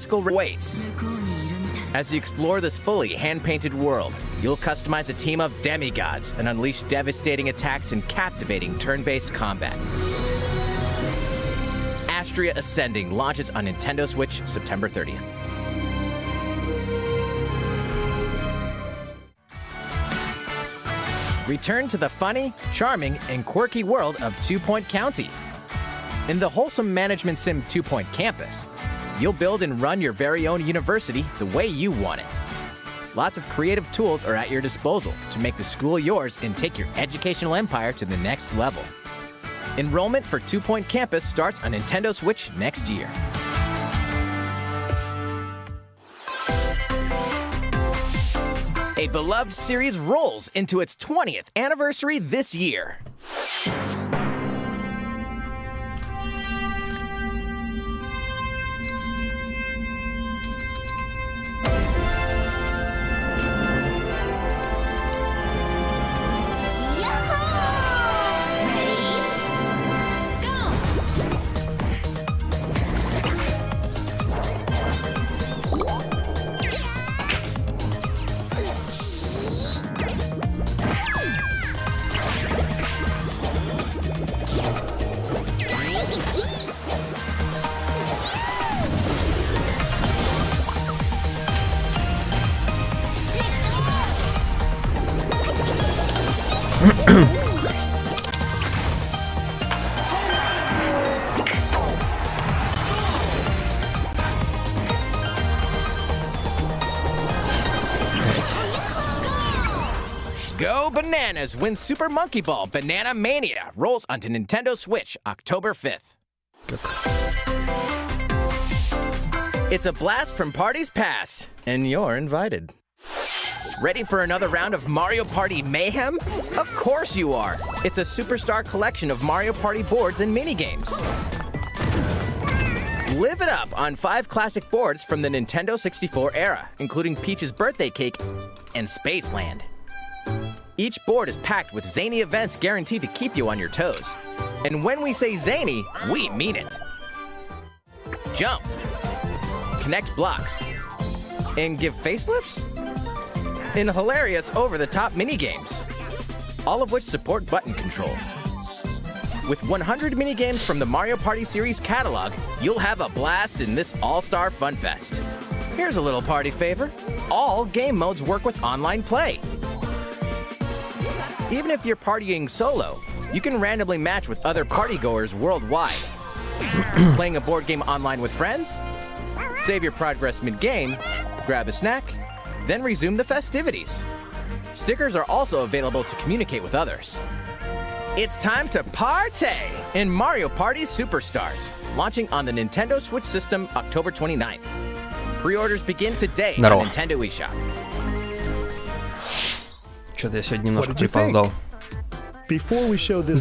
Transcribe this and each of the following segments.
fantastical waits. As you explore this fully hand-painted world, you'll customize a team of demigods and unleash devastating attacks and captivating turn-based combat. Astria Ascending launches on Nintendo Switch September 30th. Return to the funny, charming, and quirky world of 2 Point County. In the wholesome management sim 2 Point Campus, you'll build and run your very own university the way you want it. Lots of creative tools are at your disposal to make the school yours and take your educational empire to the next level. Enrollment for 2 Point Campus starts on Nintendo Switch next year. A beloved series rolls into its 20th anniversary this year. Go Bananas wins Super Monkey Ball Banana Mania rolls onto Nintendo Switch October 5th. It's a blast from parties past, and you're invited. Ready for another round of Mario Party mayhem? Of course you are! It's a superstar collection of Mario Party boards and minigames. Live it up on 5 classic boards from the Nintendo 64 era, including Peach's Birthday Cake and Spaceland. Each board is packed with zany events guaranteed to keep you on your toes. And when we say zany, we mean it. Jump, connect blocks, and give facelifts? In hilarious over-the-top minigames, all of which support button controls. With 100 minigames from the Mario Party series catalog, you'll have a blast in this all-star fun fest. Here's a little party favor. All game modes work with online play. Even if you're partying solo, you can randomly match with other partygoers worldwide. Playing a board game online with friends? Save your progress mid-game, grab a snack, then resume the festivities. Stickers are also available to communicate with others. It's time to partay in Mario Party Superstars, launching on the Nintendo Switch system October 29th. Pre-orders begin today on Nintendo eShop. Что-то я сегодня немножко припоздал.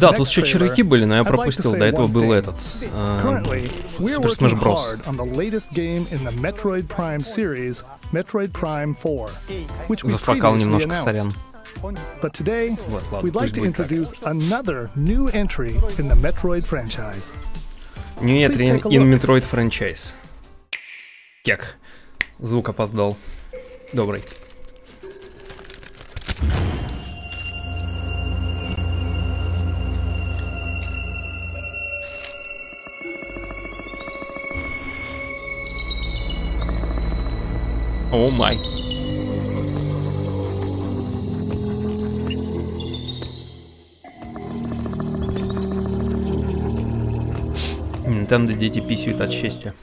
Да, тут еще червяки были, но я пропустил. До этого был этот Super Smash Bros. Заскакал немножко, сорян. Вот, ладно, пусть будет так. New entry in Metroid franchise. Кек. Звук опоздал. Добрый. О май. Nintendo дети писают от счастья.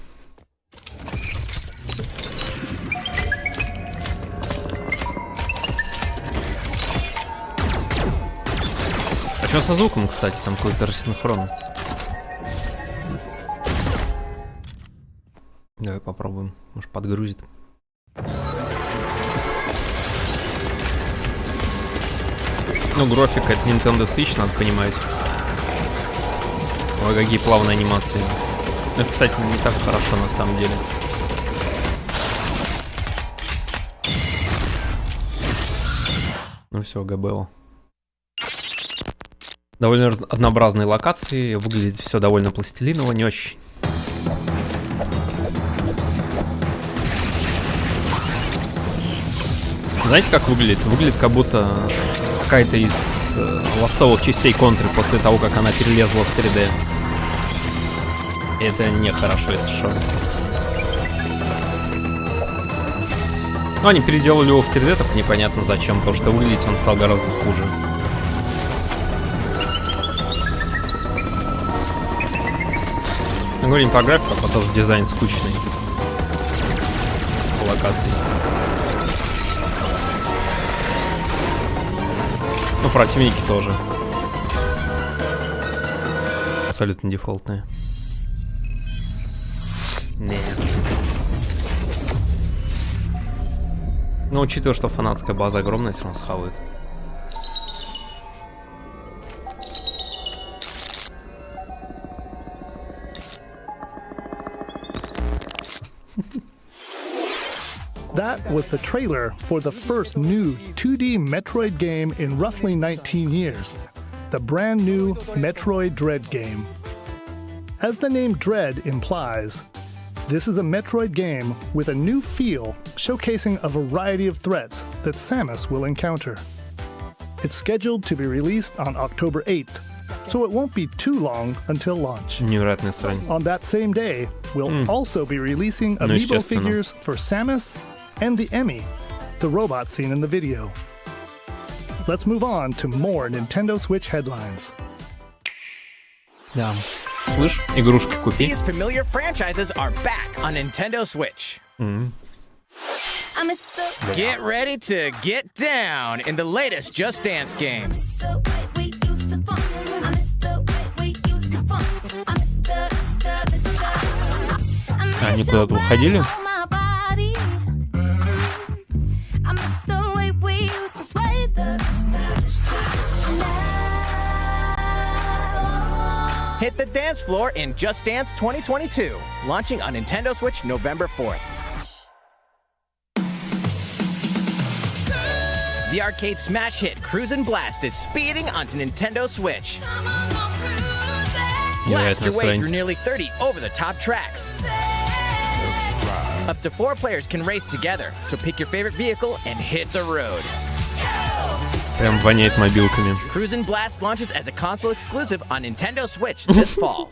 А что со звуком, кстати? Там какой-то рассинхрон. Давай попробуем. Может, подгрузит. Ну, графика это Nintendo Switch, надо понимать. Ой, какие плавные анимации. Ну, кстати, не так хорошо на самом деле. Ну все, ГБО. Довольно однообразные локации, выглядит все довольно пластилиново, не очень. Знаете, как выглядит? Выглядит, как будто какая-то из ластовых частей контры после того, как она перелезла в 3D. И это нехорошо, если что. Но они переделали его в 3D, так непонятно зачем, потому что выглядеть он стал гораздо хуже. Мы говорим по графику, а потом дизайн скучный. По локации. Ну, противники тоже. Абсолютно дефолтные. Нет. Но учитывая, что фанатская база огромная, все равно схавает. That was the trailer for the first new 2D Metroid game in roughly 19 years, the brand new Metroid Dread game. As the name Dread implies, this is a Metroid game with a new feel, showcasing a variety of threats that Samus will encounter. It's scheduled to be released on October 8th, so it won't be too long until launch. Невероятная срань. On that same day, we'll also be releasing amiibo figures for Samus and the Emmy, the robot seen in the video. Let's move on to more Nintendo Switch headlines. Да. Слышь, игрушки купи. These familiar franchises are back on Nintendo Switch. Get ready to get down in the latest Just Dance game. Они куда-то уходили? Hit the dance floor in Just Dance 2022, launching on Nintendo Switch November 4th. The arcade smash hit Cruisin' Blast is speeding onto Nintendo Switch. Blast your way through nearly 30 over-the-top tracks. Up to 4 players can race together, so pick your favorite vehicle and hit the road. Прям воняет мобилками. Cruisin' Blast launches as a console exclusive on Nintendo Switch this fall.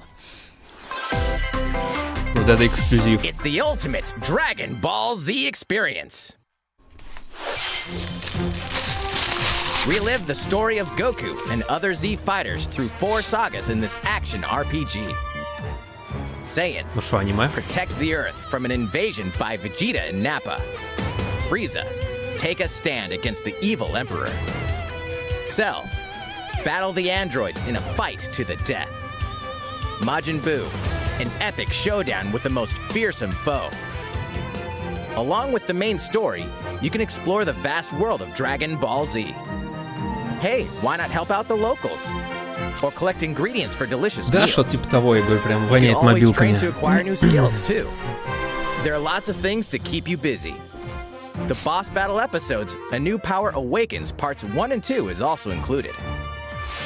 Вот это эксклюзив. It's the ultimate Dragon Ball Z experience. Relive the story of Goku and other Z fighters through 4 sagas in this action RPG. Saiyan, Ну что, аниме? protect the Earth from an invasion by Vegeta and Nappa. Frieza, take a stand against the evil Emperor. Cell, battle the androids in a fight to the death. Majin Buu, an epic showdown with the most fearsome foe. Along with the main story, you can explore the vast world of Dragon Ball Z. Hey, why not help out the locals? Or collect ingredients for delicious Да, meals. что-то типа того, я говорю, прям You can воняет always train мобилками. to acquire new skills too. There are lots of things to keep you busy. The boss battle episodes, A New Power Awakens Parts 1 and 2 is also included.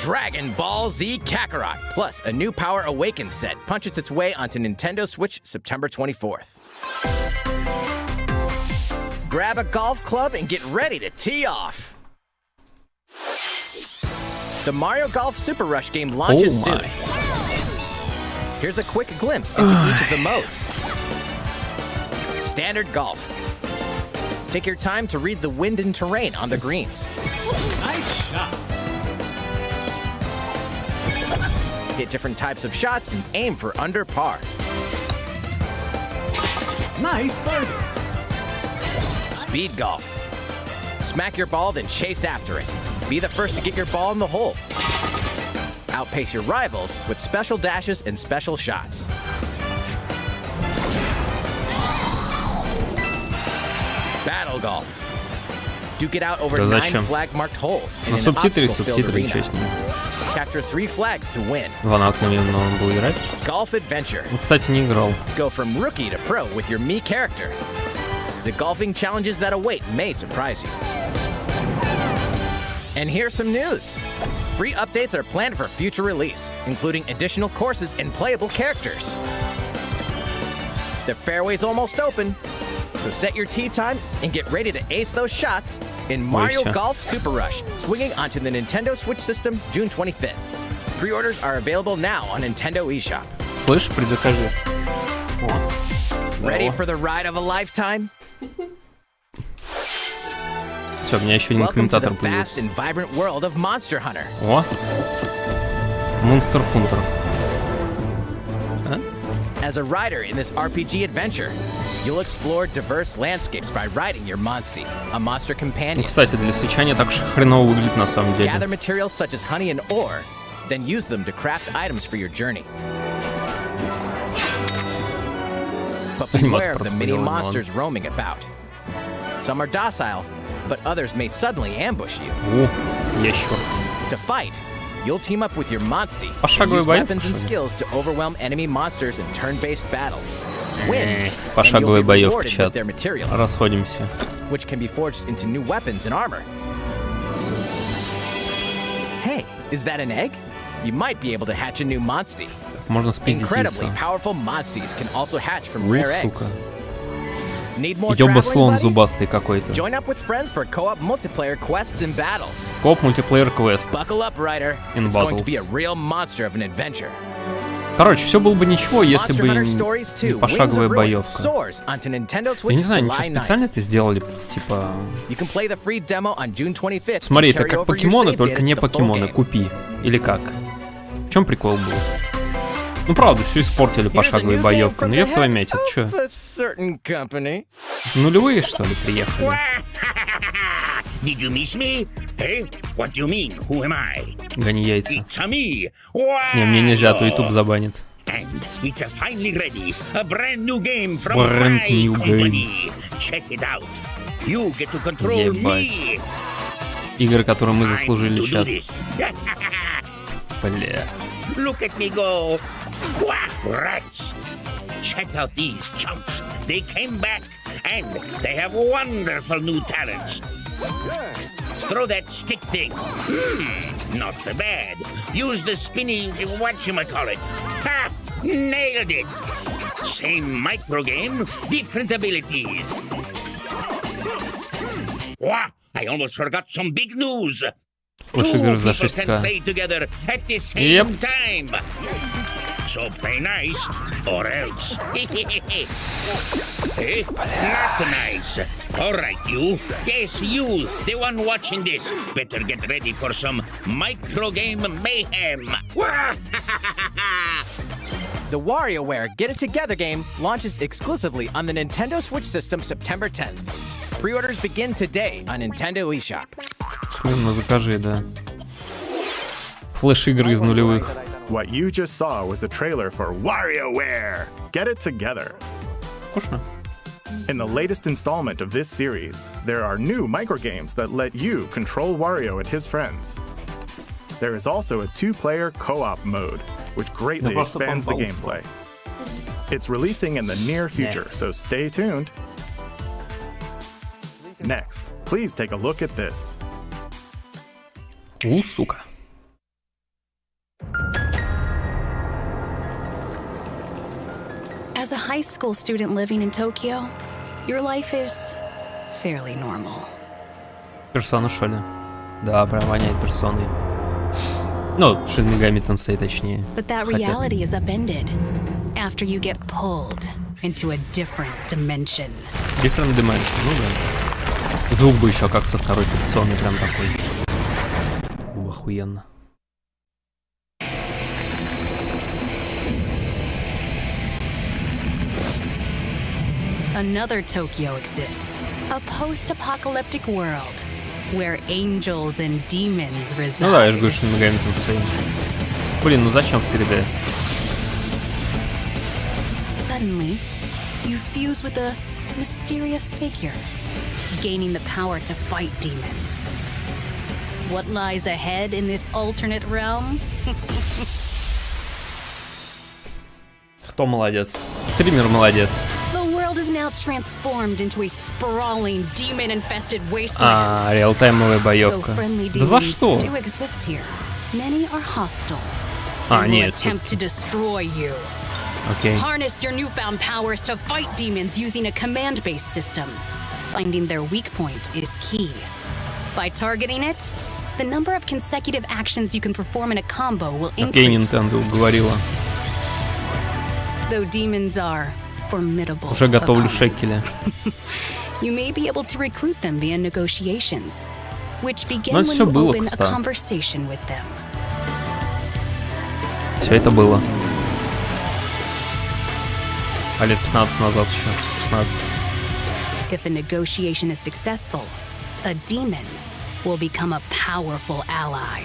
Dragon Ball Z Kakarot, plus A New Power Awakens set punches its way onto Nintendo Switch September 24th. Grab a golf club and get ready to tee off. The Mario Golf Super Rush game launches soon. Here's a quick glimpse into each of the modes. Standard Golf. Take your time to read the wind and terrain on the greens. Nice shot. Hit different types of shots and aim for under par. Nice birdie. Speed Golf. Smack your ball, then chase after it. Be the first to get your ball in the hole. Outpace your rivals with special dashes and special shots. Battle Golf. Duke it out over 9 flag-marked holes in an obstacle-filled arena. Capture 3 flags to win. Фанат, наверное, он был играть. Golf Adventure. Ну, кстати, не играл. Go from rookie to pro with your Mii character. The golfing challenges that await may surprise you. And here's some news. Free updates are planned for future release, including additional courses and playable characters. The fairway's almost open. So set your tea time and get ready to ace those shots in Mario Golf Super Rush, swinging onto the Nintendo Switch system June 25th. Pre-orders are available now on Nintendo eShop. Слышь, предзакажи. Ready for the ride of a lifetime? Все, у меня еще один Welcome to the комментатор vast появился. and vibrant world of Monster Hunter. О! Monster Hunter. As a rider in this RPG adventure, you'll explore diverse landscapes by riding your Monstie, a monster Ну, companion. кстати, для свечания так же хреново выглядит на самом деле. Gather materials such as honey and ore, then use them to craft items for your journey. But beware of the many monsters roaming about. Some are docile, but others may suddenly ambush you. О, ящер. To fight, you'll team up with your Monstie and Пошаговая use боевка, weapons and что ли? skills to overwhelm enemy monsters in turn-based battles. Win, and you'll Пошаговая be боевка, rewarded with чат. their materials, Расходимся. which can be forged into new weapons and armor. Hey, is that an egg? You might be able to hatch a new Monstie. Можно спиздить Incredibly яйцо. powerful Monsties can also hatch from rare сука. eggs. Need more Ёба traveling слон buddies? зубастый какой-то. Join up with friends for co-op multiplayer quests and battles. Коп мультиплеер квест. Buckle up, Ryder. In It's going to be a battles. real monster of an adventure. Короче, все было бы ничего, если Monster бы Hunter не Stories 2 Wings пошаговая of Ruin боевка. soars onto Nintendo Я Switch не знаю, July ничего 9th. специально это сделали, типа... You can play the free demo on June 25th. Смотри, and это carry как over your покемоны, save только data не to the full покемоны, game. купи. Или как? В чем прикол был? Ну правда, все испортили Here's a пошаговой new game боевкой. from Ну the ёб твою head мать, это of чё? a certain company. Нулевые, что ли, приехали? Did you miss me? Hey, what do you mean? Who am I? Гони яйца. It's me. Не, мне нельзя, а то YouTube забанит. And it's finally ready. A brand new game from Brand my new company. games. Check it out. You get to control Ебать. me. Игры, которые мы Time заслужили to do сейчас. this. Бля. Look at me go. Wah, rats. Check out these chumps. They came back and they have wonderful new talents. Throw that stick thing. Not bad. Use the spinny whatchamacallit. Ha! Nailed it. Same micro game, different abilities. Wah! I almost forgot some big news. Слушай, Two игры за people can 6К. play together at the same Yep. time. So play nice or else. Eh? Not nice. All right, you. Yes, you, the one watching this. Better get ready for some micro game mayhem. The WarioWare Get It Together game launches exclusively on the Nintendo Switch system September 10th. Pre-orders begin today on Nintendo eShop. Слин, ну закажи, да. Флэш-игры из нулевых. What you just saw was the trailer for WarioWare! Get it together! Скучно. In the latest installment of this series, there are new microgames that let you control Wario and his friends. There is also a two-player co-op mode, which greatly Ну, просто expands the помпал. gameplay. It's releasing in the near future, so stay tuned. Next, please take a look at this. Сука. As a high school student living in Tokyo, your life is fairly normal. Персона, что ли? Да, прям воняет персоной. Ну, Shin Megami Tensei, точнее. But that Хотя- reality is upended after you get pulled into a different dimension. Different Dimension, ну да. Звук бы еще как со второй персоны, прям такой. Было охуенно. Another Tokyo exists, a post-apocalyptic world where angels and demons reside. Ну да, я же говорю, Shin Megami Tensei. Блин, ну зачем в 3D? Suddenly, you fuse with a mysterious figure, gaining the power to fight demons. What lies ahead in this alternate realm? Кто молодец? Стример молодец. The world is now transformed into a sprawling, demon-infested wasteland. Реалтаймовая Though боевка. friendly Да за demons что? do exist here, many are hostile А, and will нет, attempt to destroy you. Окей. Harness your newfound powers to fight demons using a command-based system. Finding their weak point is key. By targeting it, the number of consecutive actions you can perform in a combo will Окей, increase. Nintendo уговорила. Though demons are formidable Уже готовлю opponents, шекели. you may be able to recruit them via negotiations, which begin Но это when всё you было, open a кстати. conversation with them. Все это было. А лет 15 назад еще. 16. If a negotiation is successful, a demon will become a powerful ally.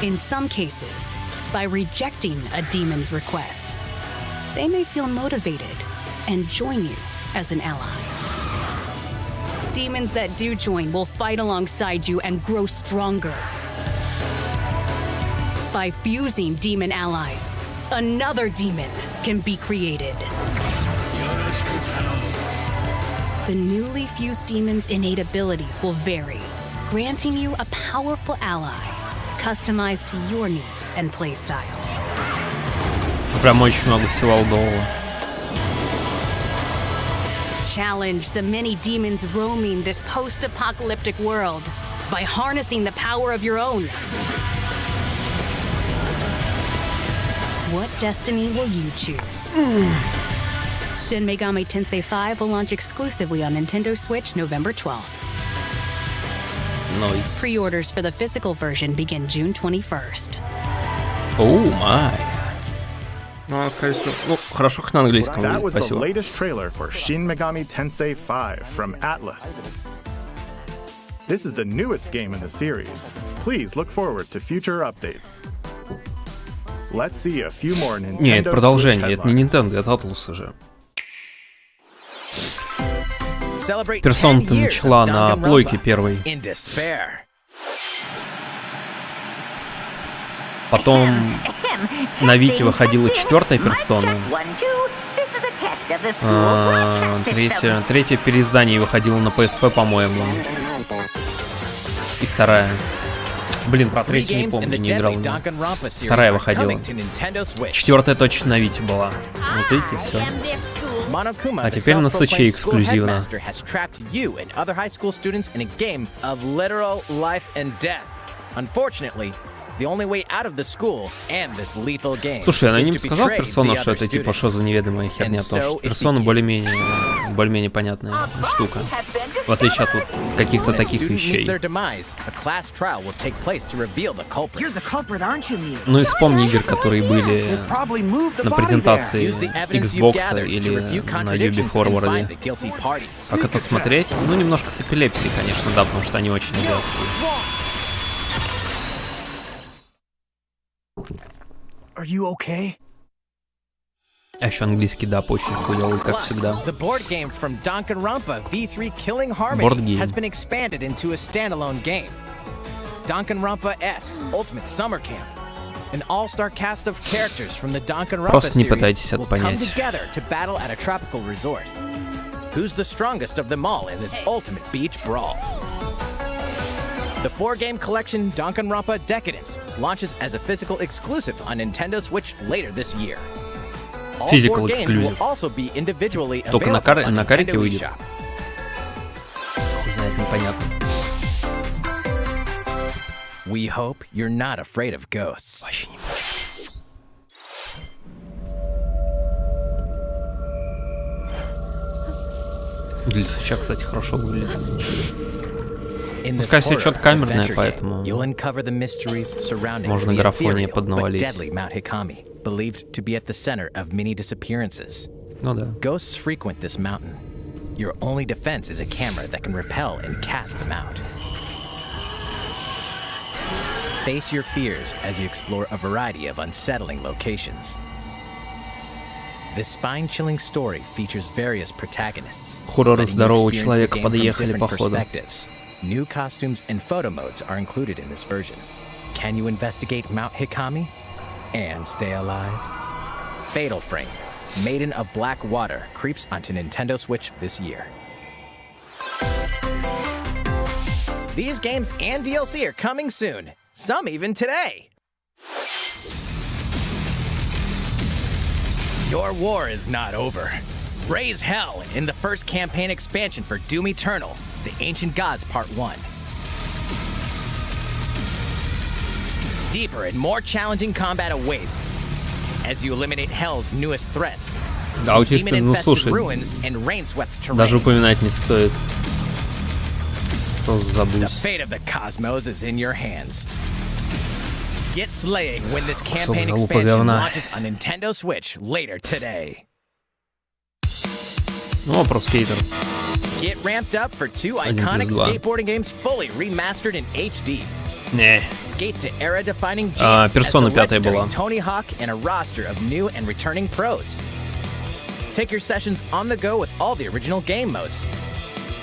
In some cases, by rejecting a demon's request, they may feel motivated and join you as an ally. Demons that do join will fight alongside you and grow stronger. By fusing demon allies, another demon can be created. The newly fused demon's innate abilities will vary, granting you a powerful ally, customized to your needs and playstyle. Прям очень много всего алдового. Challenge the many demons roaming this post-apocalyptic world by harnessing the power of your own. What destiny will you choose? Shin Megami Tensei 5 will launch exclusively on Nintendo Switch November 12th. Nice. Pre-orders for the physical version begin June 21st. Оу май. Ну, надо сказать, что... Ну, хорошо, хоть на английском That будет. was the Спасибо. latest trailer for Shin Megami Tensei 5 from Atlas. This is the newest game in the series. Please look forward to future updates. Let's see a few more Nintendo Не, это продолжение, Switch это не headlines. Nintendo, это Atlus уже. Celebrate Персона-то 10 years начала of на Danganronpa плойке первой. in despair. Потом на Вите выходила 4-я персона. Третье переиздание выходило на PSP, по-моему. И 2-я. Блин, про 3-ю не помню, не играл. 2-я выходила. 4-я точно на Вите была. Вот видите, все. А теперь на Switch эксклюзивно. Слушай, она не сказал персона, что это типа что за неведомая херня, потому что персона более-менее понятная штука. В отличие от вот каких-то таких вещей. Ну и вспомни игр, которые были на презентации Xbox или на Ubi Forward. Как это смотреть? Ну, немножко с эпилепсией, конечно, да, потому что они очень азиатские. Are you okay? А еще английский даб очень хуёвый, как всегда. The board game from Danganronpa V3 Killing Board Harmony game. has been expanded into a standalone game. Danganronpa S Ultimate Summer Camp. An all-star cast of characters from the Danganronpa Просто не series пытайтесь это will come понять. together to battle at a tropical resort. Who's the strongest of them all in this ultimate beach brawl? The 4-game collection Danganronpa Decadence launches as a physical exclusive on Nintendo Switch later this year. All Physical 4 games exclusive. will also be individually Только на available on карике Nintendo выйдет. eShop. Не знаю, это непонятно. We hope you're not afraid of ghosts. Вообще не Для Switch'а, кстати, хорошо выглядит. In this Пускай всё horror чё-то камерное, adventure game, поэтому you'll uncover the mysteries surrounding можно the графония ethereal поднавалить. but deadly Mount Hikami, believed to be at the center of many disappearances. Ну да. Ghosts frequent this mountain. Your only defense is a camera that can repel and cast them out. Face your fears as you explore a variety of unsettling locations. This spine-chilling story features various protagonists. Хорроры letting you здорового experience the человека game from подъехали, different походу. perspectives. New costumes and photo modes are included in this version. Can you investigate Mount Hikami and stay alive? Fatal Frame, Maiden of Black Water, creeps onto Nintendo Switch this year. These games and DLC are coming soon. Some even today. Your war is not over. Raise hell in the first campaign expansion for Doom Eternal, The Ancient Gods Part 1. Deeper and more challenging combat awaits as you eliminate Hell's newest threats. Аутисты, ну слушай, даже упоминать не стоит. Что забудь. The fate of the cosmos is in your hands. Get slaying when this campaign expansion launches on Nintendo Switch later today. Ну, про скейтер. Get ramped up for 2 iconic skateboarding games fully remastered in HD. Не. Skate to era-defining jams as the legendary Tony Hawk and a roster of new and returning pros. Take your sessions on the go with all the original game modes.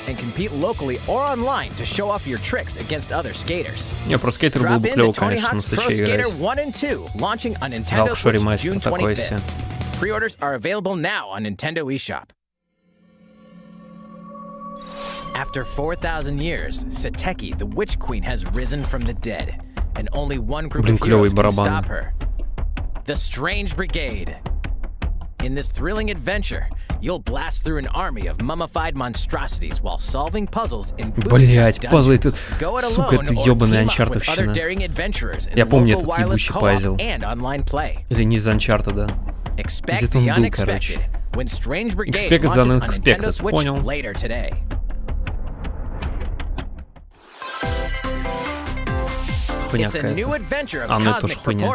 And compete locally or online to show off your tricks against other skaters. Не, про скейтер было бы клево, конечно, на Switch играть. Жалко, что ремастер такой себе. Pre-orders are available now on Nintendo eShop. After 4,000 years, Sateki, the Witch Queen, has risen from the dead, and only one group of heroes can stop her. The Strange Brigade. In this thrilling adventure, you'll blast through an army of mummified monstrosities while solving puzzles in Блять, пазлы это, сука, это ёбаная анчартовщина. Я помню этот ебучий пазл. Или не из анчарта, да. Где-то он был, короче. Expect the unexpected, понял. Хуйня какая-то. А, ну это тоже хуйня.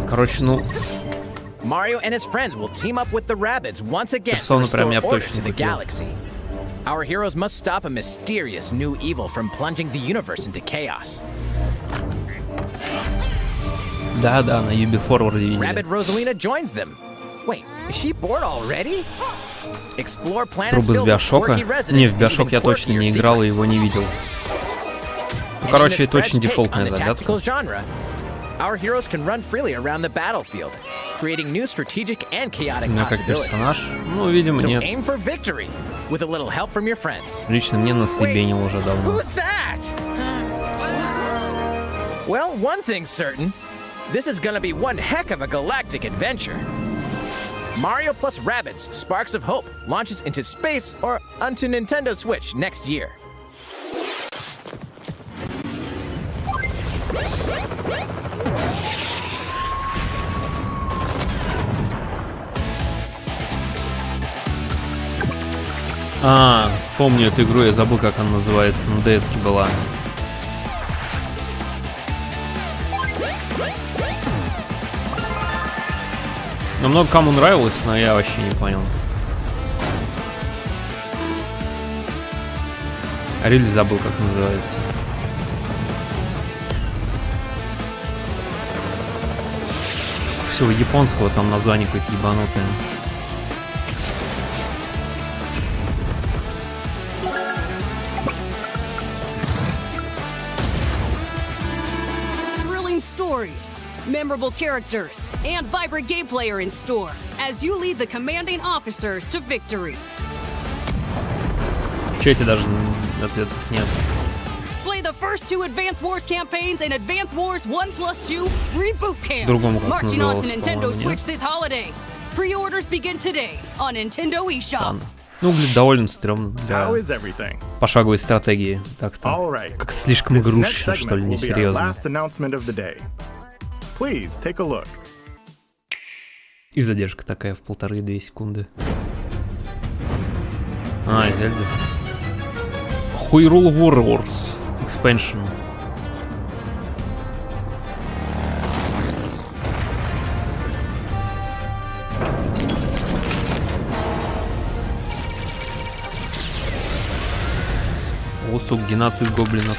Короче, ну... Mario and his friends will team up with the Rabbids once again to restore order to the galaxy. Our heroes must stop a mysterious new evil from plunging the universe into chaos. Да-да, на UB4 видели. Rabbid Rosalina joins them. Wait, is she bored already? Explore planets filled with quirky residents. Не, в Биошок я точно не играл и его не видел. Ну, короче, это очень дефолтная загадка. Our heroes can run freely around the battlefield, creating new strategic and chaotic possibilities. Ну, видимо, нет. Aim for victory with a little help from your friends. Лично мне настебенил уже давно. Who's that? Well, one thing's certain. This is gonna be one heck of a galactic adventure. Mario plus Rabbids Sparks of Hope launches into space or onto Nintendo Switch next year. А, помню эту игру, я забыл, как она называется, на DS-ке была. Но много кому нравилось, но я вообще не понял. Риль забыл, как называется. Всего японского, там название какое-то ебанутое. Stories, memorable characters, and vibrant gameplay are in store as you lead the commanding officers to victory. В чате даже ответов нет. Play the first 2 Advance Wars campaigns in Advance Wars 1+2 Reboot Camp. Marching on to Nintendo Switch this holiday. Pre-orders begin today on Nintendo eShop. Ну, блин, довольно стрёмно для пошаговой стратегии. Так-то. Как слишком игрушечно, что ли, несерьезно. И задержка такая в 1,5-2 секунды. А, Зельда. Hyrule Warriors Expansion. О, сука, геноцид гоблинов.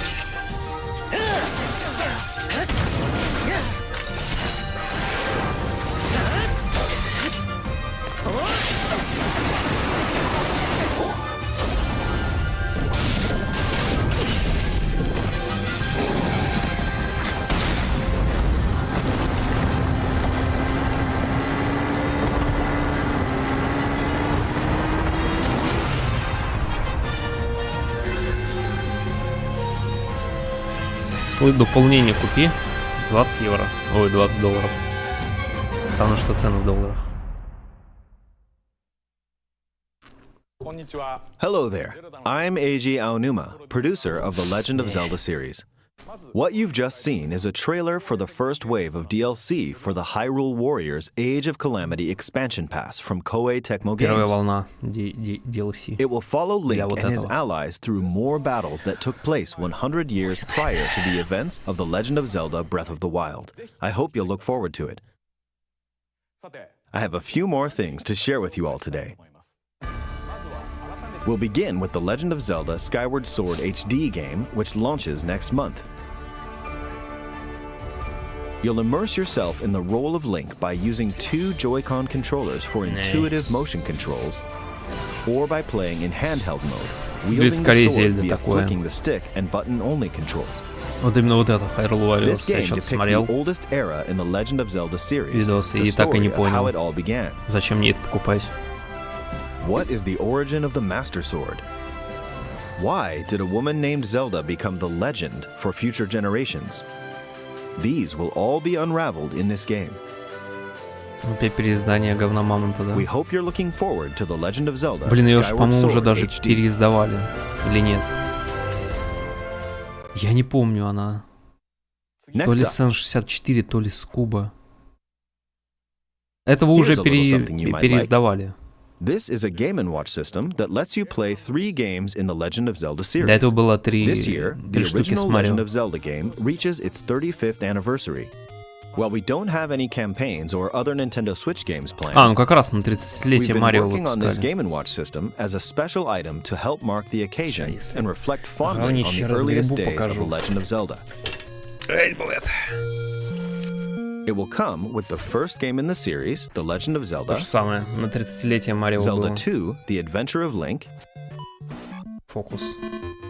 Дополнение купи. 20 евро. Ой, $20. Странно, что цены в долларах. Hello there. I'm Eiji Aonuma, producer of the Legend of Zelda series. What you've just seen is a trailer for the first wave of DLC for the Hyrule Warriors Age of Calamity expansion pass from Koei Tecmo Первая Games. волна DLC. It will follow Link вот and his этого. allies through more battles that took place 100 years prior to the events of The Legend of Zelda Breath of the Wild. I hope you'll look forward to it. I have a few more things to share with you all today. We'll begin with The Legend of Zelda Skyward Sword HD game, which launches next month. You'll immerse yourself in the role of Link by using 2 Joy-Con controllers for intuitive motion controls, or by playing in handheld mode, wielding the sword via flicking the stick and button-only controls. Вот именно вот это Hyrule Warriors This я game что-то depicts смотрел the oldest era in the Legend of Zelda series, видосы the и так и не story of how понял, it all began. зачем мне это покупать. What is the origin of the Master Sword? Why did a woman named Zelda become the legend for future generations? These will all be unraveled in this game. Опять переиздание говна мамонта, да? We hope you're looking forward to The Legend of Zelda Блин, ее же, Skyward по-моему, уже Sword даже HD. переиздавали. Или нет? Я не помню, она... То ли Next up, Сен 64, то ли Скуба. Этого Here's уже a little something you might переиздавали. this is a Game & Watch system that lets you play 3 games in the Legend of Zelda series. До этого было This year, the штуки с original Марио. Legend of Zelda game reaches its 35th anniversary. While we don't have any campaigns or other Nintendo Switch games planned, А, ну как раз на we've 30-летие been Марио working on this выпускали. Game & Watch system as a special item to help mark the occasion and reflect fondly on Говнище the earliest разгребу, days of покажу. the Legend of Zelda. It will come with the first game in the series, The Legend of Zelda, То же самое. На 30-летие Марио Zelda было. 2, The Adventure of Link, Фокус.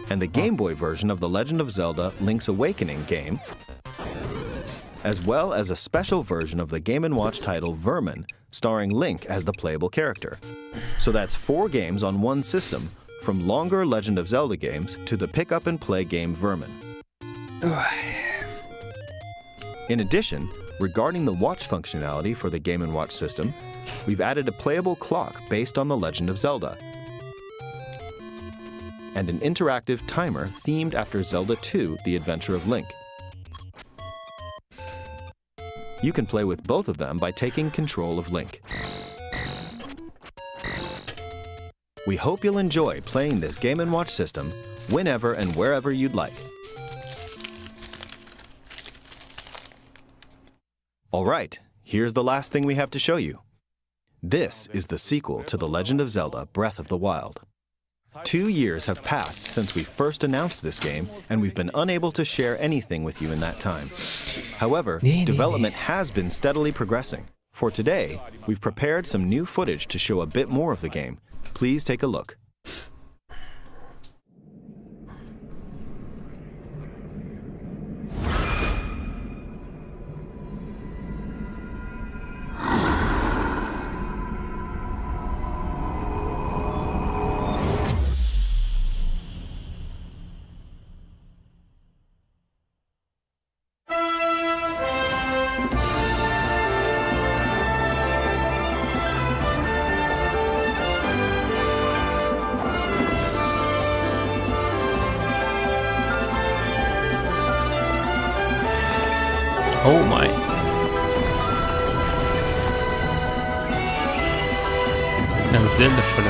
and the Game Boy version of The Legend of Zelda Link's Awakening game, as well as a special version of the Game & Watch title Vermin, starring Link as the playable character. So that's 4 games on one system, from longer Legend of Zelda games to the pick-up-and-play game Vermin. In addition, regarding the watch functionality for the Game & Watch system, we've added a playable clock based on The Legend of Zelda, and an interactive timer themed after Zelda 2, The Adventure of Link. You can play with both of them by taking control of Link. We hope you'll enjoy playing this Game & Watch system whenever and wherever you'd like. All right, here's the last thing we have to show you. This is the sequel to The Legend of Zelda Breath of the Wild. 2 years have passed since we first announced this game, and we've been unable to share anything with you in that time. However, development has been steadily progressing. For today, we've prepared some new footage to show a bit more of the game. Please take a look. Оу май. Это Зельда, что ли?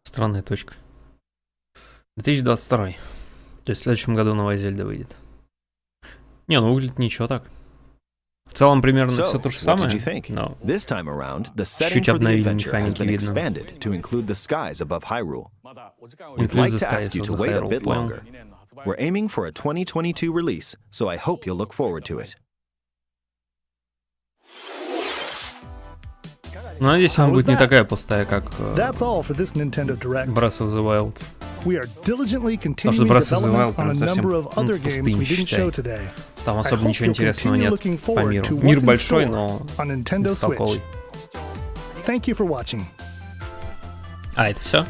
Странная точка. 2022. То есть в следующем году новая Зельда выйдет. Не, ну выглядит ничего так. В целом примерно So, все то же what самое, did you think? но This time around, the setting чуть-чуть for the обновили adventure has механики, been видно. expanded to include the skies above Hyrule. We'd Include like the to skies ask you to of wait a Hyrule, bit понял. longer. We're aiming for a 2022 release, so I hope you'll look forward to it. Ну, надеюсь, она будет не такая пустая, как That's all for this Nintendo Direct. Breath of the Wild. We are diligently Потому что continuing Breath of the development Wild on прям a совсем number of other games we пустынь, didn't считай. show today. Там I особо hope ничего you'll интересного continue нет looking по forward миру. to Мир what's in большой, store но on Nintendo Switch. бестолковый. Thank you for watching. А, это все?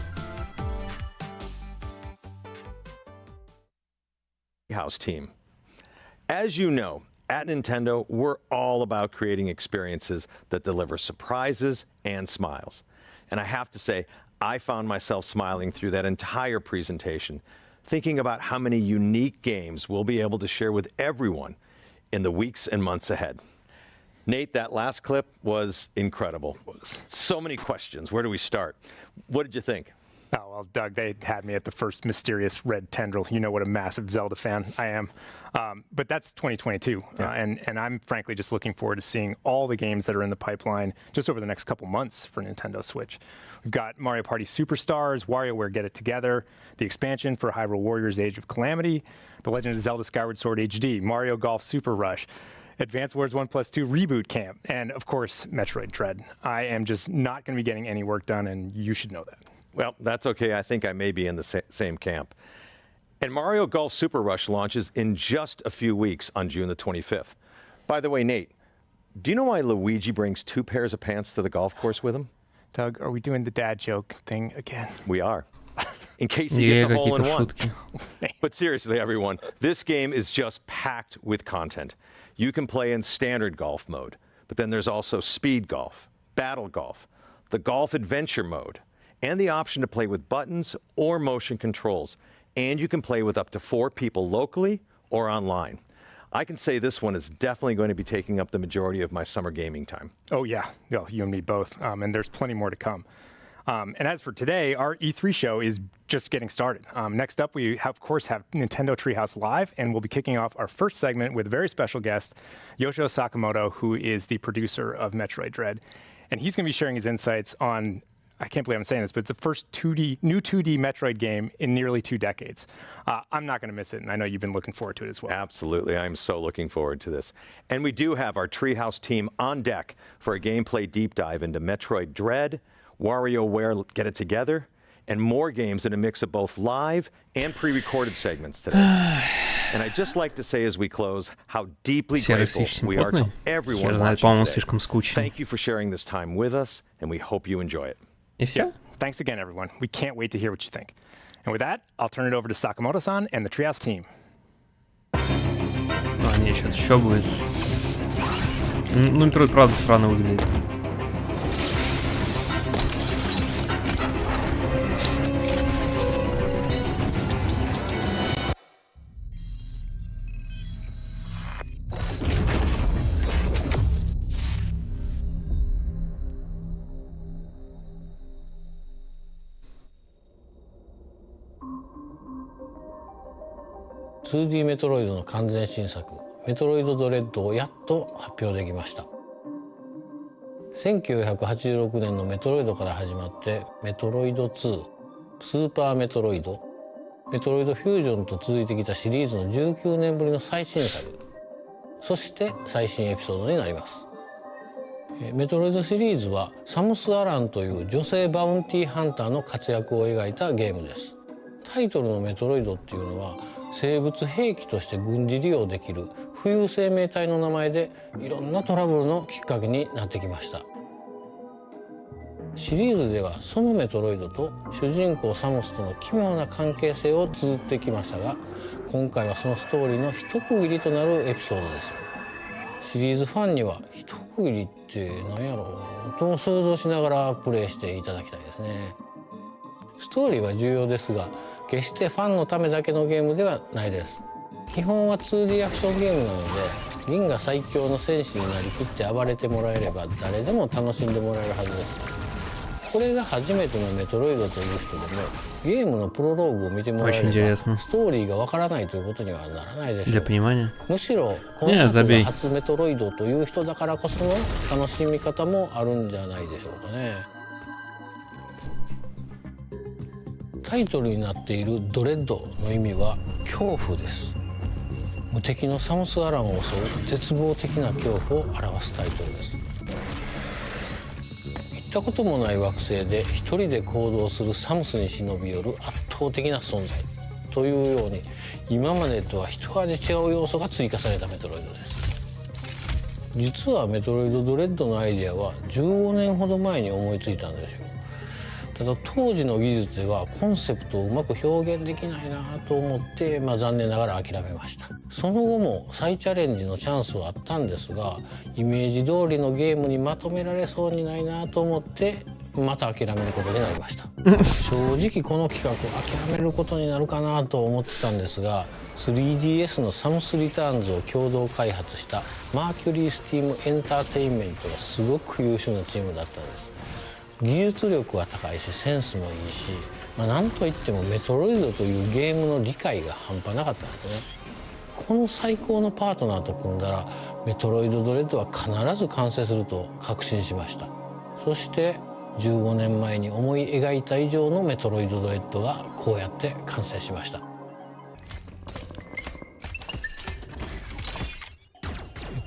House team. As you know, at Nintendo, we're all about creating experiences that deliver surprises and smiles. And I have to say, I found myself smiling through that entire presentation, thinking about how many unique games we'll be able to share with everyone in the weeks and months ahead. Nate, that last clip was incredible. So many questions. Where do we start? What did you think? Oh, well, Doug, they had me at the first mysterious red tendril. You know what a massive Zelda fan I am. But that's 2022. Yeah. And I'm frankly just looking forward to seeing all the games that are in the pipeline just over the next couple months for Nintendo Switch. We've got Mario Party Superstars, WarioWare Get It Together, the expansion for Hyrule Warriors Age of Calamity, The Legend of Zelda Skyward Sword HD, Mario Golf Super Rush, Advance Wars 1+2 Reboot Camp, and of course, Metroid Dread. I am just not going to be getting any work done, and you should know that. Well, that's okay. I think I may be in the same camp. And Mario Golf Super Rush launches in just a few weeks on June the 25th. By the way, Nate, do you know why Luigi brings 2 pairs of pants to the golf course with him? Doug, are we doing the dad joke thing again? We are. In case he gets a hole in one. Шутки. But seriously, everyone, this game is just packed with content. You can play in standard golf mode, but then there's also speed golf, battle golf, the golf adventure mode, and the option to play with buttons or motion controls. And you can play with up to 4 people locally or online. I can say this one is definitely going to be taking up the majority of my summer gaming time. Oh, yeah. No, you and me both. And there's plenty more to come. And as for today, our E3 show is just getting started. Next up, we, of course, have Nintendo Treehouse Live, and we'll be kicking off our first segment with a very special guest, Yoshio Sakamoto, who is the producer of Metroid Dread. And he's going to be sharing his insights on, I can't believe I'm saying this, but the first new 2D Metroid game in nearly 2 decades. I'm not going to miss it, and I know you've been looking forward to it as well. Absolutely. I'm so looking forward to this. And we do have our Treehouse team on deck for a gameplay deep dive into Metroid Dread, WarioWare Get It Together, and more games in a mix of both live and pre-recorded segments today. And I'd just like to say as we close how deeply grateful we are to everyone watching today. Thank you for sharing this time with us, and we hope you enjoy it. И все? Yeah. Thanks again, everyone. We can't wait to hear what you think. And with that, I'll turn it over to Sakamoto-san and the Treehouse team. А, нет, что-то еще будет. Ну, Metroid правда странно выглядит.2D メトロイドの完全新作メトロイドドレッドをやっと発表できました。1986年のメトロイドから始まってメトロイド2、スーパーメトロイド、メトロイドフュージョンと続いてきたシリーズの19年ぶりの最新作、そして最新エピソードになります。メトロイドシリーズはサムス・アランという女性バウンティーハンターの活躍を描いたゲームです。タイトルのメトロイドっていうのは生物兵器として軍事利用できる浮遊生命体の名前でいろんなトラブルのきっかけになってきました。シリーズではそのメトロイドと主人公サムスとの奇妙な関係性を綴ってきましたが、今回はそのストーリーの一区切りとなるエピソードです。シリーズファンには一区切りって何やろうと想像しながらプレイしていただきたいですね。ストーリーは重要ですが、決してファンのためだけのゲームではないです。基本は 2D アクションゲームなので、銀が最強の戦士になりきって暴れてもらえれば誰でも楽しんでもらえるはずです。これが初めてのメトロイドという人でもゲームのプロローグを見てもらえればストーリーがわからないということにはならないでしょう。むしろ今作が初メトロイドという人だからこその楽しみ方もあるんじゃないでしょうかね。タイトルになっているドレッドの意味は恐怖です。無敵のサムス・アランを襲う絶望的な恐怖を表すタイトルです。行ったこともない惑星で一人で行動するサムスに忍び寄る圧倒的な存在というように今までとは一味違う要素が追加されたメトロイドです。実はメトロイドドレッドのアイデアは15年ほど前に思いついたんですよ。ただ当時の技術ではコンセプトをうまく表現できないなと思って、残念ながら諦めました。その後も再チャレンジのチャンスはあったんですがイメージ通りのゲームにまとめられそうにないなと思ってまた諦めることになりました。正直この企画諦めることになるかなと思ってたんですが 3DS のサムスリターンズを共同開発したマーキュリースティームエンターテインメントがすごく優秀なチームだったんです。技術力は高いしセンスもいいし、なんといってもメトロイドというゲームの理解が半端なかったんですね。この最高のパートナーと組んだらメトロイドドレッドは必ず完成すると確信しました。そして15年前に思い描いた以上のメトロイドドレッドがこうやって完成しました。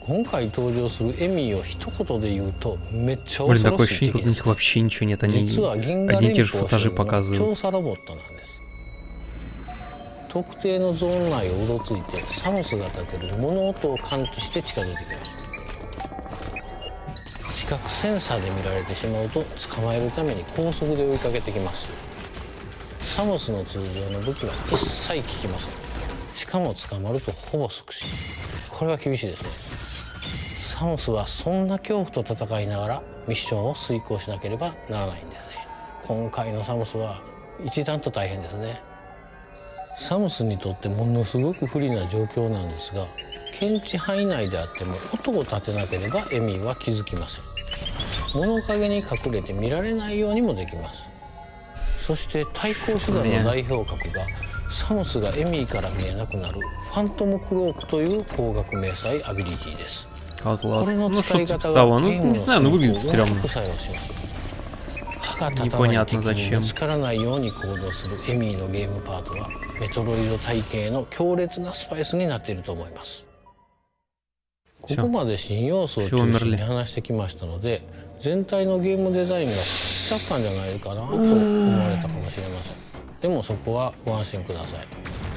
今回登場するエミーを一言で言うとめっちゃ恐ろしい敵です。実は銀河連邦所の調査ロボットなんです。特定のゾーン内をうろついてサムスが立てる物音を感知して近づいてきます。視覚センサーで見られてしまうと捕まえるために高速で追いかけてきます。サムスの通常の武器は一切効きません。しかも捕まるとほぼ即死。これは厳しいですね。サムスはそんな恐怖と戦いながらミッションを遂行しなければならないんですね。今回のサムスは一段と大変ですね。サムスにとってものすごく不利な状況なんですが検知範囲内であっても音を立てなければエミーは気づきません。物陰に隠れて見られないようにもできます。そして対抗手段の代表格がサムスがエミーから見えなくなるファントムクロークという高額迷彩アビリティです。これの使い方がゲームの進行を副作用します。歯が立たない敵にぶつからないように行動するエミーのゲームパートはメトロイド体系の強烈なスパイスになっていると思います。ここまで新要素を中心に話してきましたので全体のゲームデザインがしちゃったんじゃないかなと思われたかもしれません。でもそこはご安心ください。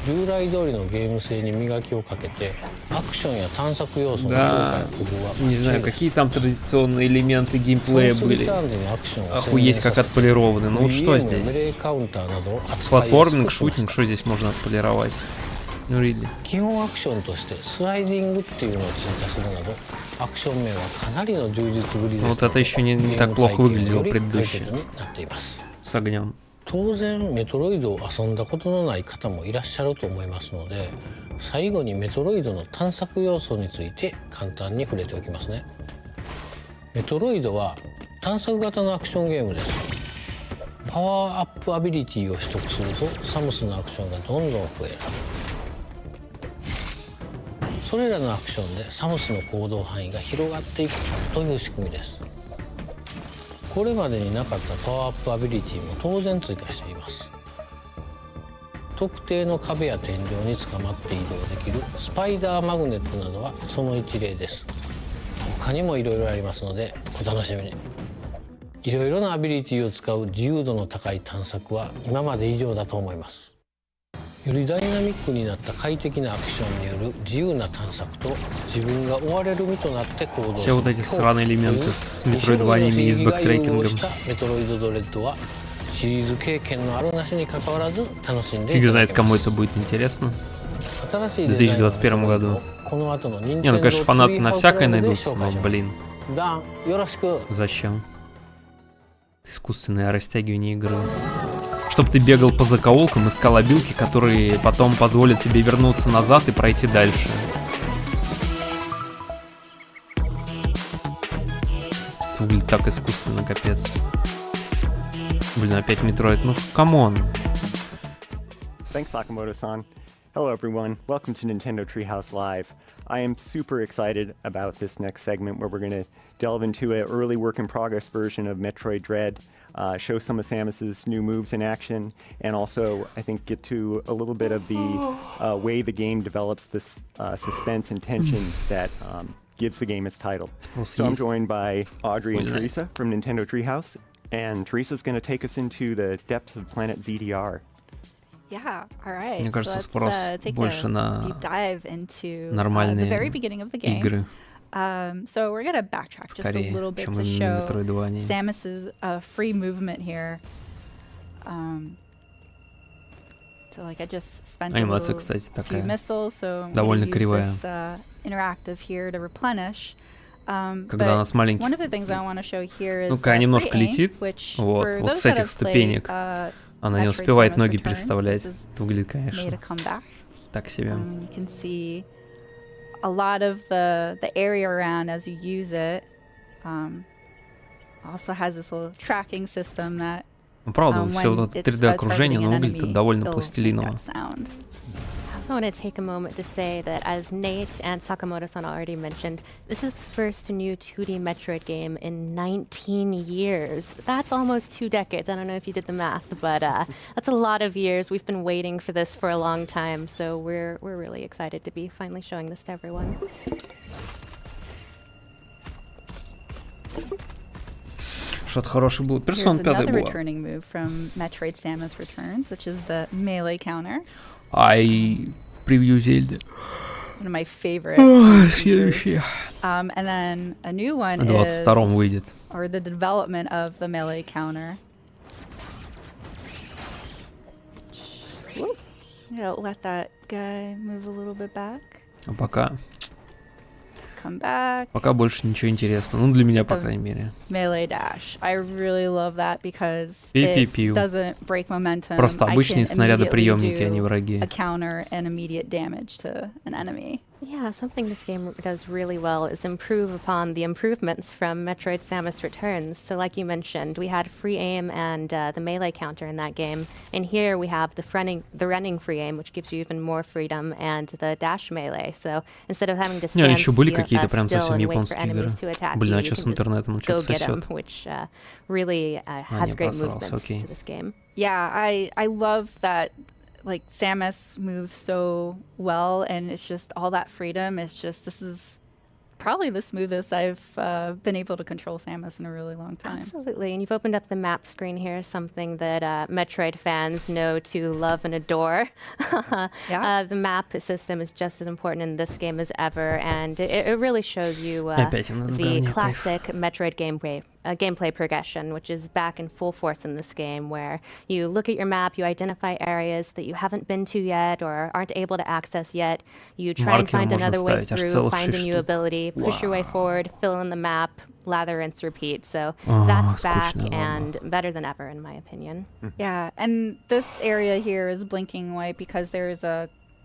従来通りのゲーム性に磨きをかけてアクションや探索要素の強化や工夫はНе знаю, какие там традиционные элементы геймплея были. Охуеть как отполированы. Ну вот что здесь? Платформинг, шутинг, что здесь можно отполировать? Ну, really. 基本アクションとしてスライディングっていうのを追加するなどアクション面はかなりの充実ぶりです。Вот это еще не так плохо выглядело предыдущее. С огнем. 当然メトロイドを遊んだことのない方もいらっしゃると思いますので最後にメトロイドの探索要素について簡単に触れておきますね。メトロイドは探索型のアクションゲームです。パワーアップアビリティを取得するとサムスのアクションがどんどん増える。それらのアクションでサムスの行動範囲が広がっていくという仕組みです。これまでになかったパワーアップアビリティも当然追加しています。特定の壁や天井につかまって移動できるスパイダーマグネットなどはその一例です。他にもいろいろありますのでお楽しみに。いろいろなアビリティを使う自由度の高い探索は今まで以上だと思います。よりダイナミックになった快適なアクションによる自由な探索と自分が追われる身となって行動する Все вот эти сраные элементы с метроидваниями и с бэктрекингом. メトロイドドレッドはシリーズ経験のあるなしに関わらず楽しんでい Фиг ただ знает, けま кому す。 это будет интересно. 新しい В 2021 году. この後の Не, ну конечно, фанаты на всякое найдутся, но, блин. ダンよろしく。 Зачем? Искусственное растягивание игры. Чтоб ты бегал по закоулкам, искал обилки, которые потом позволят тебе вернуться назад и пройти дальше. Это выглядит так искусственно, капец. Блин, опять Metroid. Ну, камон. Thanks, Sakamoto-san. Hello, everyone. Welcome to Nintendo Treehouse Live. I am super excited about this next segment where we're going to delve into an early work-in-progress version of Metroid Dread, show some of Samus's new moves in action, and also, I think, get to a little bit of the way the game develops this suspense and tension that gives the game its title. So I'm joined by Audrey and Teresa from Nintendo Treehouse, and Teresa's going to take us into the depths of planet ZDR. Yeah, all right. Мне кажется, спрос больше на нормальные игры. So we're gonna backtrack just a little bit to show Samus's free movement here. So like I just spent Анимация, кстати, few missiles, so довольно кривая. Interactive here to replenish. Когда она с маленьких. One of the things I want to show here is Ну-ка, немножко летит. Вот с этих ступенек. Она не успевает ноги переставлять. Это выглядит, конечно, так себе. You can see a lot of the area around as you use it. Also has this little tracking system that правда, все вот это 3D-окружение, оно выглядит довольно пластилиново. I want to take a moment to say that, as Nate and Sakamoto-san already mentioned, this is the first new 2D Metroid game in 19 years. That's almost 2 decades. I don't know if you did the math, but that's a lot of years. We've been waiting for this for a long time, so we're really excited to be finally showing this to everyone. Что-то хорошее было. Персона 5 была. Returning move from Metroid Samus Returns, which is the melee counter. Ай, превью Зельды. One of my favorite. Следующее. And then a new one is, 22-м выйдет. Or the development of the melee counter. Whoop. Let that guy move a little bit back. А пока. Come back. Пока больше ничего интересного. Ну, для меня, по крайней мере. Melee dash. I really love that because it doesn't break momentum. Просто обычные снарядоприемники, а не враги. A counter and immediate damage to an enemy. Yeah, something this game does really well is improve upon the improvements from Metroid Samus Returns. So like you mentioned, we had free aim and the melee counter in that game. And here we have the running free aim, which gives you even more freedom, and the dash melee. So instead of having to stand still and wait for enemies to attack you, you can just go get them, which really has great movements to this game. Yeah, I love that. Like Samus moves so well, and it's just all that freedom. It's just, this is probably the smoothest I've been able to control Samus in a really long time. Absolutely, and you've opened up the map screen here, something that Metroid fans know to love and adore. Yeah. The map system is just as important in this game as ever, and it really shows you the classic Metroid gameplay progression, which is back in full force in this game, where you look at your map, you identify areas that you haven't been to yet or aren't able to access yet. You try and find another way through, find a new ability, push your way forward, fill in the map, lather, rinse, repeat. So that's back and better than ever, in my opinion. Yeah, and this area here is blinking white because there's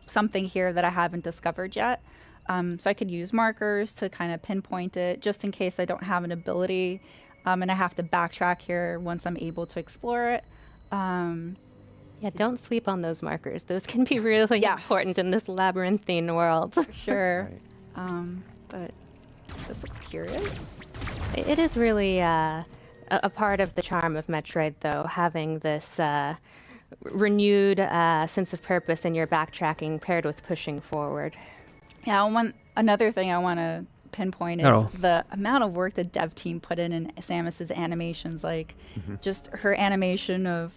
something here that I haven't discovered yet. So I could use markers to kind of pinpoint it just in case I don't have an ability. And I have to backtrack here once I'm able to explore it. Yeah, don't sleep on those markers. Those can be really important in this labyrinthine world. For sure. But this looks curious. It is really a part of the charm of Metroid, though, having this renewed sense of purpose in your backtracking paired with pushing forward. Yeah, another thing I want to pinpoint is the amount of work the dev team put in Samus's animations, like just her animation of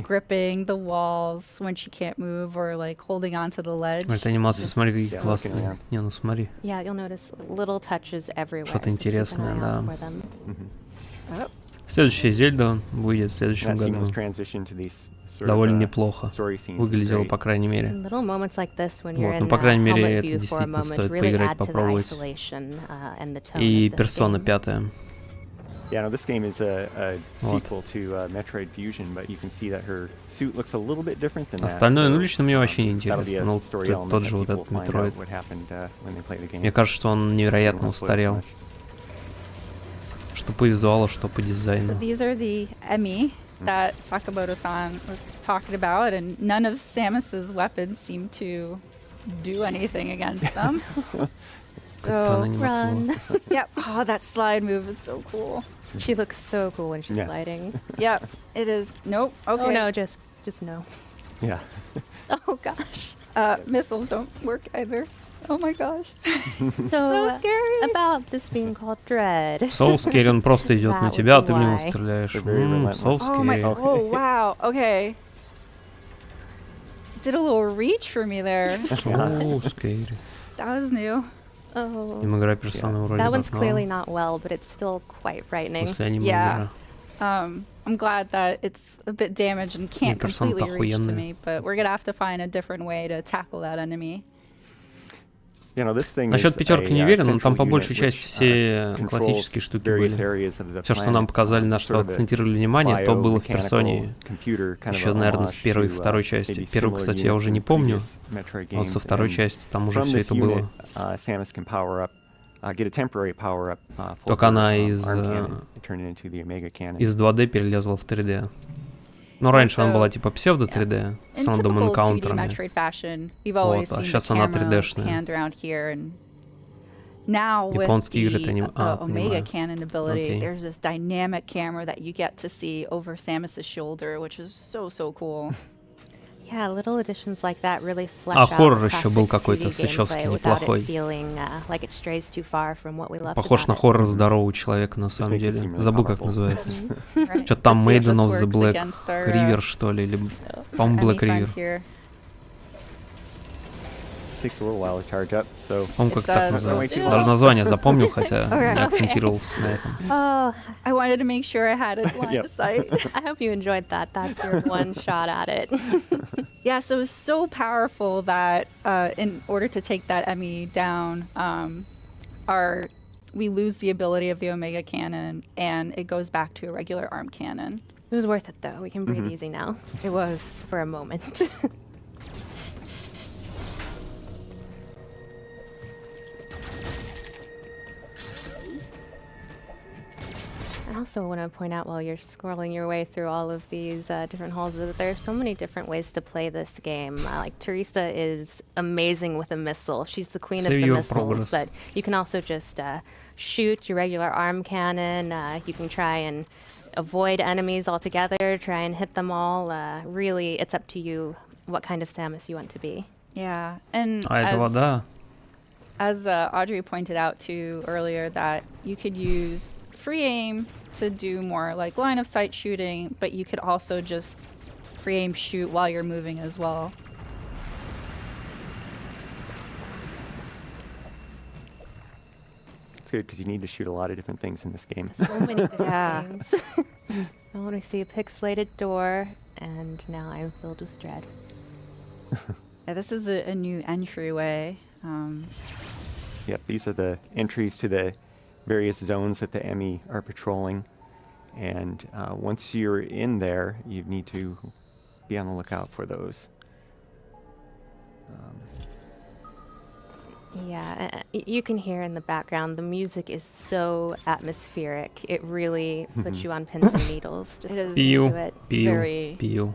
gripping the walls when she can't move or like holding onto the ledge. Эта анимация, смотри, какие классные. Не, ну смотри. Yeah, you'll notice little touches everywhere. Что-то интересное, да. Следующая Зельда выйдет в следующем году. Довольно неплохо выглядело, по крайней мере. Вот, ну, по крайней мере, это действительно стоит поиграть, попробовать. И Персона 5. Yeah, no, this game is a sequel to Metroid Fusion, but you can see that her suit looks a little bit different than that. Остальное, ну, лично мне вообще не интересно. Ну, тот же вот этот Metroid. Мне кажется, что он невероятно устарел. Что по визуалу, что по дизайну. So these are the Emmy that Sakamoto-san was talking about, and none of Samus's weapons seem to do anything against them. So run. Yep. Oh, that slide move is so cool. She looks so cool when she's sliding. Yep, it is. Nope. Okay. Oh no, just no. Yeah. Oh gosh. Missiles don't work either. Oh my gosh. So scary. About this being called Dread. So scary, он просто идет на тебя, а ты в него стреляешь. So scary. Oh wow. Okay. Did a little reach for me there. So scary. That was new. Oh. Им игра персона вроде That one's clearly not well, but it's still quite frightening. Yeah. I'm glad that it's a bit damaged and can't completely reach to me, but we're gonna have to find a different way to tackle that enemy. Насчет пятерки не уверен, но там по большей части все классические штуки были. Все, что нам показали, на что акцентировали внимание, то было в персоне еще, наверное, с первой и второй части. Первую, кстати, я уже не помню, а вот со второй части там уже все это было. Только она из 2D перелезла в 3D. Но раньше она была типа псевдо 3D с рандом энкаунтерами. Вот, а сейчас она 3D-шная. Японские игры это не... Omega Cannon ability, there's this dynamic camera that you get to see over Samus's shoulder, which is so cool. Yeah, little additions like that really flesh out хоррор еще был какой-то сычевский неплохой. Похож на хоррор здорового человека на самом деле. Забыл, как называется. Что-то там Maiden of the Black River, что ли, или, по-моему, Black River. По-моему, как так называется. Даже название запомнил, хотя не акцентировался на этом. I wanted to make sure I had it line of sight. I hope you enjoyed that. That's your one shot at it. Yeah, so it was so powerful that in order to take that Emmy down, we lose the ability of the Omega Cannon, and it goes back to a regular arm cannon. It was worth it, though. We can breathe easy now. It was. For a moment. I also want to point out while you're scrolling your way through all of these different halls that there are so many different ways to play this game. Like Teresa is amazing with a missile. She's the queen of the missiles, but you can also just shoot your regular arm cannon. You can try and avoid enemies altogether, try and hit them all. Really, it's up to you what kind of Samus you want to be. Yeah, and as Audrey pointed out too earlier, that you could use free aim to do more like line of sight shooting, but you could also just free aim shoot while you're moving as well. It's good because you need to shoot a lot of different things in this game. So many different things. I want to see a pixelated door, and now I'm filled with dread. Yeah, this is a new entryway. Yep, these are the entries to the various zones that the Emmy are patrolling. And once you're in there, you need to be on the lookout for those. Yeah, you can hear in the background, the music is so atmospheric. It really puts you on pins and needles. Just Peel.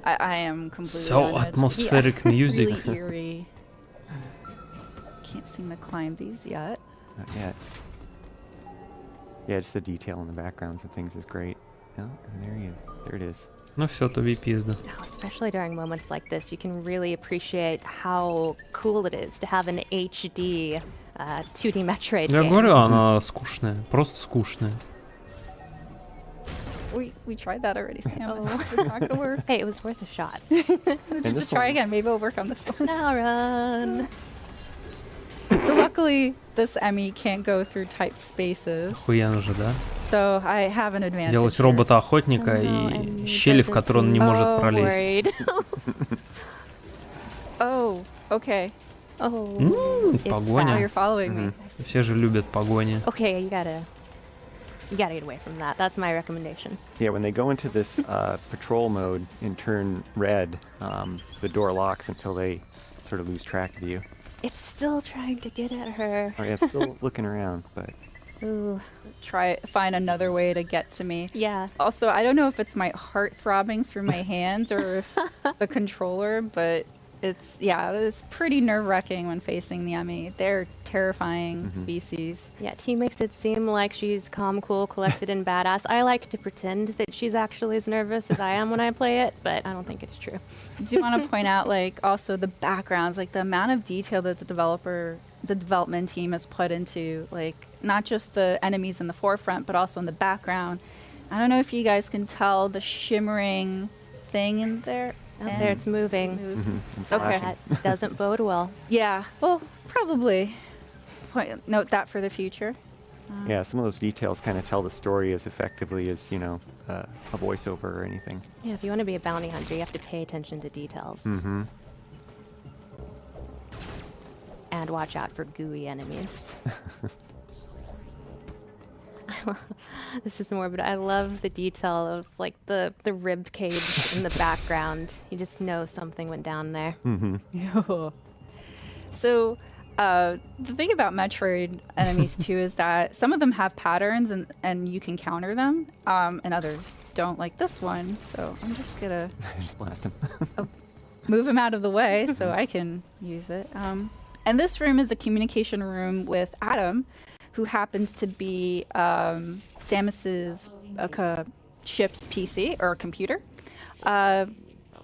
I am completely so atmospheric music. Really eerie. Can't seem to climb these yet. Not yet. Yeah, just the detail in the backgrounds and things is great. Oh, and there he is. There it is. Ну все, тобі пізно. Especially during moments like this, you can really appreciate how cool it is to have an HD 2D Metroid game. Я говорю, она скучная, просто скучная. We tried that already, Sam. It's not gonna work. Hey, it was worth a shot. Just try again. Maybe it'll work on this one. Now run. So luckily, this Emmy can't go through tight spaces. Охуенно же, да? So I have an advantage. Делать робота-охотника и щели, в которые он не может пролезть. Oh, okay. Погоня. You're following me. Все же любят погони. Okay, you gotta get away from that. That's my recommendation. Yeah, when they go into this patrol mode and turn red, the door locks until they sort of lose track of you. It's still trying to get at her. Oh, yeah, it's still looking around, but... find another way to get to me. Yeah. Also, I don't know if it's my heart throbbing through my hands or if the controller, but it's pretty nerve-wracking when facing the Emmy. They're terrifying species. Yeah, T makes it seem like she's calm, cool, collected, and badass. I like to pretend that she's actually as nervous as I am when I play it, but I don't think it's true. I do want to point out, like, also the backgrounds, like the amount of detail that the development team has put into, like, not just the enemies in the forefront, but also in the background. I don't know if you guys can tell the shimmering thing in there. Out there, it's moving. Okay. That doesn't bode well. Yeah, well, probably. Note that for the future. Yeah, some of those details kind of tell the story as effectively as, a voiceover or anything. Yeah, if you want to be a bounty hunter, you have to pay attention to details. And watch out for gooey enemies. This is morbid. I love the detail of, like, the rib cage in the background. You just know something went down there. So, the thing about Metroid enemies too is that some of them have patterns and you can counter them, and others don't, like this one. So I'm just gonna just blast him. Move him out of the way so I can use it. And this room is a communication room with Adam, who happens to be Samus's ship's PC or computer.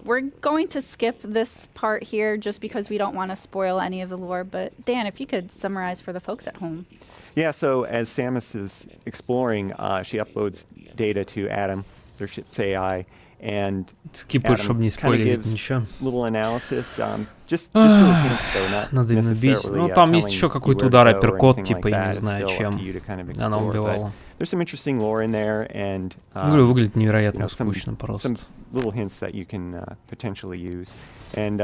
We're going to skip this part here just because we don't want to spoil any of the lore, but Dan, if you could summarize for the folks at home. Yeah, so as Samus is exploring, she uploads data to Adam, their ship's AI, and Adam kind of gives little analysis, just little hints, though, not Надо именно бить. Ну, там есть еще какой-то удар, апперкот, типа, я не знаю, чем она убивала. There's some interesting lore in there, and выглядит невероятно скучно просто. Some little hints that you can potentially use. And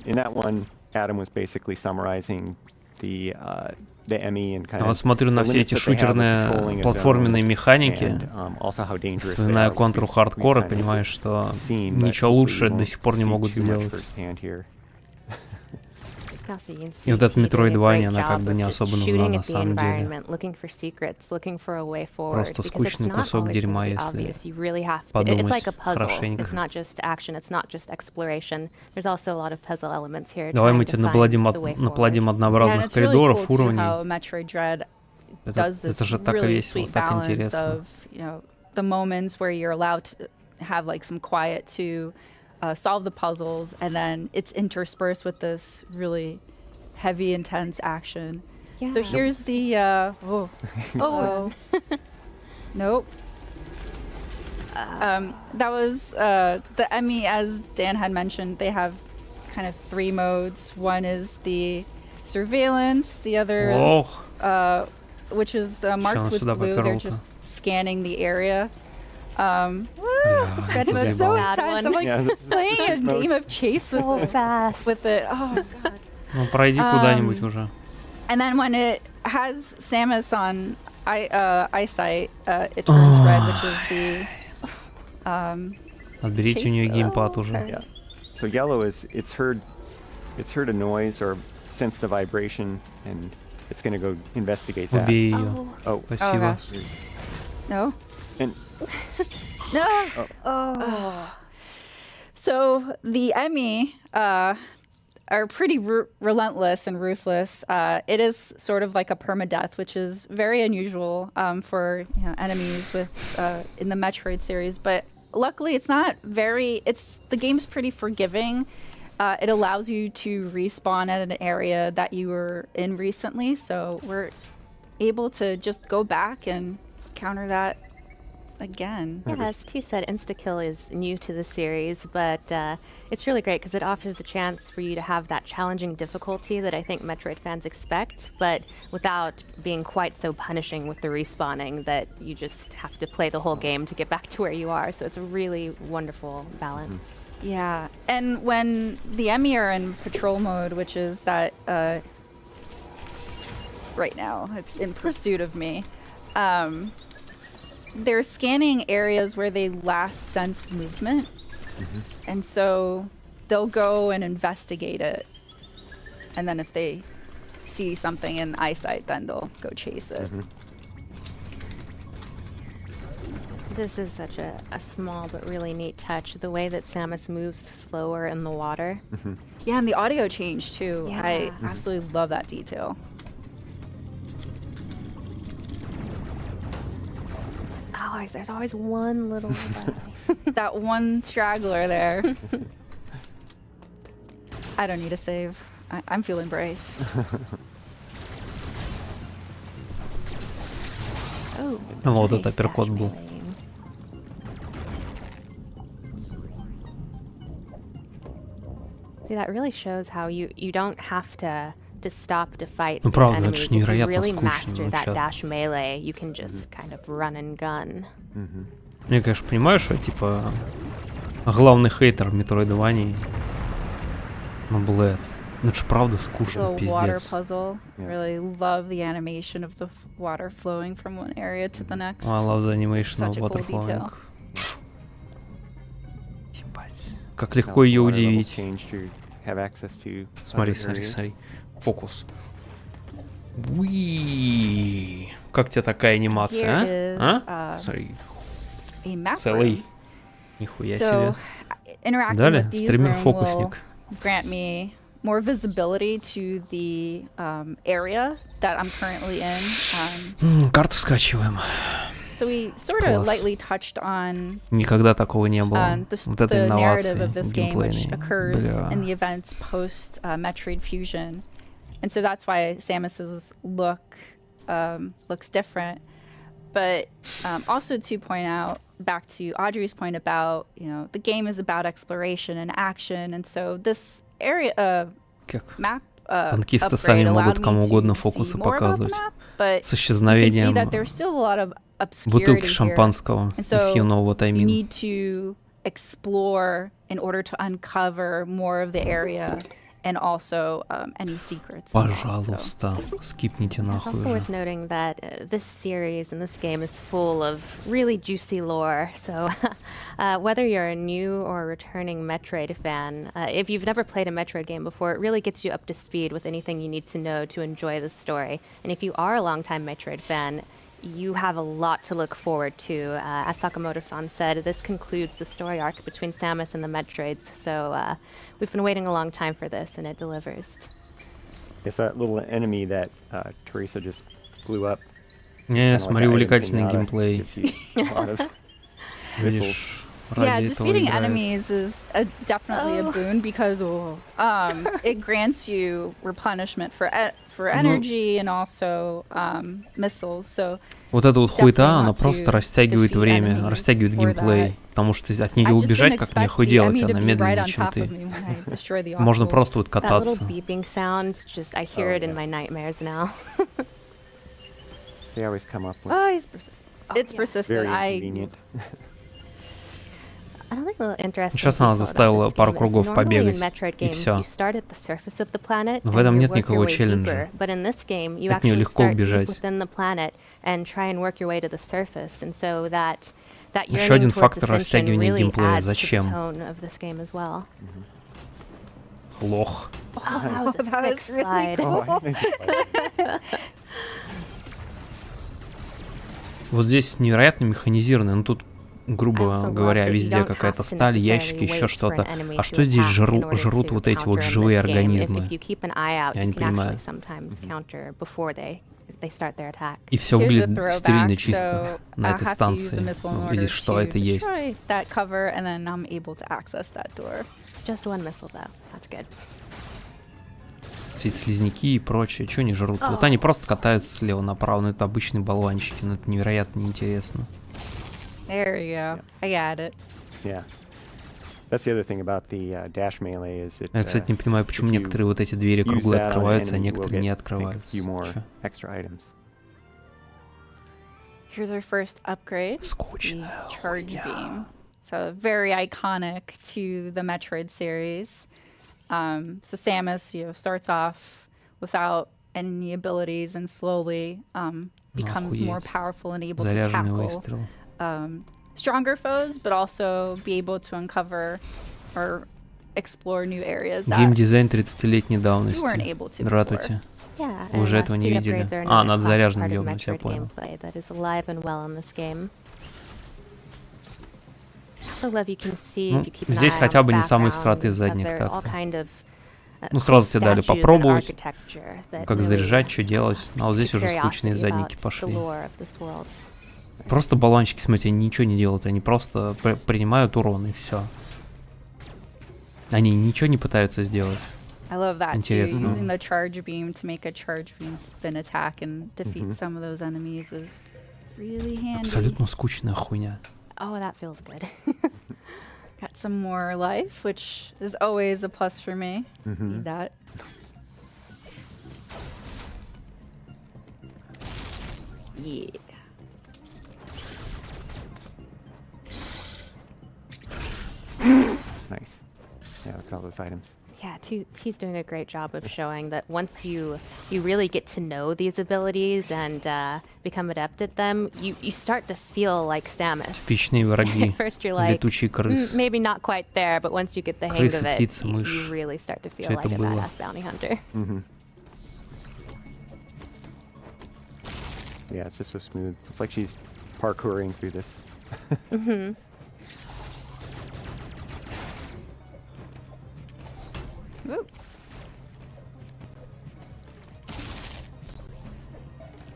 in that one, Adam was basically summarizing the Emmy and kind of. Вот смотрю на все эти шутерные платформенные механики, вспоминаю контур хардкора, понимаешь, что ничего лучше до сих пор не могут сделать. И вот эта Metroidvania, она как бы не особо нужна на самом деле. Просто скучный кусок дерьма, если подумать хорошенько. Давай мы тебе наплодим однообразных коридоров, уровней. Это же так весело, так интересно. The moments where you're allowed to have like some quiet to solve the puzzles, and then it's interspersed with this really heavy, intense action. Yeah. So here's the nope. That was the Emmy, as Dan had mentioned. They have kind of three modes. One is the surveillance. The other is which is marked with blue. They're just scanning the area. It's so intense. I'm like playing a game of chase with it. Oh god. Ну пройди куда-нибудь уже. And then when it has Samus on eyesight, it turns red, which is the Отберите у нее геймпад уже. Yeah. So yellow is it's heard a noise or sensed a vibration, and it's going to go investigate that. Убей ее. Oh, спасибо. No. And no. So the Emmy are pretty relentless and ruthless. It is sort of like a permadeath, which is very unusual for enemies with in the Metroid series. But luckily, it's not very. The game's pretty forgiving. It allows you to respawn at an area that you were in recently, so we're able to just go back and counter that again. Yeah, as T said, insta-kill is new to the series, but it's really great because it offers a chance for you to have that challenging difficulty that I think Metroid fans expect, but without being quite so punishing with the respawning that you just have to play the whole game to get back to where you are. So it's a really wonderful balance. Yeah, and when the Emmy are in patrol mode, which is that right now, it's in pursuit of me, they're scanning areas where they last sensed movement, and so they'll go and investigate it, and then if they see something in eyesight, then they'll go chase it. This is such a small but really neat touch. The way that Samus moves slower in the water. Yeah, and the audio change too. Yeah. I absolutely love that detail. Always, there's always one little that one straggler there. I don't need a save. I'm feeling brave. Oh, вот это апперкот был. See, that really shows how you don't have to stop to fight Ну, these правда, это enemies. ж If you невероятно really скучно master that звучат. dash melee, you can just kind of run and gun. Я, конечно, понимаю, что типа главный хейтер Metroidvania, но, блэд, ну это ж правда скучно, The water пиздец. puzzle. Really love the animation of the water flowing from one area to the next. I love the animation of Such a cool water flowing. detail. Ебать. Как легко ее удивить. Смотри, other смотри, areas. смотри. Фокус. Уи. Как тебе такая анимация, Here а? is, А? Смотри. A map Целый. room. Нихуя So, себе. interacting Далее, with these room will стример-фокусник. grant me more visibility to the area that I'm currently in. Карту скачиваем. So we sort Класс. of lightly touched on Никогда такого не было. Вот это the инновации narrative of this game, which геймплейные. occurs Бля. in the events post Metroid Fusion, and so that's why Samus's look looks different. But also to point out, back to Audrey's point about, the game is about exploration and action, and so this area map Танкисты upgrade сами allowed могут me кому to угодно see фокусы more about the показывать. map, but С you can see исчезновением that there's still a lot of бутылки obscurity here. шампанского. And so If you know what I you mean. need to explore in order to uncover more of the area and also any secrets. Пожалуйста, скипните It's нахуй also уже. worth noting that this series and this game is full of really juicy lore. So whether you're a new or returning Metroid fan, if you've never played a Metroid game before, it really gets you up to speed with anything you need to know to enjoy the story. And if you are a longtime Metroid fan, you have a lot to look forward to. As Sakamoto-san said, this concludes the story arc between Samus and the Metroids. So we've been waiting a long time for this, and it delivers. It's that little enemy that Teresa just blew up. Не, It's kinda смотри, like увлекательный item геймплей. gives you a lot of Видишь, Yeah, ради этого defeating играют. enemies is definitely a boon because it grants you replenishment for energy and also missiles. So Вот эта вот хуета, definitely она want просто to растягивает defeat время, enemies растягивает for геймплей. that. Потому что от нее I just убежать, didn't как expect нехуй the делать, enemy to она be right медленнее, on чем top ты. of me when I destroy the Можно obstacles. просто вот That little кататься. beeping sound, I hear it in my nightmares now. They always come up with Oh, he's persistent. It's persistent. very inconvenient. Another little interesting Сейчас она detail about заставила this пару game is кругов normally побегать, in Metroid и games всё. you start at the surface of the planet Но в and этом you нет work your никакого way челленджа. deeper. But in this game, you От нее actually легко start deep убежать. within the planet and try and work your way to the surface. And so that Еще yearning один towards фактор ascension растягивания really геймплея. adds to the Зачем? tone of this game as well. Лох. Oh, that was a That sick was really slide. cool. Oh, I didn't think about that. Вот здесь невероятно механизированно, ну тут, грубо говоря, везде какая-то сталь, ящики, еще что-то. А что здесь жрут вот эти вот живые организмы? Я не понимаю. И все Here's a выглядит стерильно throwback. чисто So на I этой have to use станции. a missile in Ну, order видишь, что to это есть. destroy that cover, and then I'm able to access that door. Just one missile, though. That's good. Все эти слизняки и прочее, что они жрут? Вот они просто катаются слева направо, ну это обычные болванчики, но это невероятно неинтересно. There you go. I got it. Yeah. That's the other thing about the dash melee is it. Я, кстати, не понимаю, почему if you некоторые вот эти двери use круглые that on an открываются, а enemy, you will некоторые get, не I think, a открываются. few more Чё? extra items. Here's our first upgrade. Скучная The charge хуйня. beam. So very iconic to the Metroid series. So Samus, starts off without any abilities and slowly becomes more Охуеть. powerful and able to Заряженный tackle выстрел. stronger foes, but also be able to uncover or explore new areas that Геймдизайн 30-летней you weren't давности. able to Здравствуйте. Yeah, Вы уже and, этого не speed видели. upgrades are А, another надо classic заряженным part of ёбнуть, я Metroid понял. gameplay that is alive and well in this game. Здесь хотя бы не самый всратый задник, так. Ну, сразу тебе дали попробовать, как заряжать, что делать. А вот здесь уже скучные задники пошли. Просто баллончики, смотрите, они ничего не делают, они просто принимают урон, и все. Они ничего не пытаются сделать. I love that Интересно. too. Using the charge beam to make a charge beam spin attack and defeat some of those enemies is really handy. Абсолютно скучная хуйня. Oh, that feels good. Got some more life, which is always a plus for me. Need that. Yeah. Nice. Yeah, look at all those items. Yeah, he's doing a great job of showing that once you really get to know these abilities and become adept at them, you start to feel like Samus. Типичные враги. At first you're like, летучие крысы. maybe not quite there, but once you get the hang Крысы, of it, птицы, you мышь. really start to feel Всё like это a было. badass bounty hunter. Yeah, it's just so smooth. It's like she's parkouring through this. Ooh.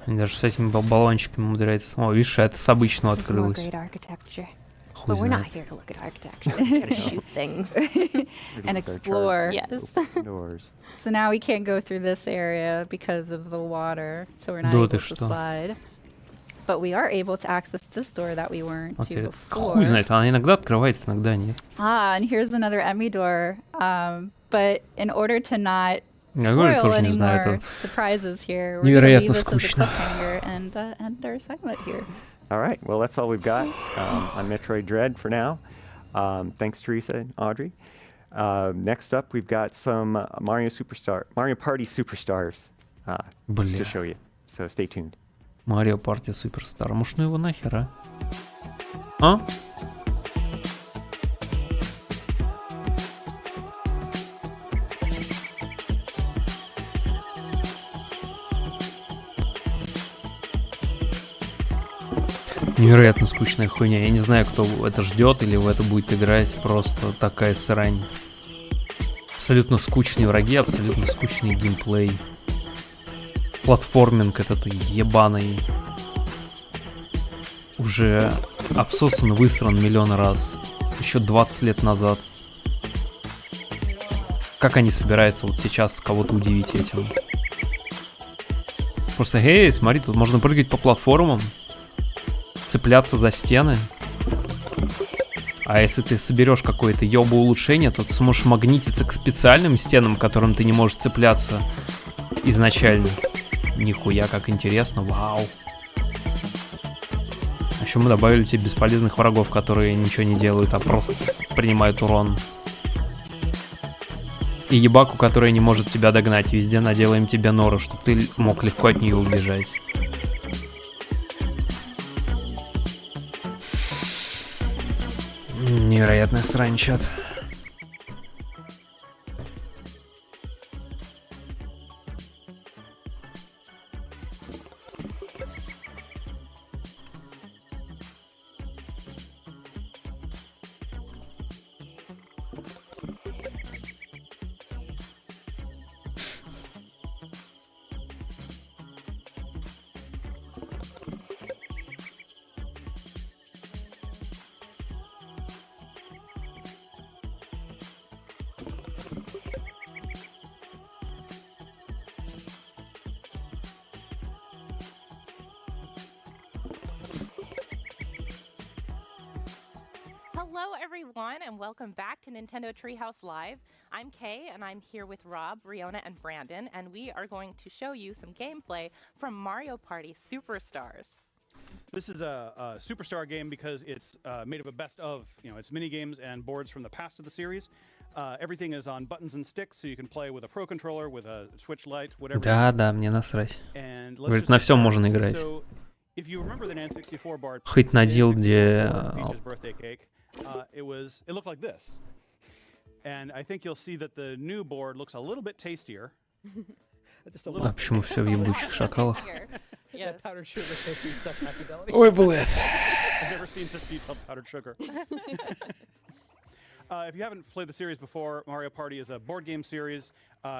Они даже с этими баллончиками умудряются. О, видишь, это с обычного More открылось. great architecture. Хуй But we're not знает. here to look at architecture. We're here to shoot things. And explore. Yes. Doors. So now we can't go through this area because of the water, so we're not Да able ты to что? slide. But we are able to access this door that we weren't Вот to я- before. Хуй знает, она иногда открывается, иногда нет. And here's another Emmy door. But in order to not Я говорю, spoil тоже не any знаю, more это surprises here, we're gonna невероятно leave this as a скучно. cliffhanger and end our segment here. All right, well, that's all we've got on Metroid Dread for now. Thanks, Teresa and Audrey. Next up, we've got some Mario Party Superstars Бля. to show you. So stay tuned. Марио Партия Суперстар. Может, ну его нахер, а? А? Невероятно скучная хуйня. Я не знаю, кто это ждет или в это будет играть. Просто такая срань. Абсолютно скучные враги, абсолютно скучный геймплей. Платформинг этот ебаный. Уже обсосан, высран миллион раз. Еще 20 лет назад. Как они собираются вот сейчас кого-то удивить этим? Просто, эй, смотри, тут можно прыгать по платформам. Цепляться за стены. А если ты соберешь какое-то ёбо улучшение, то ты сможешь магнититься к специальным стенам, к которым ты не можешь цепляться изначально. Нихуя, как интересно, вау. А еще мы добавили тебе бесполезных врагов, которые ничего не делают, а просто принимают урон. И ебаку, которая не может тебя догнать. Везде наделаем тебе норы, чтобы ты мог легко от нее убежать. Невероятная срань, чат. Hello, everyone, and welcome back to Nintendo Treehouse Live. I'm Kay, and I'm here with Rob, Riona, and Brandon, and we are going to show you some gameplay from Mario Party Superstars. This is a superstar game because it's made of a best of, it's mini games and boards from the past of the series. Everything is on buttons and sticks, so you can play with a Pro Controller, with a Switch Lite, whatever. Да, мне насрать. And Говорит, на всем можно играть. So, if you remember the N64 board, Хоть надел, где... Peach's birthday cake, it looked like this. And I think you'll see that the new board looks a little bit tastier. А почему все в ебучих шакалах? Yes. That powdered sugar takes you such high fidelity. Ой, блядь. I've never seen such detailed powdered sugar. If you haven't played the series before, Mario Party is a board game series.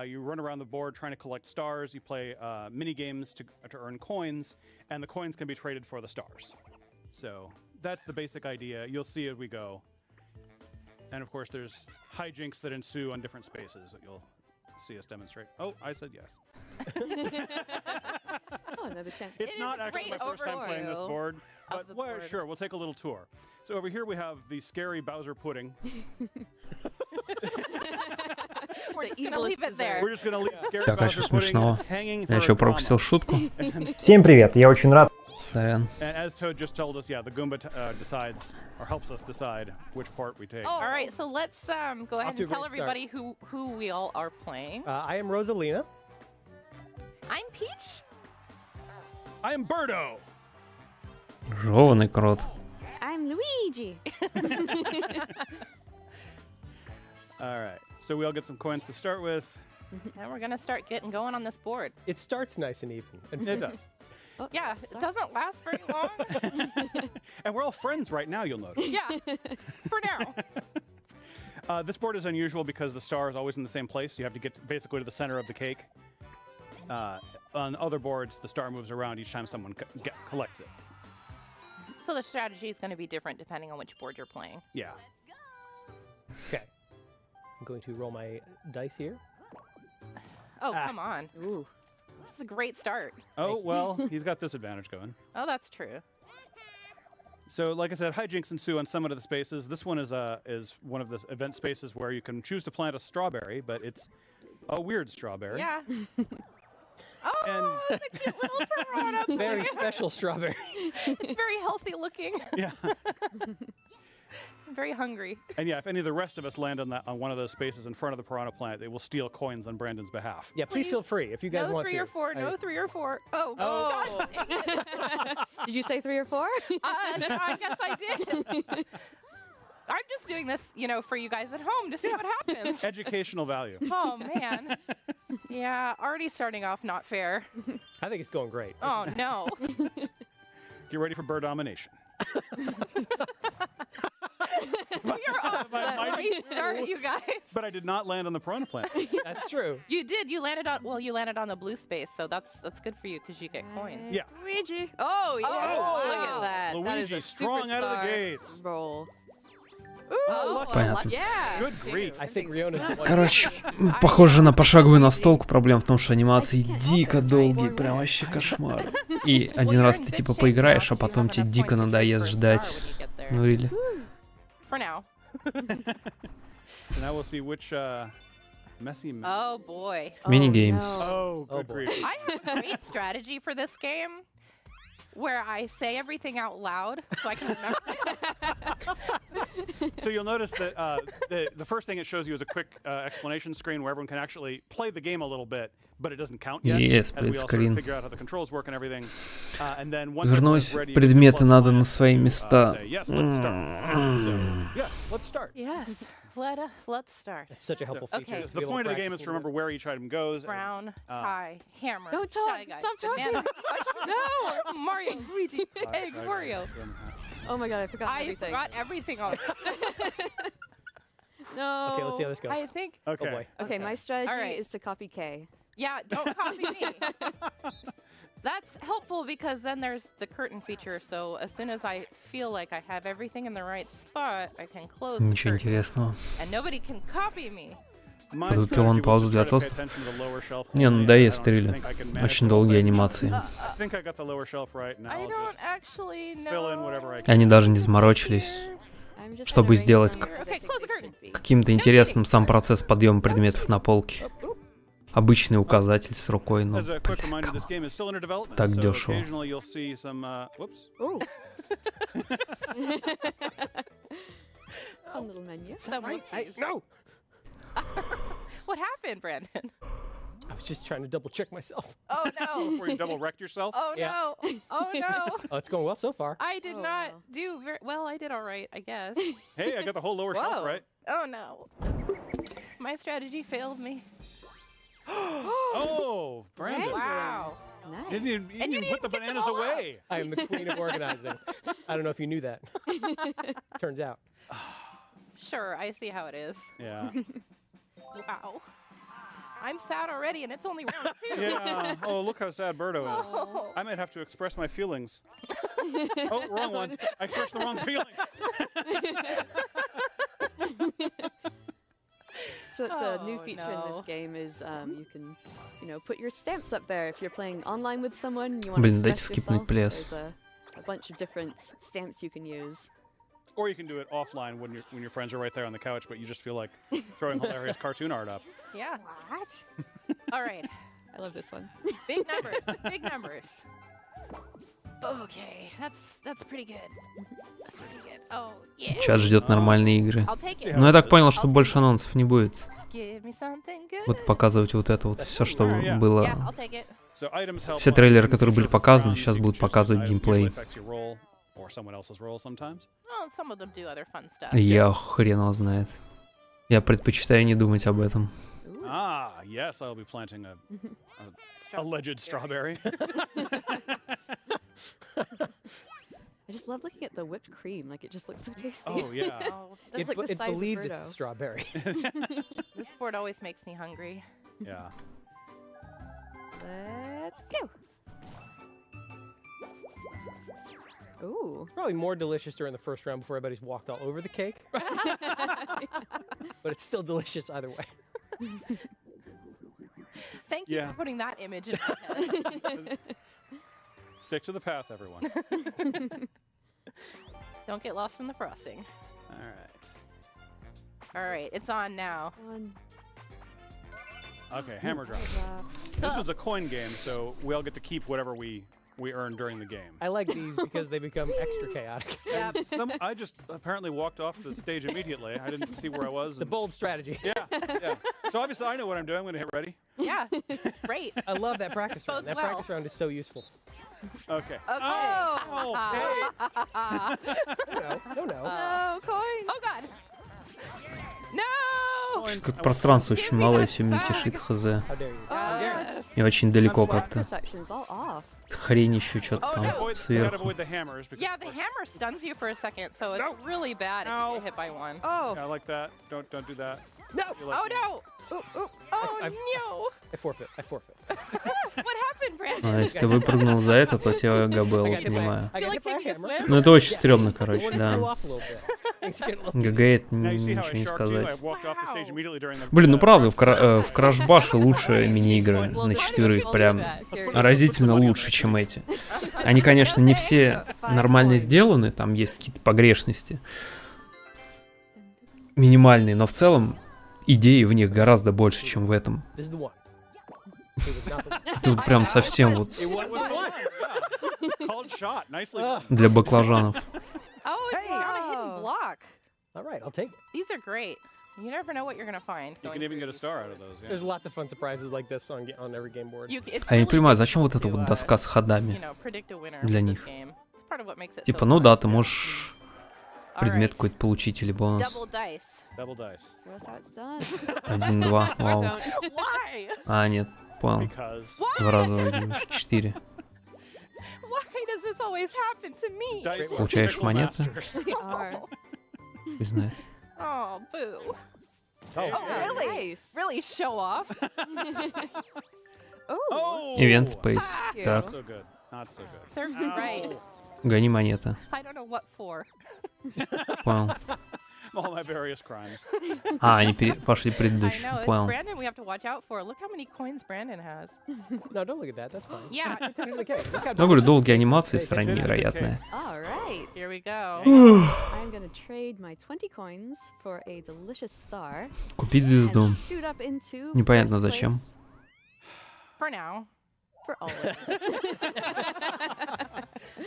You run around the board trying to collect stars. You play mini games to earn coins, and the coins can be traded for the stars. So that's the basic idea. You'll see as we go. And of course, there's hijinks that ensue on different spaces that you'll see us demonstrate. Oh, I said yes. Oh, another chance. It's not actually my first time playing this board, but well, sure, we'll take a little tour. So over here we have the scary Bowser pudding. We're just gonna leave it there. We're just gonna leave scary Так, а что Bowser pudding. смешного? It's hanging Я for еще drama. пропустил шутку. Всем привет, я очень рад. Сорян. And as Toad just told us, yeah, the Goomba decides or helps us decide which part we take. All right, so let's go ahead to a and tell great everybody who we all are playing. I am Rosalina. I'm Peach. I am Birdo. Жеванный крот. I'm Luigi. All right, so we all get some coins to start with. And we're gonna start getting going on this board. It starts nice and even. It does. Oh, yeah, it doesn't last very long. And we're all friends right now, you'll notice. Yeah, for now. This board is unusual because the star is always in the same place. You have to get basically to the center of the cake. On other boards, the star moves around each time someone collects it. So the strategy is going to be different depending on which board you're playing. Yeah. Okay. I'm going to roll my dice here. Oh, come on. Ooh. This is a great start. Oh, well, he's got this advantage going. Oh, that's true. So, like I said, hijinks ensue on some of the spaces. This one is one of the event spaces where you can choose to plant a strawberry, but it's a weird strawberry. Yeah. Oh, it's a cute little piranha. Very special strawberry. It's very healthy looking. Yeah. I'm very hungry. And yeah, if any of the rest of us land on one of those spaces in front of the piranha plant, they will steal coins on Brandon's behalf. Yeah, please feel free if you guys No want 3 to. or 4. No 3 or 4. Oh, God. Did you say 3 or 4? I guess I did. I'm just doing this, for you guys at home to see what happens. Educational value. Oh, man. Yeah, already starting off not fair. I think it's going great. Oh, no. Get ready for bird domination. You're off the restart, you guys. But I did not land on the piranha plant. That's true. You did. You landed on the blue space, so that's good for you because you get coins. Yeah. Luigi. Oh, yeah. Oh, Look wow. at that. That is Luigi a strong out of the superstar gates. roll. Ooh, Oh, Понятно. yeah. Good grief. I think Riona's the one. Короче, похоже на пошаговую настолку. Проблема в том, что анимации дико долгие, прям вообще кошмар. И один раз ты типа поиграешь, а потом тебе дико надоест ждать. Ну, really. For now. Now we'll see which messy. Oh, boy. Mini-games. Oh, Oh, good boy. grief. I have a great strategy for this game where I say everything out loud so I can remember. So you'll notice that the first thing it shows you is a quick explanation screen where everyone can actually play the game a little bit, but it doesn't count yet. Yes, as we all sort split-screen. of figure out how the controls work and everything. And then once Вернуть everyone's ready, you предметы can надо plus на свои места. say, yes, let's start. So, yes, let's start. Yes. Let's start. It's such a helpful feature. Okay. just to The be able point to of the game practice is a to little remember where each item goes. Brown, tie, hammer. Don't talk. Shy Guy, Stop talking. banana. No. Mario, Luigi, egg, Right, Wario. Oh my god, I forgot I everything. forgot everything on. No. Okay, let's see how this goes. I think. Okay. Oh boy. Okay, my strategy All right. is to copy K. Yeah, don't copy me. That's helpful because then there's the curtain feature. So as soon as I feel like I have everything in the right spot, I can close the Ничего curtain. интересного. And nobody can copy me. My Тут strategy пилон was паузу just для try to pay тоста. attention to the lower shelf Не, only, ну and да, I я don't стрелю. think I can manage Очень the whole долгие thing. анимации. I think I got the lower shelf right. Now I I'll don't just actually know. fill in whatever I И can. они даже не заморочились, I'm just чтобы gonna сделать arrange them Okay, close the curtain. каким-то интересным сам процесс подъема предметов на полке. Обычный указатель с рукой, но, As a quick блин, reminder, кому? this game is still under development, Так so дешево. occasionally you'll see some. Whoops. Ooh. Fun little menu. Some whoopsies. No! What happened, Brandon? I was just trying to double check myself. Oh no! Before you double wrecked yourself. Oh Yeah. no! Oh no! Oh, it's going well so far. I did Oh, not wow. do very well. I did all right, I guess. Hey, I got the whole lower shelf Whoa. right. Oh no! My strategy failed me. Oh, Brandon. Wow! You didn't even put the bananas away. I am the queen of organizing. I don't know if you knew that. Turns out. Sure, I see how it is. Yeah. Wow. I'm sad already, and it's only round 2. Yeah. Oh, look how sad Birdo is. Oh. I might have to express my feelings. Oh, wrong one. I expressed the wrong feeling. So it's a new feature in this game is you can, put your stamps up there if you're playing online with someone. You want to express yourself. There's a bunch of different stamps you can use. Or you can do it offline when your friends are right there on the couch, but you just feel like throwing hilarious cartoon art up. Yeah. What? All right. I love this one. Big numbers. Big numbers. Okay, that's pretty good. That's pretty good. Oh, yeah. Чат ждет нормальные игры. Но я так понял, что больше анонсов не будет. Вот показывать вот это вот все, что было. Все трейлеры, которые были показаны, сейчас будут показывать геймплей. Я хрен его знает. Я предпочитаю не думать об этом. Ah, yes, I'll be planting a alleged strawberry. I just love looking at the whipped cream. Like, it just looks so tasty. Oh, yeah. That's like the size believes of Birdo. it's a strawberry. This board always makes me hungry. Yeah. Let's go. Ooh. It's probably more delicious during the first round before everybody's walked all over the cake. But it's still delicious either way. Thank you for putting that image in my head. Stick to the path, everyone. Don't get lost in the frosting. All right. All right, it's on now. Okay, hammer drop. This one's a coin game, so we all get to keep whatever we earn during the game. I like these because they become extra chaotic. Yeah. I just apparently walked off the stage immediately. I didn't see where I was. The bold strategy. Yeah. So obviously I know what I'm doing. I'm going to hit ready. Yeah, great. I love that practice round. That practice round is so useful. Okay. Oh, No. Oh, coin. Oh, God. No! Как пространство очень малое, все мельтешит, хз. И очень далеко как-то. Хрень еще что-то там сверху. Yeah, the hammer stuns you for a second, so it's really bad if you get hit by one. Oh. Yeah, I like that. Don't do that. No! Oh, no! Oh, no! I forfeit. What happened, Brandon? А если ты выпрыгнул за это, то тебя ГБЛ, понимаю. Ну это очень стрёмно, короче, да. ГГ это ничего не сказать. Блин, ну правда, в Крашбаше лучше мини-игры на 4, прям разительно лучше, чем эти. Они, конечно, не все нормально сделаны, там есть какие-то погрешности минимальные, но в целом идеи в них гораздо больше, чем в этом. Тут прям совсем вот для баклажанов. Oh, it's on a hidden block. All right, I'll take it. These are great. You never know what you're going to find. You can even get a star out of those. Yeah. There's lots of fun surprises like this on every game board. А я не понимаю, зачем вот эта вот доска с ходами для них? Типа, ну да, ты можешь предмет какой-то получить или бонус. Double dice. 1-2, вау. А, нет, понял. Два раза выигрываешь. 4. Получаешь монеты. Пусть знает. Oh, boo. Oh, really? Really show off. Event Space. Так. Serves you right. Гони монеты. I don't know what for. Понял. All my various crimes. А, они пошли предыдущие. Понял. Brandon, we have to watch out for. Look how many coins Brandon has. No, don't look at that. That's fine. Yeah. Ну, говорю, долгие анимации, срань невероятная. All right. Here we go. I'm gonna trade my 20 coins for a delicious star. Купить звезду. Shoot up into Непонятно зачем. For now. For always.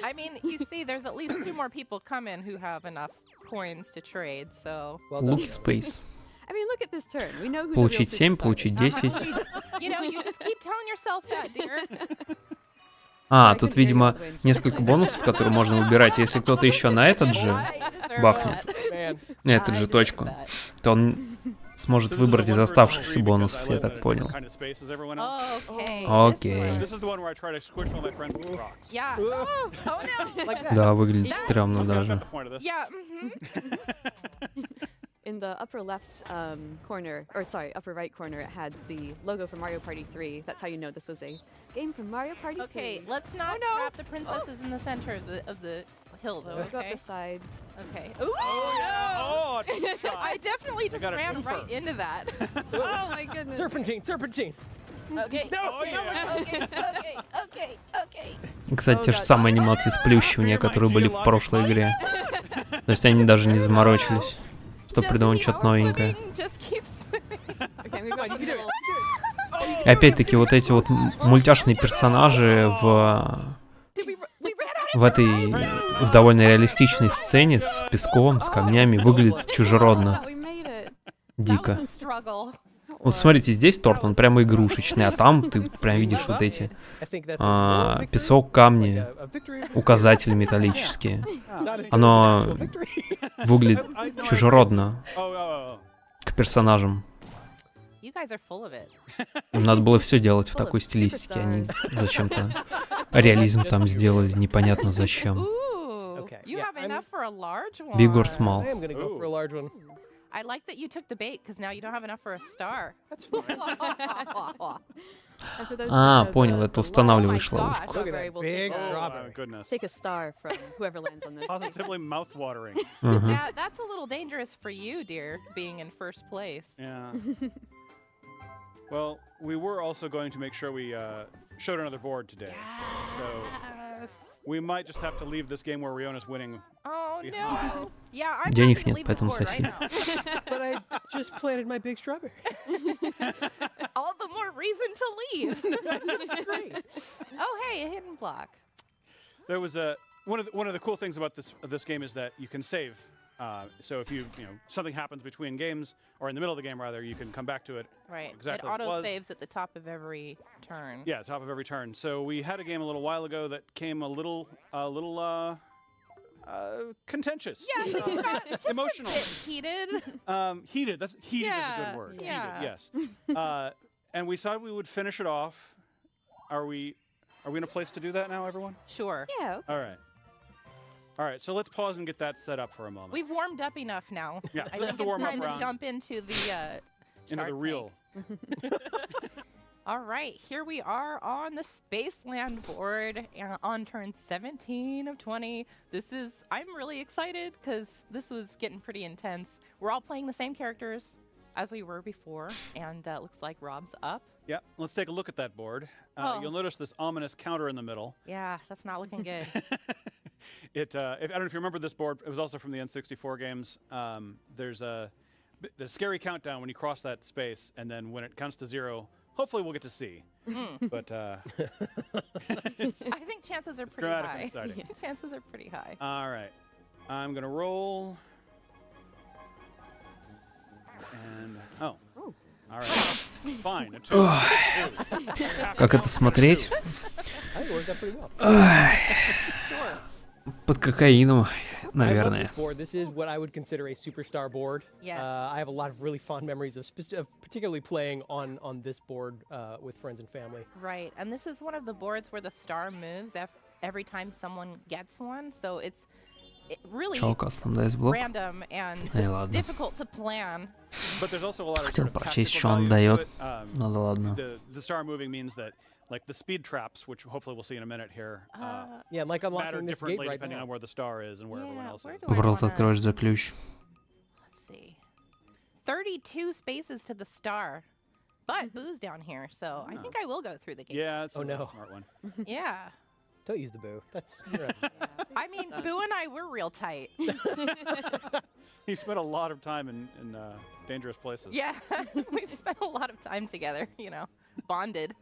I mean, you see, there's at least 2 more people coming who have enough coins to trade, so. Look at space. I mean, look at this turn. We know who Получить 7, получить 10. You know, you just keep telling yourself that, dear. А, тут, видимо, несколько бонусов, которые можно выбирать. Если кто-то еще на этот же бахнет, на эту же точку, то он сможет выбрать из оставшихся бонусов, я так понял. Окей. Да, выглядит стрёмно даже. In the upper left corner, or sorry, upper right corner, it had the logo for Mario Party 3. That's how you know this was a game from Mario Party 3. Okay, let's not trap the princesses in the center of the hill, though. We'll go up the side. Okay. Ooh, no! Oh, I definitely just ran right into that. Oh my goodness. Serpentine, serpentine. Okay. No, Okay. Кстати, те же самые анимации сплющивания, которые были в прошлой игре. То есть они даже не заморочились, чтобы придумать что-то новенькое. И опять-таки вот эти вот мультяшные персонажи в довольно реалистичной сцене с песком, с камнями выглядят чужеродно. Дико. Вот смотрите, здесь торт, он прямо игрушечный, а там ты прям видишь вот эти песок, камни, указатели металлические. Оно выглядит чужеродно к персонажам. Им надо было все делать в такой стилистике, они зачем-то реализм там сделали, непонятно зачем. Big or small? I like that you took the bait, because now you don't have enough for a star. That's fine. А, понял, это устанавливаешь ловушку. Big strawberry. Goodness. Take a star from whoever lands on this. Positively mouth-watering. Yeah, that's a little dangerous for you, dear, being in first place. Yeah. Well, we were also going to make sure we showed another board today. So we might just have to leave this game where Riona's winning. Oh no! Yeah, I'm Денег нет, поэтому соси. But I just planted my big strawberry. All the more reason to leave. That's great. Oh, hey, a hidden block. There was one of the cool things about this game is that you can save. So if you something happens between games or in the middle of the game rather, you can come back to it. Right. Exactly. It auto saves at the top of every turn. Yeah, top of every turn. So we had a game a little while ago that came a little contentious. Yeah, emotional. Heated. Heated. That's heated is a good word. Yeah. Heated, yes. And we thought we would finish it off. Are we in a place to do that now, everyone? Sure. Yeah. Okay. All right, so let's pause and get that set up for a moment. We've warmed up enough now. Yeah, I this is think the it's warm-up time round. to jump into the real. All right, here we are on the Spaceland board on turn 17 of 20. I'm really excited because this was getting pretty intense. We're all playing the same characters as we were before, and looks like Rob's up. Yeah, let's take a look at that board. You'll notice this ominous counter in the middle. Yeah, that's not looking good. I don't know if you remember this board. It was also from the N64 games. There's the scary countdown when you cross that space, and then when it counts to 0, hopefully we'll get to see. But I think chances are pretty dramatic high. and exciting. Chances are pretty high. All right, I'm gonna roll. And all right, fine. A 2. Как это смотреть? Под кокаином, наверное. This is what I would consider a superstar board. Yes. I have a lot of really fond memories of particularly playing on this board with friends and family. Right, and this is one of the boards where the star moves every time someone gets one, so it's really random and difficult to plan. But there's also a lot of Хотел прочесть, что он дает. Ну да ладно. The star moving means that like the speed traps, which hopefully we'll see in a minute here, yeah, like matter unlocking this gate differently right depending now. on where the star is and where everyone else is. В рот откроешь за ключ. Let's see. 32 spaces to the star, but Boo's down here, so I think I will go through the gate. Yeah, it's a smart one. Yeah. Don't use the boo. That's right. I mean, Boo and I were real tight. He spent a lot of time in dangerous places. Yeah, we've spent a lot of time together, bonded.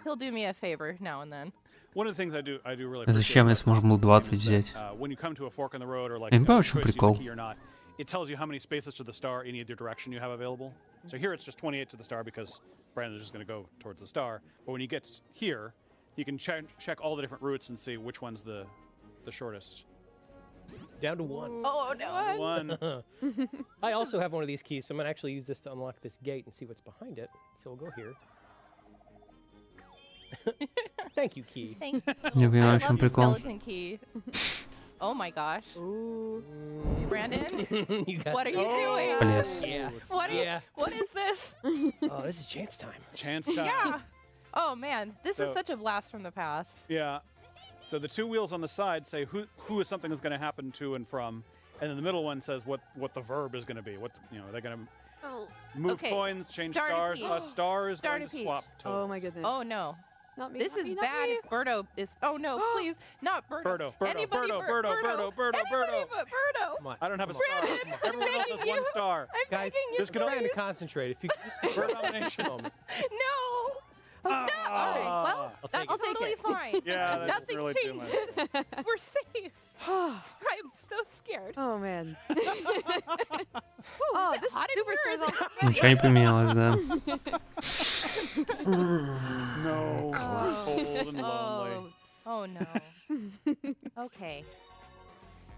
He'll do me a favor now and then. One of the things I do really Зачем, если можно было 20 взять? when you come to a fork in the road or like Я не понимаю, в choice чем to use a прикол. key or not, it tells you how many spaces to the star in either direction you have available. So here it's just 28 to the star because Brandon's just going to go towards the star. But when you get here, you can check all the different routes and see which one's the shortest. Down to 1. Oh, no. 1. I also have one of these keys, so I'm going to actually use this to unlock this gate and see what's behind it. So we'll go here. Thank you, key. Thank you. Не понимаю, I в чем love the прикол. skeleton key. Oh my gosh. Ooh. Brandon, You got what are you some- doing? Блес. Yeah. What are you, Yeah. What is this? Oh, this is chance time. Chance time. Yeah. Oh man, this is So- such a blast from the past. Yeah. So the 2 wheels on the side say who is something is going to happen to and from, and then the middle one says what the verb is going to be. What they're going to move Okay, coins, change star to stars. peach. Star is Star going to to swap peach. toes. Oh my goodness. Oh no. Not me. This not is me, not bad me. if Birdo is. Oh no, please, not Birdo. Birdo, Anybody Birdo, but Birdo, Birdo, Anybody Birdo. but Birdo. Come on. I don't have a Come star. on. Brandon, Everyone I'm else has begging 1 you. star. I'm Guys, begging you, just trying to please. concentrate. If you could just Bird a domination. moment. No. No. All right. Well, I'll That's take it. totally fine. Yeah, that's Nothing really too much. changes. We're safe. I'm so scared. Oh man. Oh, this hot in superstar here? is all Ничего не поменялось, да? No. Cold and lonely. Oh no. Okay.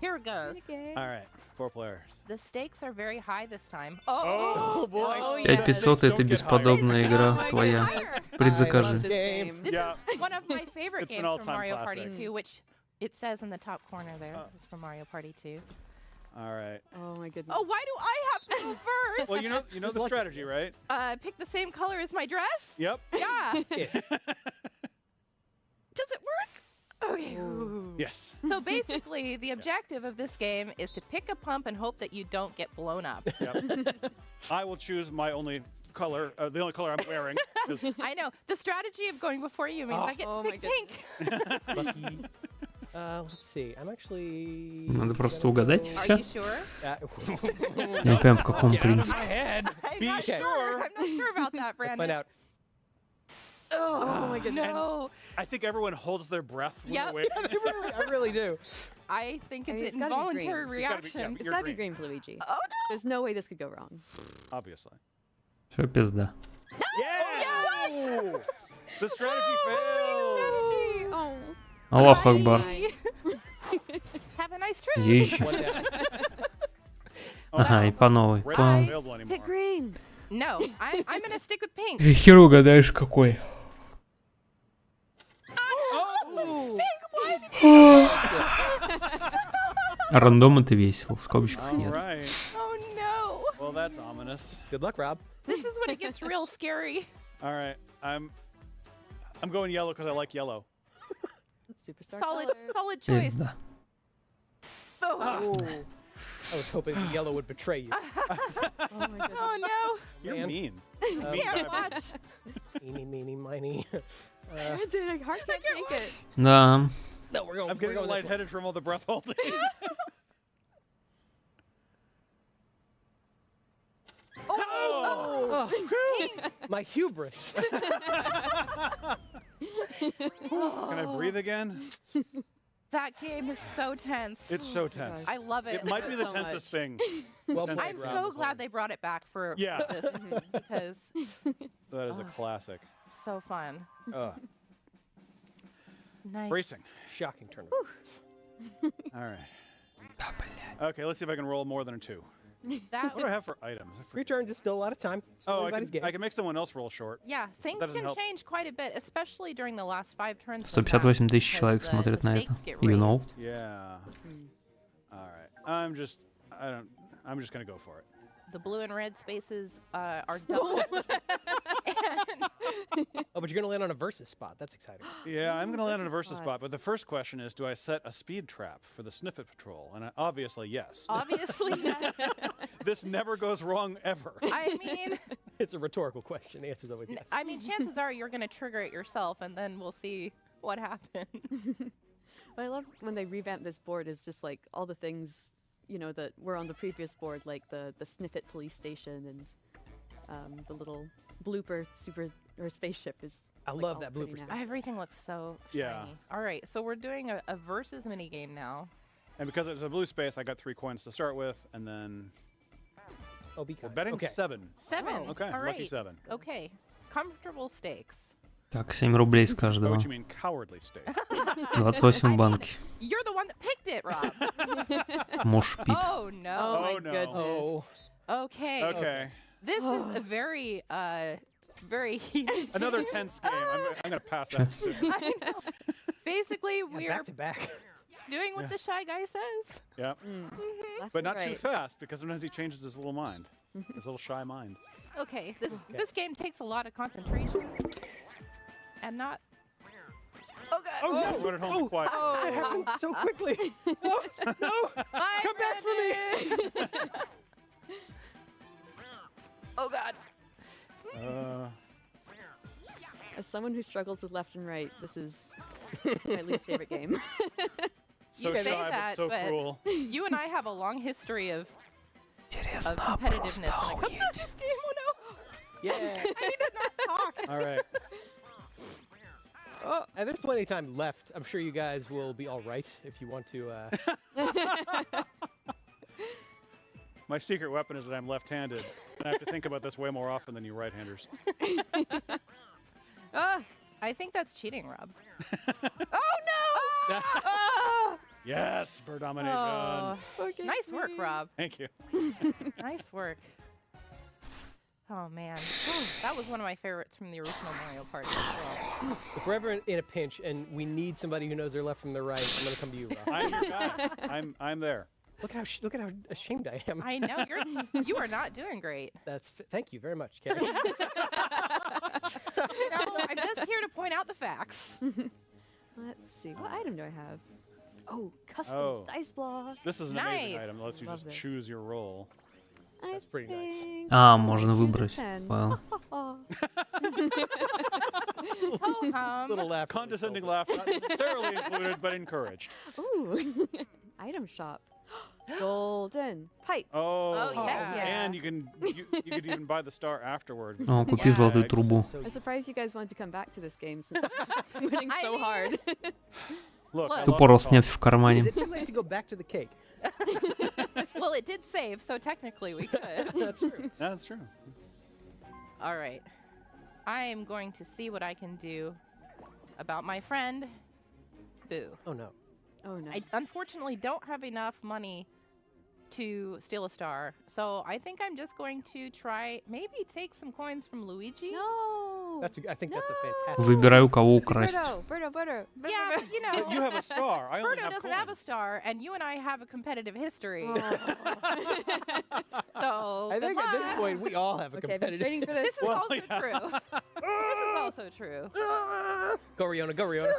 Here it goes. All right, 4 players. The stakes are very high this time. Oh boy. Oh, 5500 Don't это get бесподобная игра твоя. Предзакажи. This Yeah. is one of my favorite It's an games from all-time Mario classic. Party 2, which it says in the top corner there. This is from Mario Party 2. All right. Oh my goodness. Oh, why do I have to go first? Well, you know the strategy, right? Pick the same color as my dress? Yep. Yeah. Does it work? Okay. Yes. So basically, the objective of this game is to pick a pump and hope that you don't get blown up. Yep. I will choose my only color, the only color I'm wearing. 'Cause I know. The strategy of going before you means I get to Oh my pick pink. Lucky. Let's see. I'm actually. Надо просто угадать Are все. you sure? Я не понимаю, по какому Get out of принципу. my head. I'm not sure. I'm not sure about that, Let's Brandon. find out. Oh my goodness. No. I think everyone holds their breath when Yep. they're waiting. I really do. I think it's it's an gotta be involuntary green. It's gotta be- yeah, reaction. It's You're gotta be green. green, Luigi. Oh no. There's no way this could go wrong. Obviously. Все, пизда. Yes! The strategy failed. Strategy. Oh. Аллаху Акбар. Have a nice trip. Езжи. Oh, Ага, и по новой. Red По... not available anymore. Pick green. No, I'm gonna stick with pink. Хер угадаешь какой. Oh, pink one. Рандом это весело, в скобочках All нет. right. Oh no. Well, that's ominous. Good luck, Rob. This is when it gets real scary. All right. I'm going yellow because I like yellow. Superstar. Solid color. choice. Пизда. Oh. I was hoping the yellow would betray you. Oh my goodness. Oh no. You're Man. mean. Can't watch. Eeny, meeny, miny. Dude, I hard can't take it. Да. No, we're going. I'm getting we're going this way. lightheaded from all the breath holding. Oh, my hubris. Can I breathe again? That game is so tense. It's so tense. I love it. It might be the So tensest much. thing. Well Tense I'm played, round so this glad one. they brought it back for Yeah. this because That is a classic. so fun. Nice. Racing. Shocking tournament. All right. Okay, let's see if I can roll more than a 2. That What do I have for items? Free turns is still a lot of time. It's Oh, anybody's game. I can make someone else roll short. Yeah, things That doesn't can help. change quite a bit, especially during the last 5 turns. 158 тысяч человек смотрят на это. You know. Yeah. All right. I'm just gonna go for it. The blue and red spaces are double. Oh, but you're gonna land on a versus spot. That's exciting. Yeah, I'm gonna land on a versus spot. spot. But the first question is, do I set a speed trap for the Sniffet Patrol? And obviously, yes. Obviously, yes. This never goes wrong ever. I mean, It's a rhetorical question. The answer's always yes. chances are you're going to trigger it yourself, and then we'll see what happens. But I love when they revamp this board is just like all the things, you know, that were on the previous board, like the Sniffet police station and the little blooper spaceship is. I like, love all that pretty blooper now. Everything looks so shiny. Yeah. All right, so we're doing a versus minigame now. And because it's a blue space, I got 3 coins to start with, and then Oh, be we're kind. betting Okay. 7. 7. Okay, All lucky right. 7. Okay, comfortable stakes. Так, 7 рублей с каждого. 28 банки. You're the one that picked it, Rob. Муж пит. Oh no. Oh my goodness. Okay. This is a very heated. Another tense game. I'm going to pass that soon. I know. Basically, we're back to back. doing what the shy guy says. Yeah. Mm-hmm. But not too fast, because sometimes he changes his little mind. His little shy mind. Okay, this game takes a lot of concentration. And not... Oh, God. Oh, no. Run it home and quiet. Oh, it happened so quickly. No. Bye, Come back for me. Oh, God. As someone who struggles with left and right, this is my least favorite game. So You say shy, that, but so cruel. You and I have a long history of competitiveness when it comes to this game. Oh, no. Yeah. I need to not talk. All right. Oh, and there's plenty of time left. I'm sure you guys will be all right if you want to. My secret weapon is that I'm left-handed, and I have to think about this way more often than you right-handers. I think that's cheating, Rob. Oh, no! Yes, bird domination. Oh, nice work, Rob. Thank you. Nice work. Oh, man. That was one of my favorites from the original Mario Party as well. If we're ever in a pinch and we need somebody who knows their left from their right, I'm going to come to you, Rob. I'm your guy. I'm there. Look at how ashamed I am. I know you are not doing great. Thank you very much, Carrie. I'm just here to point out the facts. Let's see. What item do I have? Oh, custom dice block. This is an amazing item. It lets you Love just this. choose your role. That's pretty nice. А, можно выбрать. Well. Little laugh. Condescending laugh, not necessarily included, but encouraged. Ooh. Item shop. Golden pipe. Oh, yeah. And you could even buy the star afterward. О, купи золотую трубу. I'm surprised you guys wanted to come back to this game since I'm just winning so hard. Look, Тупорол снять в кармане. Is it too late to go back to the cake? Well, it did save, so technically we could. That's true. That's true. All right. I am going to see what I can do about my friend, Boo. Oh, no. Oh, no. I unfortunately don't have enough money to steal a star, so I think I'm just going to try maybe take some coins from Luigi. No. I think that's a fantastic. Выбирай, у кого украсть. Birdo. Yeah, but you know, But you have a star. I only Birdo have doesn't coins. have a star, and you and I have a competitive history. So I think good at this luck. point we all have a Okay, I've been competitive. training for this. This is also true. This is also true. Go, Riona. Go, Riona.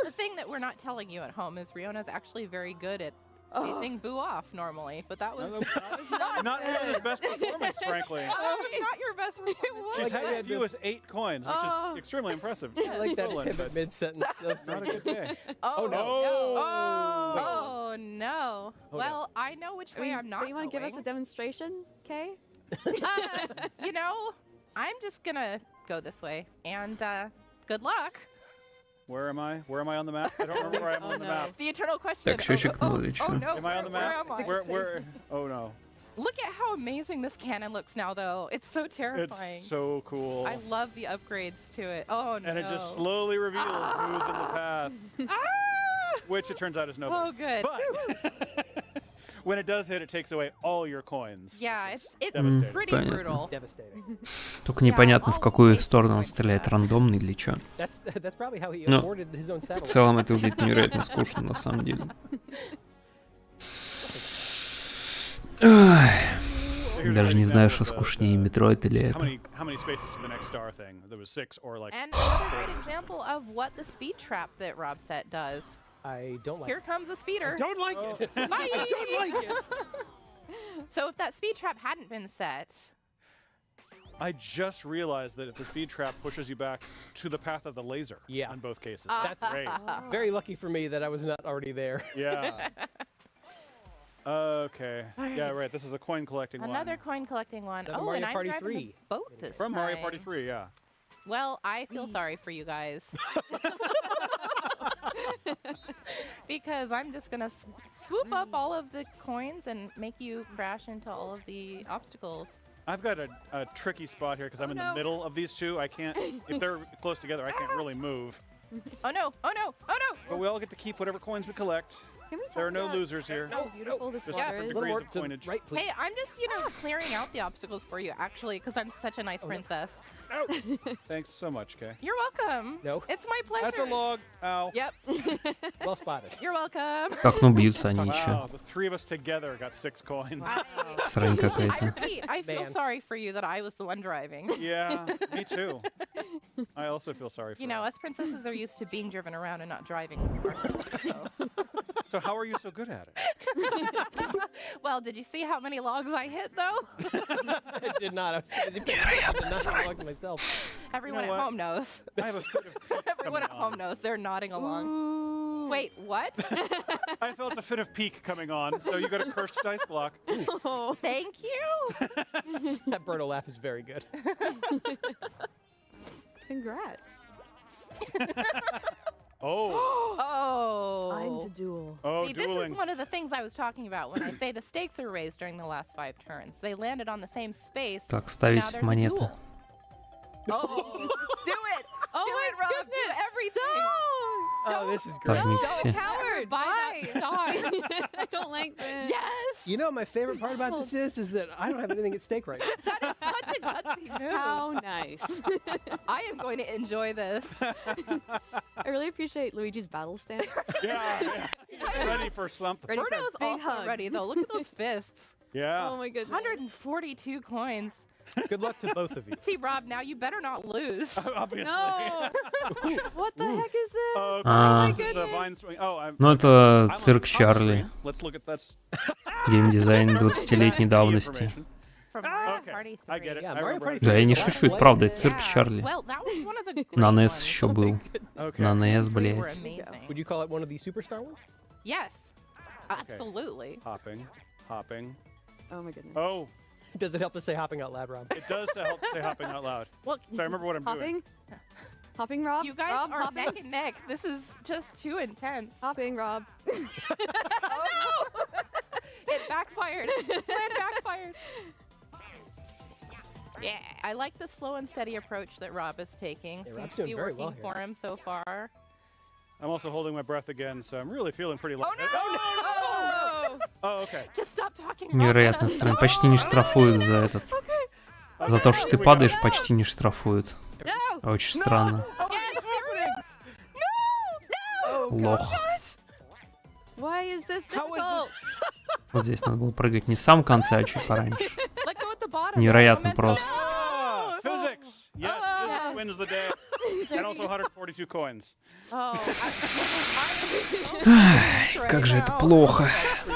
The thing that we're not telling you at home is Riona's actually very good at chasing Boo off normally, but that was Not even his best performance, frankly. that was not your best performance. She's Like had how you as had few to- as 8 coins, which is extremely impressive. I like that Stolen, pivot but mid-sentence. not a good day. Oh, no. Oh no. Well, I know which way I'm not You want to give us a going. demonstration, Kay? You know, I'm just gonna go this way, and good luck. Where am I? Where am I on the map? I don't remember where I am on the map. The eternal question. Так, счетчик нуль, oh чё? no, Am I on the where map? am I? Where? Oh no. Look at how amazing this cannon looks now, though. It's so terrifying. It's so cool. I love the upgrades to it. Oh no. And it just slowly reveals who's in the path. Which it turns out is nobody. Oh, good. But when it does hit, it takes away all your coins. Yeah, it's devastating. pretty Понятно. brutal. Devastating. Только непонятно, в какую сторону он стреляет, рандомно или что. That's probably how he Ну, awarded his own в satellite. целом это выглядит невероятно скучно, на самом деле. Ой, даже не знаю, что скучнее, Метроид или это. How many spaces to the next star thing? There was 6 or like. And another great example of what the speed trap that Rob set does. I don't like Here comes a speeder. I don't like it. Bye. I don't like it. So if that speed trap hadn't been set, I just realized that if the speed trap pushes you back to the path of the laser. Yeah. In both cases. That's great. Very lucky for me that I was not already there. Yeah. Okay. Yeah, right. This is a coin collecting another one. coin collecting one. Another Oh, Mario and I'm Party driving 3. the boat this From Mario time. Party 3, yeah. Well, I feel sorry for you guys. Because I'm just going to swoop up all of the coins and make you crash into all of the obstacles. I've got a tricky spot here because I'm in the middle of these two. I can't, if they're close together, I can't really move. Oh no, oh no, oh no! But we all get to keep whatever coins we collect. There are no losers here. How beautiful this Just water different is. degrees of coinage. Right, please. Hey, I'm just, clearing out the obstacles for you, actually, because I'm such a nice princess. Thanks so much, Kay. You're welcome. No. It's my pleasure. That's a log. Ow. Yep. Well spotted. You're welcome. Как, ну, бьются они еще. Wow, the three of us together got 6 coins. Срань какая-то. I repeat, I feel sorry for you that I was the one driving. Yeah, me too. I also feel sorry for us princesses are used to being driven around and not driving ourselves. So how are you so good at it? Well, did you see how many logs I hit, though? I did not. I was not myself. Everyone at home knows. I have a fit of pique Everyone at home knows. They're nodding along. Wait, what? I felt a fit of pique coming on, so you got a cursed dice block. Oh, thank you. That Birdo laugh is very good. Congrats. Oh. I'm to duel. Oh, See, dueling. this is one of the things I was talking about when I say the stakes are raised during the last 5 turns. They landed on the same space. Так, ставить монеты. Oh, do it! Oh do my it, Rob! goodness! Do everything! Oh, this is great. Даже не все. Coward! Buy that stock. I don't like this. Yes! You know, my favorite part about this is that I don't have anything at stake right now. That is such a gutsy move. How nice. I am going to enjoy this. I really appreciate Luigi's battle stance. Yeah, he's ready for something. Ready for a Birdo's big also hug. ready, though. Look at those fists. Yeah. Oh my goodness. 142 coins. Good luck to both of you. See, Rob, now you better not lose. Obviously. No. What the heck is this? Oh, my this is the vine swing. Oh, I'm. Ну, это цирк Чарли. Let's look at that. Геймдизайн 20-летней давности. From Mario Party 3. I get it. Yeah, I Mario remember Party it. Да, я не шучу, это правда, это цирк Чарли. Well, that was one of the great На NES ones. еще был. Okay. На NES, They were блядь. amazing. Would you call it one of the superstar ones? Yes, absolutely. Hopping. Oh my goodness. Oh, Does it help to say hopping out loud, Rob? it does help say hopping out loud. Well, So I remember what I'm doing. Hopping, Rob? you guys Rob, are hopping? neck and neck. This is just too intense. Hopping, Rob. Oh no! It backfired. Plan backfired. Yeah, I like the slow and steady approach that Rob is taking. Yeah, Seems Rob's to be doing very working well here. for him so far. I'm also holding my breath again, so I'm really feeling pretty light. Oh, Oh, okay. Just stop talking. Rob. Невероятно странно. Почти не штрафуют за этот. За то, что ты падаешь, почти не штрафуют. No! Очень странно. Yes, serious. No, no. Лох. Why is this How is difficult? Вот здесь надо было прыгать не в самом конце, а чуть пораньше. Let go at the bottom. Невероятно Momentum. просто. Ah, physics. Yes, physics wins the day. And also 142 coins. Oh, Как же это плохо.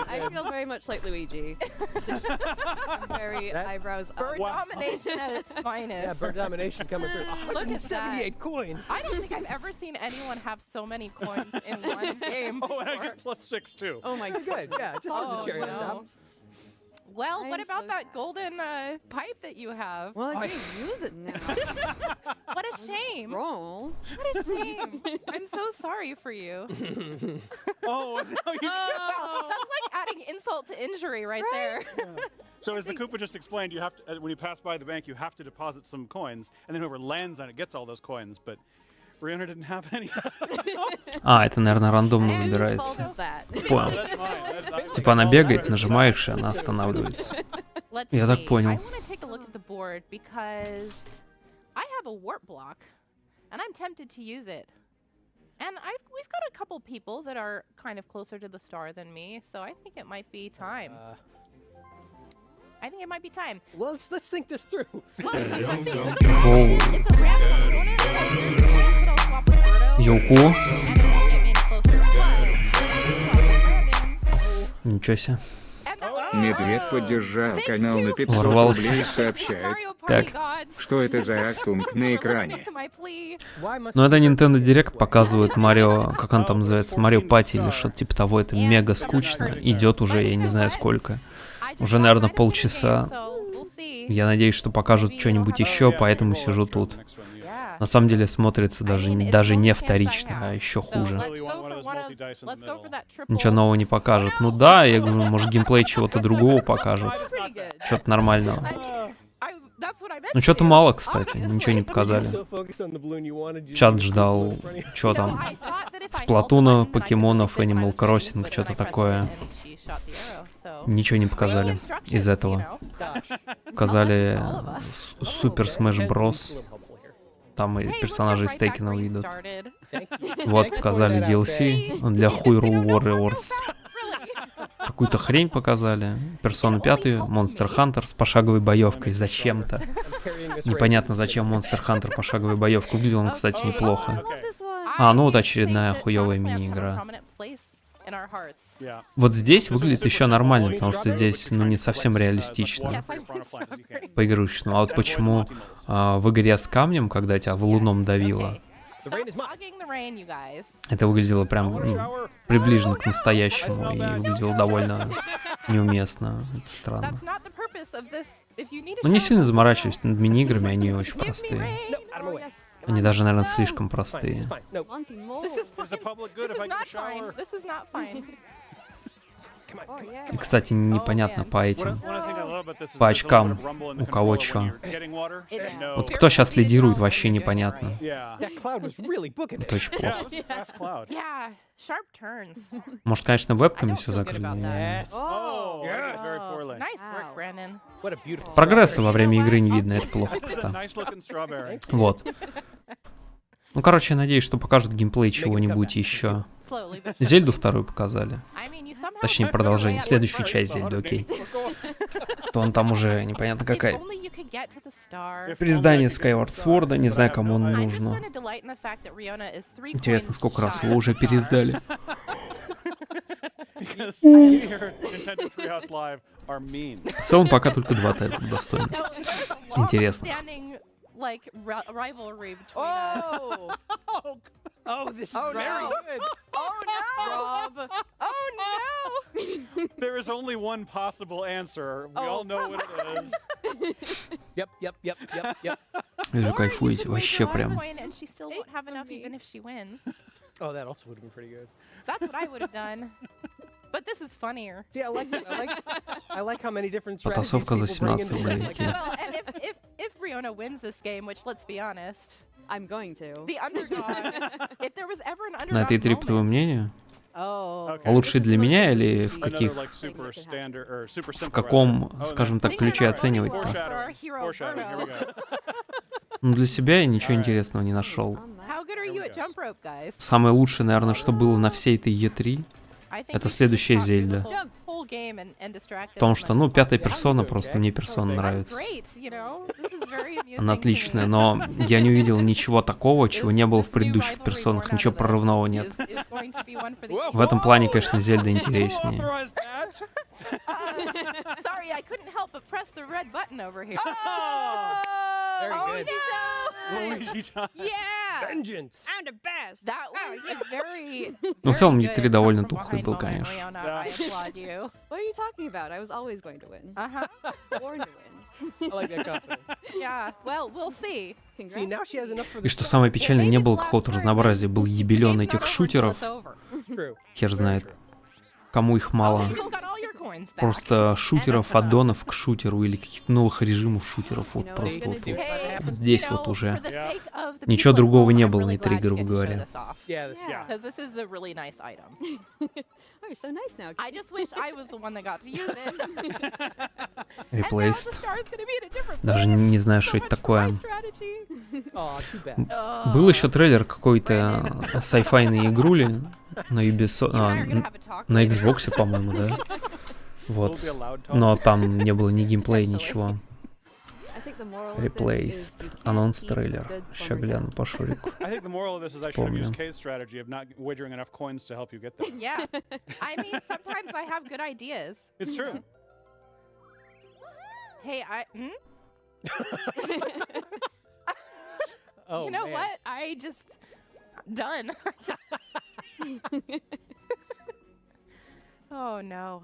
I feel very much like Luigi. Very eyebrows up. bird domination at its finest. Yeah, bird domination coming through. Look at that. 178 coins. I don't think I've ever seen anyone have so many coins in one game Oh, and I before. get +6 too. Oh my Good, goodness. yeah, just as a cherry on top. Well, I what am about so that golden pipe that you have? Well, I can't use it now. What a shame. Roll. What a shame. I'm so sorry for you. Oh, no, you Wow, that's like adding insult to injury right there. So as the Koopa just explained, you have to, when you pass by the bank, you have to deposit some coins, and then whoever lands on it gets all those coins. But Rihanna didn't have any. А, это, наверное, рандомно Whose fault выбирается. is that? Понял. That's mine. That's- Типа она бегает, нажимаешь, и она останавливается. Let's Я так see. понял. I want to take a look at the board because I have a warp block, and I'm tempted to use it. And we've got a couple people that are kind of closer to the star than me, so I think it might be time. I think it might be time. Well, let's think this through. Well, it's a Оу. random opponent. Like, there's a chance that I'll swap with Birdo, Йоко. and it won't get me any closer. But swap with Brandon. Ничего себе. Медведь поддержал канал на 500 Ворвался. рублей и сообщает, Так. что это за актунг на экране. Ну, это Nintendo Direct показывают Марио, как он там называется, Марио Пати или что-то типа того. Это мега скучно. Идет уже, я не знаю сколько. Уже, наверное, полчаса. Я надеюсь, что покажут что-нибудь еще, поэтому сижу тут. На самом деле смотрится даже не вторично, а еще хуже. Ничего нового не покажут. Ну да, я говорю, может геймплей чего-то другого покажут. Что-то нормального. Ну, что-то мало, кстати, ничего не показали. Чат ждал, что там, Сплатуна, покемонов, Animal Crossing, что-то такое. Ничего не показали из этого. Показали Супер Смэш Брос. Там и персонажи из Тейкена выйдут. Вот, показали DLC для Hyrule Warriors. Какую-то хрень показали. Персону 5, Monster Hunter с пошаговой боевкой зачем-то. Непонятно, зачем Monster Hunter пошаговой боевкой. Выглядел он, кстати, неплохо. А, ну вот очередная хуёвая мини-игра. Вот здесь выглядит еще нормально, потому что здесь, ну, не совсем реалистично. По-игрушечному. А вот почему в игре с камнем, когда тебя валуном давило, это выглядело прям приближенно к настоящему и выглядело довольно неуместно. Это странно. Но не сильно заморачиваюсь над мини-играми, они очень простые. Они даже, наверное, слишком простые. И, кстати, непонятно по этим, по очкам, у кого чё. Вот кто сейчас лидирует, вообще непонятно. Это очень плохо. Может, конечно, вебками все закрыли. Прогресса во время игры не видно, это плохо, кстати. Вот. Ну, короче, я надеюсь, что покажут геймплей чего-нибудь еще. Зельду вторую показали. Точнее, продолжение. Следующую часть Зельды, окей. То он там уже непонятно какая. Переиздание Skyward Sword, не знаю, кому он нужно. Интересно, сколько раз его уже переиздали. В целом, пока только 2 тайтла достойны. Интересно. Like rivalry between us. Oh, this is very good. Oh no, Rob. Oh no. There is only one possible answer. We all know what it is. Yep. Вы же кайфуете вообще прям. And she still won't have enough even if she wins. Oh, that also would have been pretty good. That's what I would have done. But this is funnier. See, I like how many different strategies Потасовка за people bring into 17 the рублей. game. Well, and if Riona wins this game, which let's be honest, I'm going to. the underdog. If there was ever an underdog На этой трип твое moment, мнение? Oh. Лучше для меня или в каких, в каком, скажем так, ключе оценивать-то? for our hero Bruno. Ну, для себя я ничего интересного не нашел. How good are you at jump rope, guys? Самое лучшее, наверное, что было на всей этой E3, это следующая Зельда. Потому что, ну, 5-я персона, просто мне персона нравится. Она отличная, но я не увидел ничего такого, чего не было в предыдущих персонах, ничего прорывного нет. В этом плане, конечно, Зельда интереснее. Sorry, I couldn't help but press the red button over here. Very good. Luigi. Yeah! Vengeance. I'm the best. That was a very. Ну, в целом, E3 довольно тухлый был, конечно. I applaud you. What are you talking about? I was always going to win. Born to win. I like that confidence. Yeah, well, we'll see. See, now she has enough for И что самое печальное, не было какого-то разнообразия, был ебелен этих шутеров. Хер знает, кому их мало. Просто шутеров, аддонов к шутеру или каких-то новых режимов шутеров. Вот просто вот здесь вот уже. Ничего другого не было на E3, грубо говоря. Because this is a really nice item. Oh, you're so nice now. I just wish I was the one that got to use it. Replaced. Даже не знаю, что это такое. Был еще трейлер какой-то сайфайной игрули на Ubisoft, на Xbox, по-моему, да? Вот. Но там не было ни геймплея, ничего. Replaced. Анонс трейлер. Сейчас гляну по шурику. Вспомню. Yeah. I mean, sometimes I have good ideas. It's true. Hey, Oh, you know man. what? I just done. Oh no.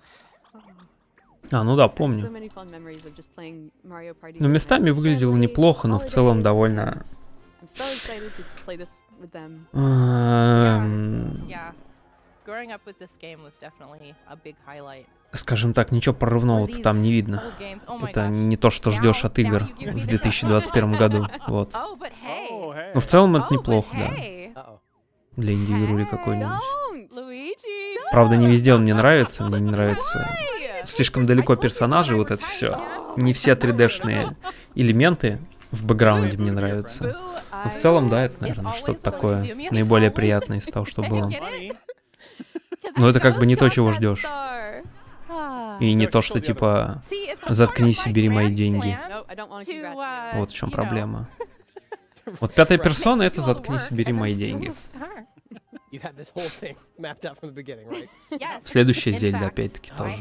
А, ну да, помню. So many fond memories of just playing Mario Party. Ну, местами выглядело неплохо, но в целом довольно... I'm so excited to play this with them. growing up with this game was definitely a big highlight. Скажем так, ничего прорывного-то там не видно. Это не то, что ждешь от игр в 2021 году. Вот. Но в целом это неплохо, да. Для инди-игрули какой-нибудь. Правда, не везде он мне нравится. Мне не нравится слишком далеко персонажи, вот это все. Не все 3D-шные элементы в бэкграунде мне нравятся. Но в целом, да, это, наверное, что-то такое наиболее приятное из того, что было. Но это как бы не то, чего ждешь. И не то, что типа заткнись и бери мои деньги. Вот в чем проблема. Вот пятая персона — это заткнись и бери мои деньги. Следующая Зельда опять-таки тоже.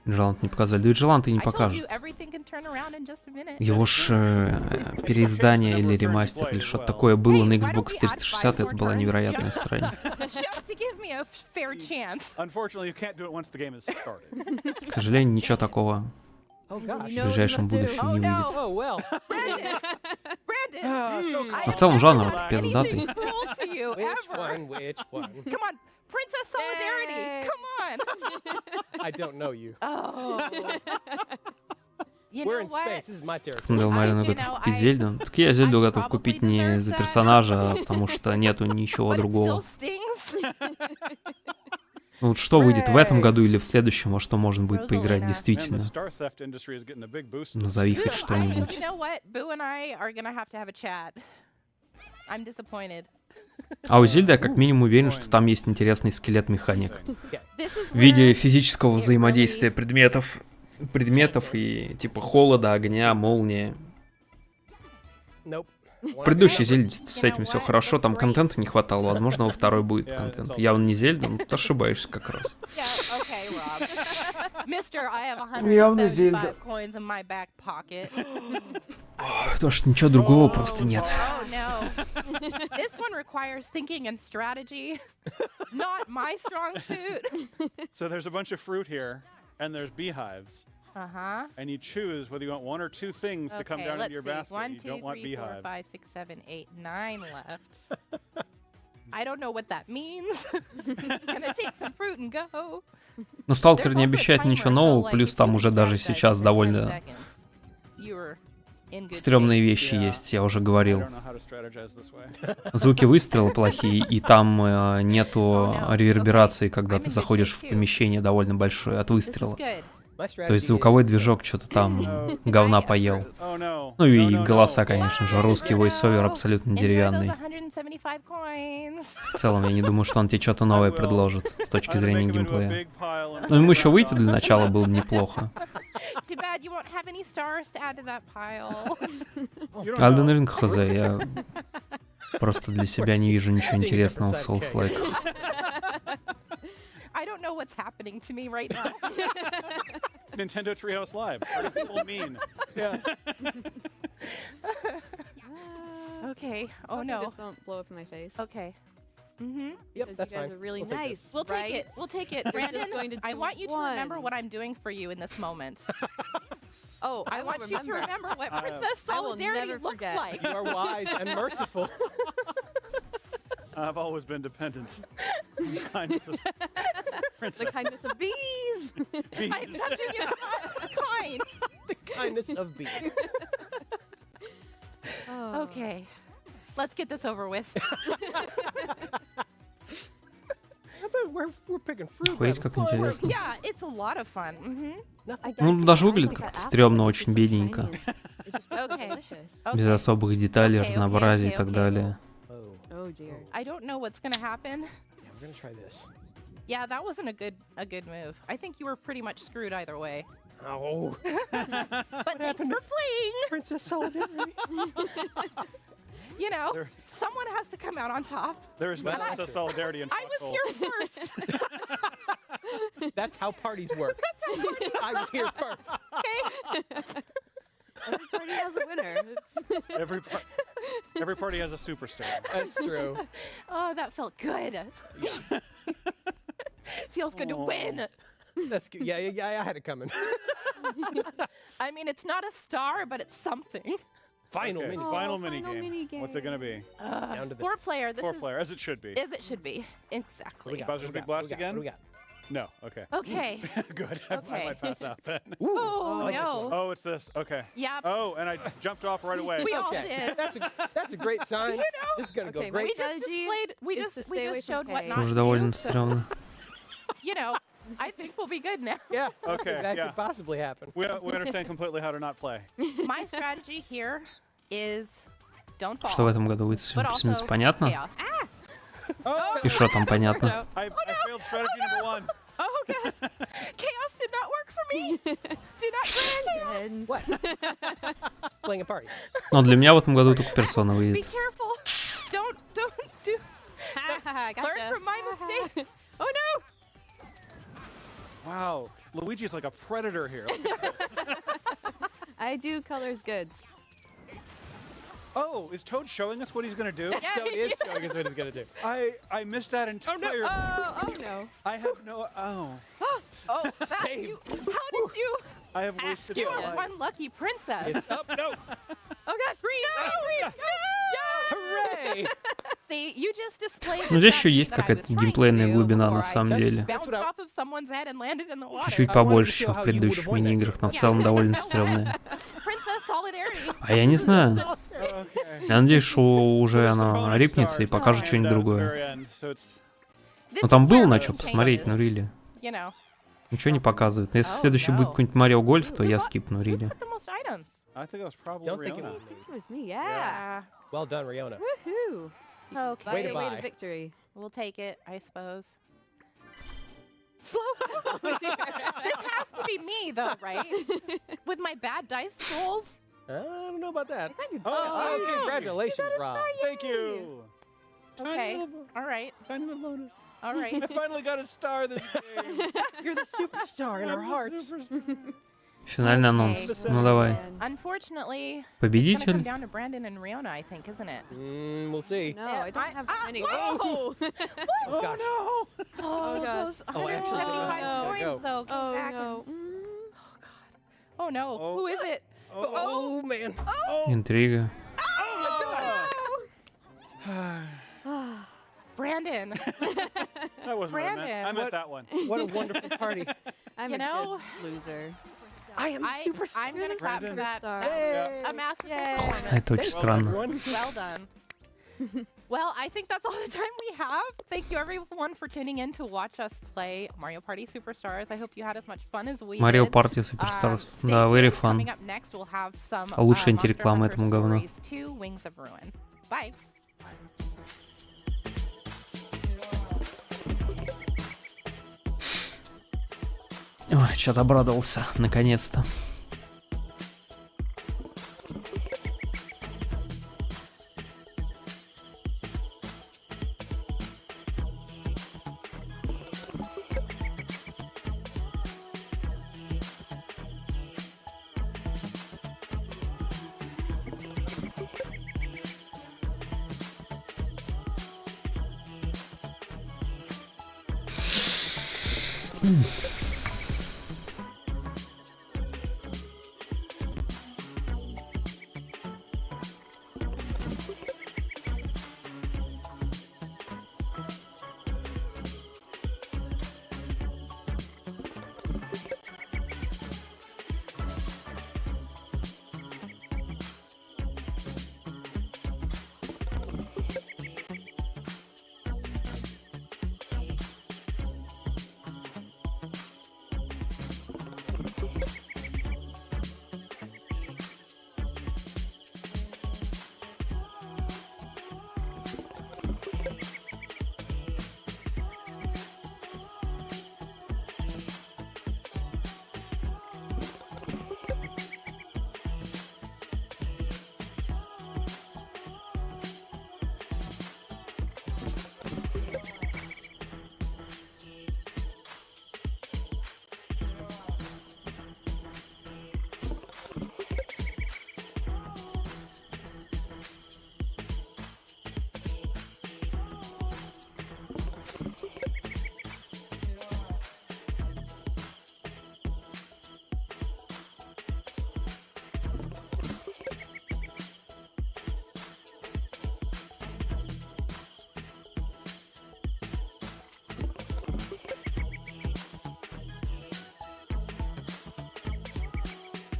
Джалант не показали. Да ведь Джалант и не покажут. Его ж переиздание или ремастер или что-то такое было на Xbox 360, это была невероятная срань. К сожалению, ничего такого в ближайшем будущем не выйдет. Но в целом жанр пиздатый. Princess Solidarity, come on! I don't know you. Oh. We're in space, this is my territory. Сказал Марина, готов купить Зельду. Так я Зельду готов купить не за персонажа, а потому что нету ничего другого. Ну вот что выйдет в этом году или в следующем, во что можно будет поиграть действительно? Назови хоть что-нибудь. А у Зельды я как минимум уверен, что там есть интересный скелет-механик. В виде физического взаимодействия предметов и типа холода, огня, молнии. В предыдущей Зельде с этим все хорошо, там контента не хватало, возможно, во второй будет контент. Явно не Зельда, но ты ошибаешься как раз. Явно Зельда. Потому что ничего другого просто нет. This one requires thinking and strategy. Not my strong suit. So there's a bunch of fruit here, and there's beehives. Uh-huh. And you choose whether you want one or two things to come down into your basket. 1, 2, 3, 4, 5, 6, 7, 8, 9 left. I don't know what that means. Gonna take some fruit and go. Ну, Сталкер не обещает ничего нового, плюс там уже даже сейчас довольно стрёмные вещи есть, я уже говорил. Звуки выстрела плохие, и там нету реверберации, когда ты заходишь в помещение довольно большое от выстрела. То есть звуковой движок что-то там говна поел. Ну и голоса, конечно же, русский войс-овер абсолютно деревянный. В целом, я не думаю, что он тебе что-то новое предложит с точки зрения геймплея. Но ему еще выйти для начала было бы неплохо. Elden Ring хз, я просто для себя не вижу ничего интересного в Souls-like. I don't know what's happening to me right now. Nintendo Treehouse Live. What do people mean? Yeah. Okay. Oh no. This won't blow up in my face. Okay. Mm-hmm. Yep, that's you guys fine. are really We'll take nice. this. We'll take it. We'll take it. Brandon, I want you to remember what I'm doing for you in this moment. Oh, I want you to remember what Princess Solidarity looks like. You are wise and merciful. I've always been dependent. The kindness of princess. The kindness of bees. Bees. I'm nothing if not kind. The kindness of bees. Oh. Okay. Let's get this over with. We're picking fruit. Охуеть, как интересно. Yeah, it's a lot of fun. Ну, даже выглядит как-то стрёмно, очень бедненько. Okay. Без особых деталей, разнообразия и так далее. Oh dear. I don't know what's gonna happen. Yeah, we're gonna try this. Yeah, that wasn't a good move. I think you were pretty much screwed either way. Oh. But thanks for playing. Princess Solidarity. You know, someone has to come out on top. There is no Princess Solidarity in I was here first. That's how parties work. That's how parties work. I was here first. Okay. Every party has a winner. Every party has a superstar. That's true. Oh, that felt good. Yeah. Feels good to win. That's good. Yeah, I had it coming. I mean, it's not a star, but it's something. Final mini. Final mini game. What's it gonna be? Down to this. 4-player. This 4-player, as it should be. As it should be. Exactly. Buzzer's Big Blast again? What do we got? No. Okay. Okay. Good. Okay. I might pass out then. Oh, like no. Oh, it's this. Okay. Yep. Oh, and I jumped off right away. We all did. That's a great sign. You know, this is gonna go Okay, great. We just displayed. We just showed what not Тоже to довольно do. So, стрёмно. you know, I think we'll be good now. Yeah. Okay, That yeah. could possibly happen. We understand completely how to not play. My strategy here is don't fall. Что в этом году выйдет? But Плюс-минус also понятно? chaos. И что там понятно? I failed strategy number 1. Oh god. Chaos did not work for me. Do not chaos. What? Playing a party. Но для меня в этом году только персона Be выйдет. careful. Don't do. Learn from my mistakes. Oh no! Wow. Luigi's like a predator here. Look at this. I do colors good. Oh, is Toad showing us what he's gonna do? So it is showing us what he's gonna do. I missed that entire. Oh no! I have no. Oh. Oh, Save. How did you? I have wasted You my are life. one lucky princess. It's up. No. Oh gosh! No! Hooray! See, you just displayed. Ну, здесь the еще strategy есть that I какая-то was trying геймплейная to do глубина на before I самом just деле. bounced off of someone's head and landed in the water. Чуть-чуть побольше, чем в предыдущих мини-играх, но в целом довольно стрёмная. Princess solidarity. А я не знаю. Я надеюсь, что уже она рипнется и покажет что-нибудь другое. Ну там было на что посмотреть, ну рили. You know. Ничего не показывают. Если следующий будет какой-нибудь Марио Гольф, то я скипну рили. The most items. I think it was probably Don't think it Rihanna. was me. It was me. Yeah. Well done, Riona. Woohoo! Okay. Way to Way buy. to victory. We'll take it, I suppose. Slow. This has to be me, though, right? With my bad dice rolls. I don't know about that. Oh, Oh, congratulations, Rob. Thank you. Okay. All right. Tiny little bonus. All right. I finally got a star this game. You're the superstar in our hearts. Финальный анонс. Ну давай. Unfortunately, it's gonna come Победитель. down to Brandon and Riona, I think, isn't it? We'll see. No, I don't have that many. Whoa! Oh! Oh, gosh. Oh, Oh, gosh. those Oh, actually, 175 no. coins, Go. though. Come Oh back no! and- Oh no! Oh. Who is it? Oh, man. Интрига. Brandon. That wasn't what I meant. I Brandon. meant that one. What a wonderful party. I'm You a know- good loser. I am superstar. I'm gonna clap for that. Yay. A masterful Yay. performance. Это очень странно. Well done. Well, I think that's all the time we have. Thank you everyone for tuning in to watch us play Mario Party Superstars. I hope you had as much fun as we Mario did. Party Superstars. Stay Да, very tuned. fun. Coming up next, we'll have some А лучше Monster антиреклама Hunter этому говну. Stories 2: Wings of Ruin. Bye. Ой, что-то обрадовался, наконец-то.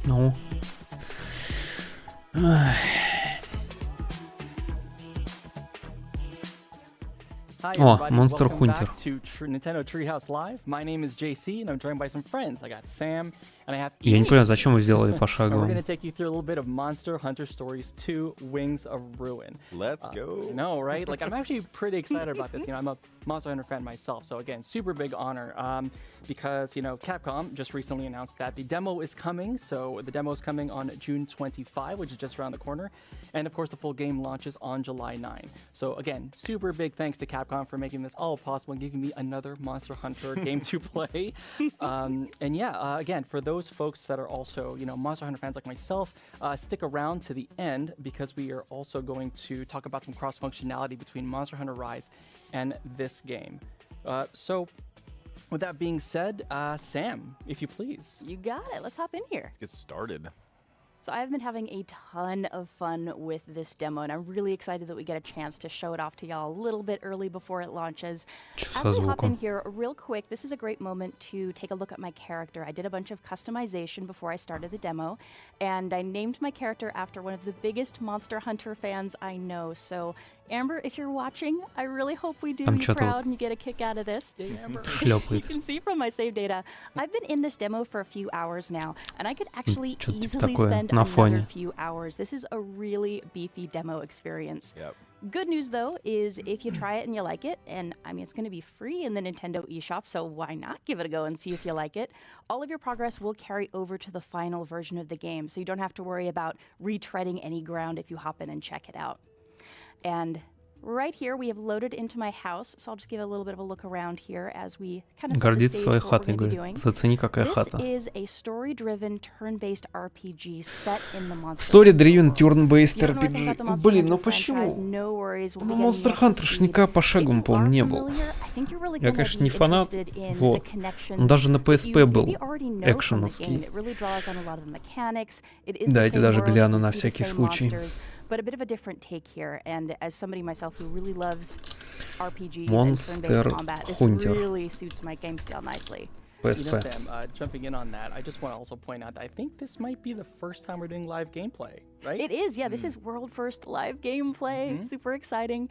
Ну. Hi, Oh, everybody. Monster Welcome Hunter. back to Nintendo Treehouse Live. My name is JC, and I'm joined by some friends. I got Sam, and I have Я не Ian. понял, зачем вы сделали And we're пошаговым. going to take you through a little bit of Monster Hunter Stories 2: Wings of Ruin. Let's go. No, right? Like, I'm actually pretty excited about this. You know, I'm a Monster Hunter fan myself, so again, super big honor. Because, you know, Capcom just recently announced that the demo is coming. So the demo is coming on June 25, which is just around the corner. And of course, the full game launches on July 9. So again, super big thanks to Capcom for making this all possible and giving me another Monster Hunter game to play. And yeah, again, for those folks that are also, you know, Monster Hunter fans like myself, stick around to the end because we are also going to talk about some cross functionality between Monster Hunter Rise and this game. So with that being said, Sam, if you please. You got it. Let's hop in here. Let's get started. So I've been having a ton of fun with this demo, and I'm really excited that we get a chance to show it off to y'all a little bit early before it launches. As we hop in here, real quick, this is a great moment to take a look at my character. I did a bunch of customization before I started the demo, and I named my character after one of the biggest Monster Hunter fans I know. So Amber, if you're watching, I really hope we do you proud and you get a kick out of this. You can see from my save data, I've been in this demo for a few hours now, and I could actually easily spend another few hours. This is a really beefy demo experience. Good news, though, is if you try it and you like it, and I mean, it's going to be free in the Nintendo eShop, so why not give it a go and see if you like it? All of your progress will carry over to the final version of the game, so you don't have to worry about retreading any ground if you hop in and check it out. And right here, we have loaded into my house, so I'll just give a little bit of a look around here as we kind of set the stage for what we're going to be doing. Зацени, какая хата. This is a story-driven, turn-based RPG set in the Monster Story-driven, turn-based RPG. Блин, ну почему? Ну, Monster Hunter ж никак пошаговым, по-моему, не был. Я, конечно, не фанат, вот. Он даже на PSP был экшеновский. Дайте даже гляну на всякий случай. But a bit of a different take here, and as somebody myself who really loves RPGs Monster and turn-based combat, this Hunter. really suits my game style nicely. You know, Sam, jumping in on that, I just want to also point out that I think this might be the first time we're doing live gameplay, right? It is, yeah. This is world first live gameplay. Super exciting.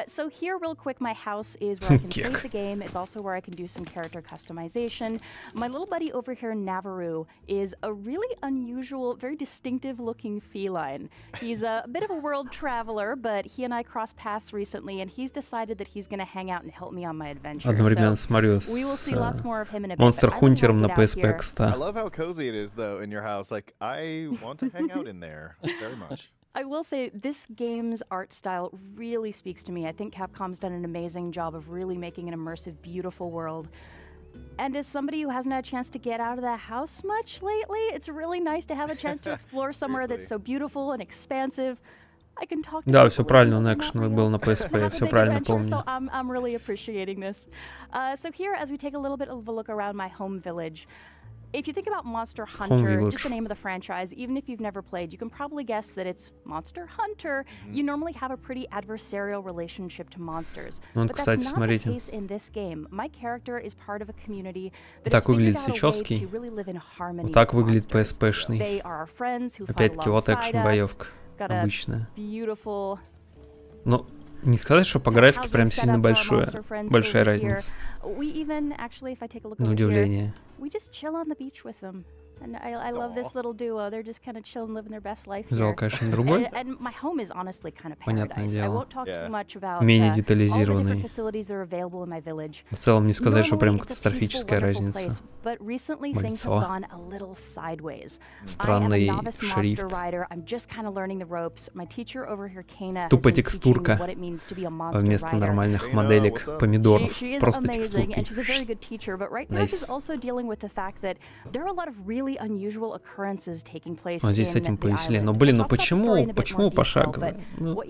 So here, real quick, my house is where I can save the game. It's also where I can do some character customization. My little buddy over here, Navaroo, is a really unusual, very distinctive-looking feline. He's a bit of a world traveler, but he and I crossed paths recently, and he's decided that he's going to hang out and help me on my adventure. Одновременно смотрю с we will see lots more of him in a bit. Monster Hunter'ом на PSP, I кстати. love how cozy it is, though, in your house. Like, I want to hang out in there very much. I will say this game's art style really speaks to me. I think Capcom's done an amazing job of really making an immersive, beautiful world. And as somebody who hasn't had a chance to get out of the house much lately, it's really nice to have a chance to explore somewhere that's so beautiful and expansive. I can talk to Да, все правильно, он экшеновый был на PSP, я все правильно помню. So I'm really appreciating this. So here, as we take a little bit of a look around my home village, if you think about Monster Hunter, just the name of the franchise, even if you've never played, you can probably guess that it's Monster Hunter. You normally have a pretty adversarial relationship to monsters. But that's not the case in this game. My character is part of a community that has figured out a way to really live in harmony with monsters. Так выглядит PSP-шный. They are our friends who fight Опять-таки, вот alongside us. экшен-боевка. Got a Обычная. beautiful... Ну, не сказать, что по графике прям сильно большая разница. На удивление. We just chill on the beach with them. And I love this little duo. They're just kind of chilling, living their best life here. Зал, конечно, другой. And my home is honestly kind of Понятное paradise. I дело. won't talk too much about Менее all the детализированный. different facilities that are available in my village. В целом не сказать, что прям катастрофическая разница. But recently things have gone a little sideways. Странный шрифт. I'm just kind of learning the ropes. My teacher over here, Kana, Тупо текстурка вместо нормальных моделек помидоров. Просто текстурки. And she's a very good teacher, but right now she's also dealing with the fact that there are a lot of really unusual occurrences taking place. Вот здесь с этим повеселее. Но, блин, ну почему пошагово? Ну,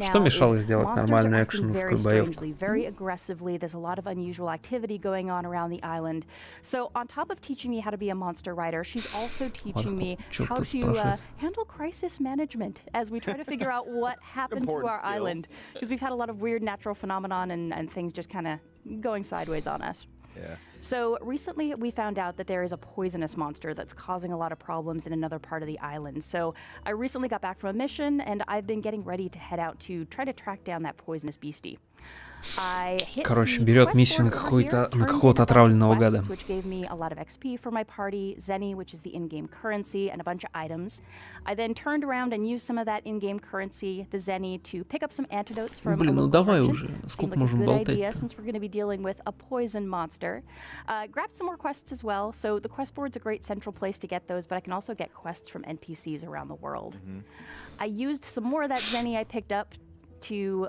что мешало сделать нормальную экшеновую боевку? Very aggressively, there's a lot of unusual activity going on around the island. So on top of teaching me how to be a monster rider, she's also teaching me how to handle crisis management as we try to figure out what happened to our island. Because we've had a lot of weird natural phenomenon and things just kind of going sideways on us. Yeah. So recently we found out that there is a poisonous monster that's causing a lot of problems in another part of the island. So I recently got back from a mission and I've been getting ready to head out to try to track down that poisonous beastie. Короче, берет миссию на какого-то отравленного гада. Which gave me a lot of XP for my party, Zenny, which is the in-game currency, and a bunch of items. I then turned around and used some of that in-game currency, the Zenny, to pick up some antidotes from Блин, ну давай уже. Сколько можем болтать? Since we're going to be dealing with a poison monster. Grabbed some more quests as well. So the quest board's a great central place to get those, but I can also get quests from NPCs around the world. I used some more of that Zenny I picked up to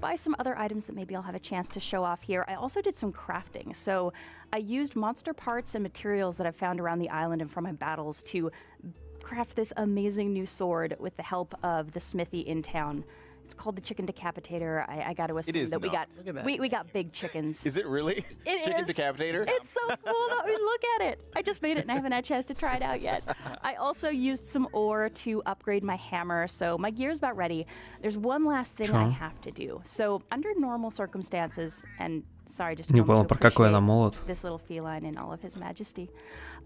buy some other items that maybe I'll have a chance to show off here. I also did some crafting. So I used monster parts and materials that I've found around the island and from my battles to craft this amazing new sword with the help of the smithy in town. It's called the Chicken Decapitator. I got to assume that we got big chickens. Is it really? Chicken Decapitator? It's so cool. I mean, look at it. I just made it and I haven't had a chance to try it out yet. I also used some ore to upgrade my hammer, so my gear's about ready. There's one last thing I have to do. So under normal circumstances, and sorry, just не понял, про какой она молот. This little feline in all of his majesty.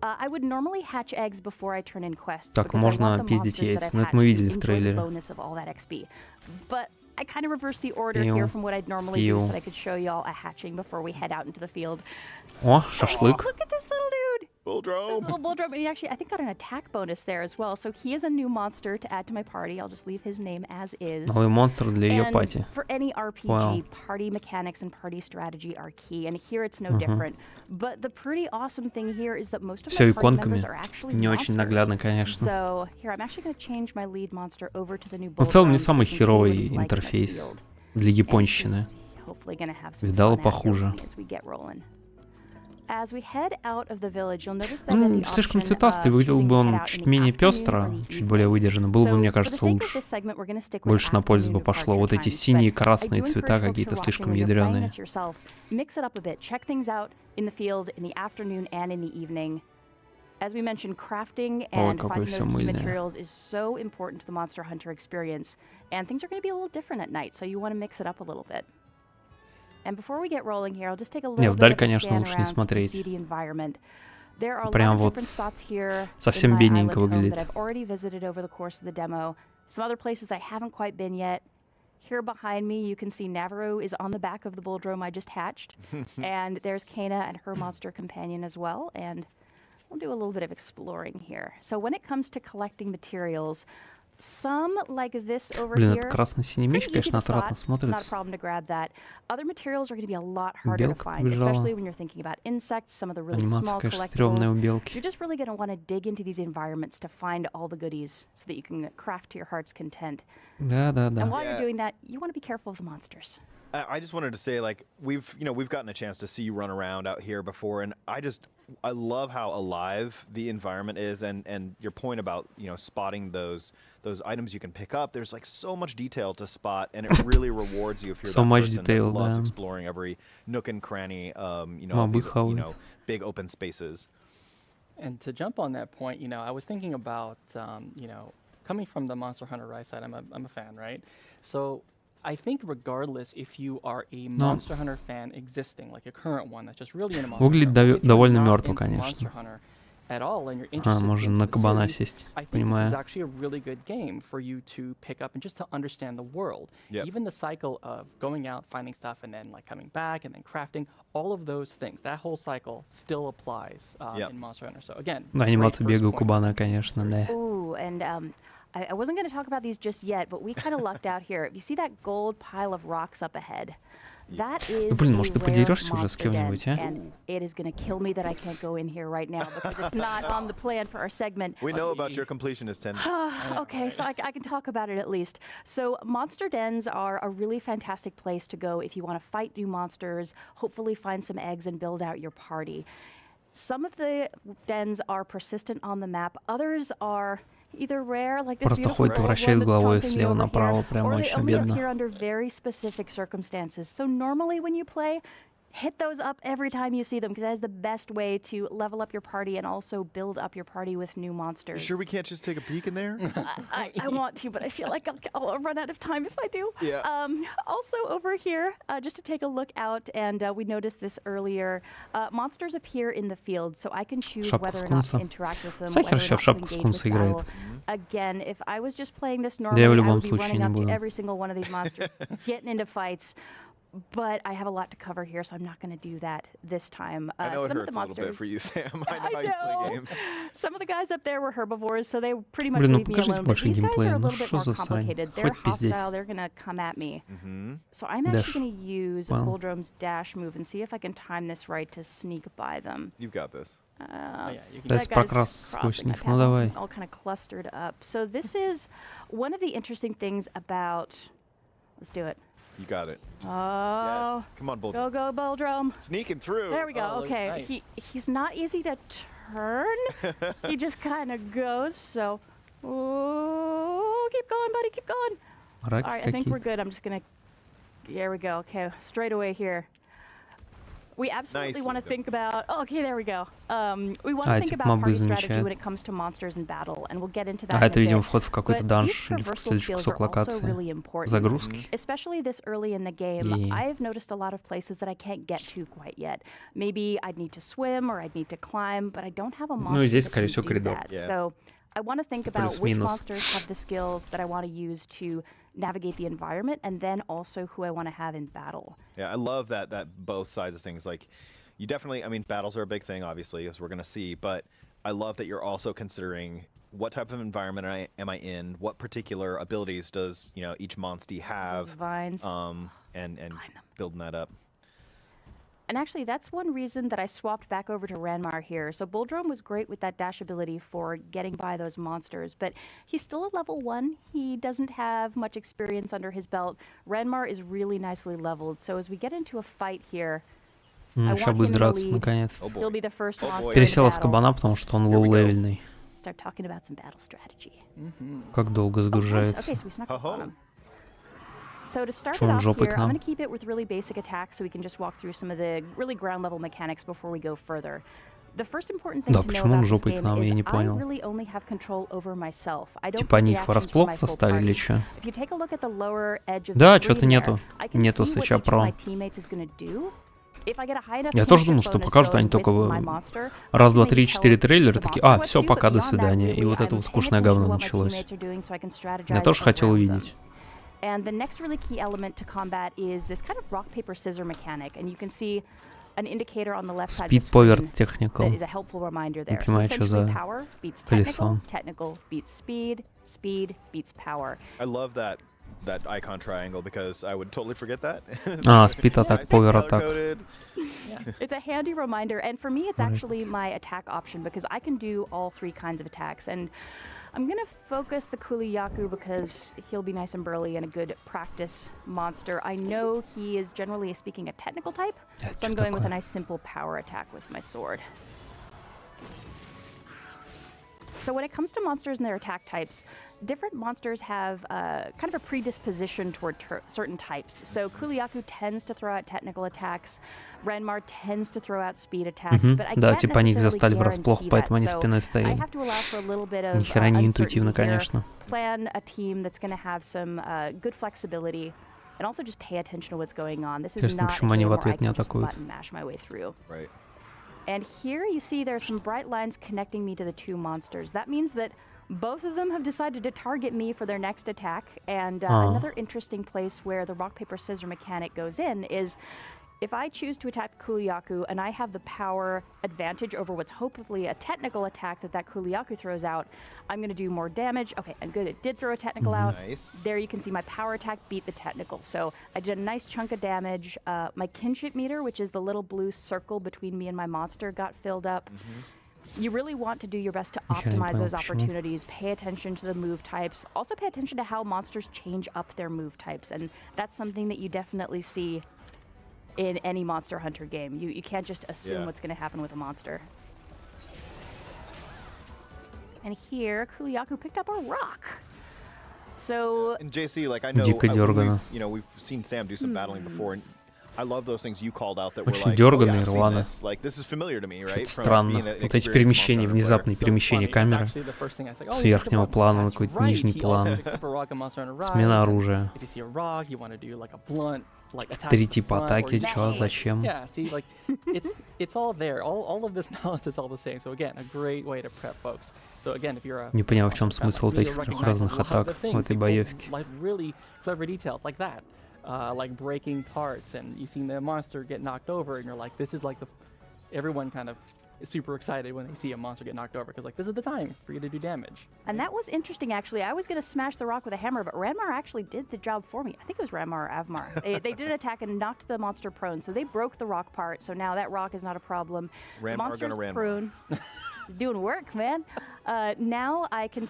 I would normally hatch eggs before I turn in quests. Так, можно пиздить яйца, но это мы видели в трейлере. But I kind of reversed the order here from what I'd normally do so that I could show y'all a hatching before we head out into the field. О, шашлык. Look at this little dude! Bulldrome. This little Bulldrome. And he actually, I think, got an attack bonus there as well. So he is a new monster to add to my party. I'll just leave his name as is. Новый монстр для ее пати. For any RPG, party mechanics and party strategy are key. And here it's no different. But the pretty awesome thing here is that most of my party members are actually не очень наглядно, конечно. So here, I'm actually going to change my lead monster over to the new Bulldrome. Но в целом не самый херовый интерфейс для японщины. Видала похуже. Слишком цветастый, выглядел бы он чуть менее пестро, чуть более выдержанно, было бы, мне кажется, лучше. Больше на пользу бы пошло. Вот эти синие и красные цвета какие-то слишком ядреные. As we mentioned, crafting and finding those key materials is so important to the Monster Hunter experience, and things are going to be a little different at night, so you want to mix it up a little bit. And before we get rolling here, I'll just take a little bit of a scan around to see the environment. There are a lot of different spots here in my island home that I've already visited over the course of the demo. Some other places I haven't quite been yet. Here behind me, you can see Navarro is on the back of the Bulldrome I just hatched, and there's Kana and her monster companion as well, and we'll do a little bit of exploring here. So when it comes to collecting materials, some like this over here, красно-синий меч, конечно, отвратно смотрится. not a problem to grab that. Other materials are going to be a lot harder to find, especially when you're thinking about insects, some of the really small collectibles. You're just really going to want to dig into these environments to find all the goodies so that you can craft to your heart's content. Да. And while you're doing that, you want to be careful of the monsters. I just wanted to say, like, we've gotten a chance to see you run around out here before, and I love how alive the environment is, and your point about, spotting those items you can pick up. There's like so much detail to spot, and it really rewards you if you're that person that loves exploring every nook and cranny, big open spaces. And to jump on that point, I was thinking about, coming from the Monster Hunter Rise side, I'm a fan, right? So I think regardless if you are a Monster Hunter fan existing, like a current one that's just really in a Monster Выглядит довольно мертво, конечно. At all, and you're interested можно на кабана сесть, I think this is actually a really good game for you to pick up and just to understand the world. Yep. Even the cycle of going out, finding stuff, and then like coming back and then crafting, all of those things, that whole cycle still applies in Monster Hunter. So again, анимация бега у кабана, конечно, да. Ooh, and I wasn't going to talk about these just yet, but we kind of lucked out here. You see that gold pile of rocks up ahead? That is блин, может, ты подерешься уже с кем-нибудь, а? And it is going to kill me that I can't go in here right now because it's not on the plan for our segment. We know about your completionist tendency. Okay, so I can talk about it at least. So monster dens are a really fantastic place to go if you want to fight new monsters, hopefully find some eggs and build out your party. Some of the dens are persistent on the map. Others are either rare, like this Просто ходит, вращает головой слева направо, прямо очень бедно. Only appear under very specific circumstances. So normally when you play, hit those up every time you see them, because that is the best way to level up your party and also build up your party with new monsters. You sure we can't just take a peek in there? I want to, but I feel like I'll run out of time if I do. Yeah. Also over here, just to take a look out, and we noticed this earlier, monsters appear in the field, so I can choose whether or not to interact with them, whether or not to engage with battle. Again, if I was just playing this normally, I would be running up to every single one of these monsters, getting into fights. But I have a lot to cover here, so I'm not going to do that this time. I know it some hurts of the monsters, a little bit for you, Sam. I know how you play games. Some of the guys up there were herbivores, so they pretty much leave me alone. But these guys are a little bit more complicated. They're hostile. They're going to come at me. So I'm actually going to use Bulldrome's dash move and see if I can time this right to sneak by them. You've got this. That guy's crossing. All kind of clustered up. So this is one of the interesting things about... Let's do it. You got it. Oh. Yes. Come on, Bulldrome. Go, Bulldrome. Sneaking through. There we go. Oh, okay. nice. He's not easy to turn. He just kind of goes. So, ooh, keep going, buddy. Keep going. All right, I think we're good. I'm just going to... There we go. Okay, straight away here. We absolutely want to think about... Oh, okay, there we go. We want to think about party strategy when it comes to monsters in battle, and we'll get into that это, in a видимо, bit. вход в какой-то данж или в следующий кусок локации. Загрузки. Especially this early in the game, I've noticed a lot of places that I can't get to quite yet. Maybe I'd need to swim or I'd need to climb, but I don't have a monster Ну, здесь, скорее that всего, can do коридор. that. So I want to think about which monsters have the skills that I want to use to navigate the environment, and then also who I want to have in battle. Yeah, I love that both sides of things. Like, you definitely, I mean, battles are a big thing, obviously, as we're going to see, but I love that you're also considering what type of environment am I in, what particular abilities does, you know, each monster have, Vines. and building that up. And actually, that's one reason that I swapped back over to Ranmar here. So Bulldrome was great with that dash ability for getting by those monsters, but he's still a level 1. He doesn't have much experience under his belt. Ranmar is really nicely leveled, so as we get into a fight here, Сейчас будет драться, наконец-то. Пересел с кабана, потому что он лоу-левельный. Как долго загружается. So to start it off here, I'm going to keep it with really basic attacks so we can just walk through some of the really ground level mechanics before we go further. The first important thing to know about this game is I really only have control over myself. I don't Типа они их врасплох застали или что? If you take a look at the lower edge of Да, the что-то screen нету. there, I can Нету see what Сыча each of Про. my teammates is going to do. Я тоже думал, что покажут они только раз, два, три, четыре трейлера, такие, все, пока, до свидания. И вот это вот скучное говно началось. Я тоже хотел увидеть. And the next really key element to combat is this kind of rock, paper, scissors mechanic. And you can see an indicator on the left side of the screen that is a helpful reminder there. So essentially power beats technical, technical beats speed, speed beats power. I love that icon triangle because I would totally forget that. Speed attack, power attack. It's a handy reminder, and for me it's actually my attack option because I can do all 3 kinds of attacks. And I'm going to focus the Kuliyaku because he'll be nice and burly and a good practice monster. I know he is generally speaking a technical type, so I'm going with a nice simple power attack with my sword. So when it comes to monsters and their attack types, different monsters have kind of a predisposition toward certain types. So Kuliyaku tends to throw out technical attacks. Ranmar tends to throw out speed attacks, but I Да, can't типа они их застали necessarily врасплох, guarantee поэтому они that. спиной So I стояли. have to allow for a little bit of Ни хера не интуитивно, uncertainty here. конечно. Plan a team that's going to have some good flexibility, and also just pay attention to what's going on. This is Интересно, not a почему они game в where I ответ не can just атакуют. button mash my way through. Right. And here you see there's some bright lines connecting me to the 2 monsters. That means that both of them have decided to target me for their next attack. And another interesting place where the rock, paper, scissors mechanic goes in is if I choose to attack Kuliyaku and I have the power advantage over what's hopefully a technical attack that Kuliyaku throws out, I'm going to do more damage. Okay, and good, it did throw a technical out. Nice. There you can see my power attack beat the technical. So I did a nice chunk of damage. My kinship meter, which is the little blue circle between me and my monster, got filled up. You really want to do your best to optimize those opportunities. Pay attention to the move types. Also pay attention to how monsters change up their move types. And that's something that you definitely see in any Monster Hunter game. You can't just assume what's going to happen with a monster. And here, Kuliyaku picked up a rock. So... And JC, like, I know, Дико дёргано. we've seen Sam do some battling before, and I love those things you called out that were Очень like, дерганно oh, и yeah, I've seen рвано. this. Like, this is familiar to me, right? Что-то странно. Вот эти перемещения, внезапные перемещения камеры с верхнего плана на какой-то нижний план. Смена оружия. Три типа атаки, чё, зачем? Yeah, see, like, it's all there. All of this knowledge is all the same. So again, a great way to prep folks. So again, if you're a Не понял, в чем смысл вот этих трех разных атак в этой боевке. like really clever details like that. Like breaking parts, and you see the monster get knocked over, and you're like, this is like everyone kind of is super excited when they see a monster get knocked over, because like, this is the time for you to do damage. And that was interesting, actually. I was going to smash the rock with a hammer, but Ranmar actually did the job for me. I think it was Ranmar or Avmar. They did an attack and knocked the monster prone, so they broke the rock part, so now that rock is not a problem. Ranmar gonna Ranmar. Prone. He's doing work, man. Now I can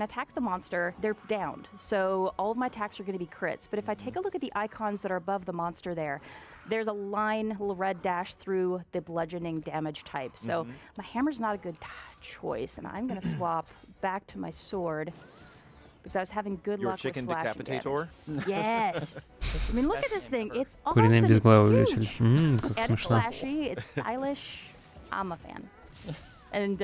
attack the monster. They're downed, so all of my attacks are going to be crits. But if I take a look at the icons that are above the monster there's a line, a little red dash through the bludgeoning damage type. So my hammer's not a good choice, and I'm going to swap back to my sword because I was having good luck with slashing decapitator? Yes. I mean, look at this thing. It's awesome. Куриный безглавый It's увеличитель. huge. Как And it's смешно. flashy. It's stylish. I'm a fan. And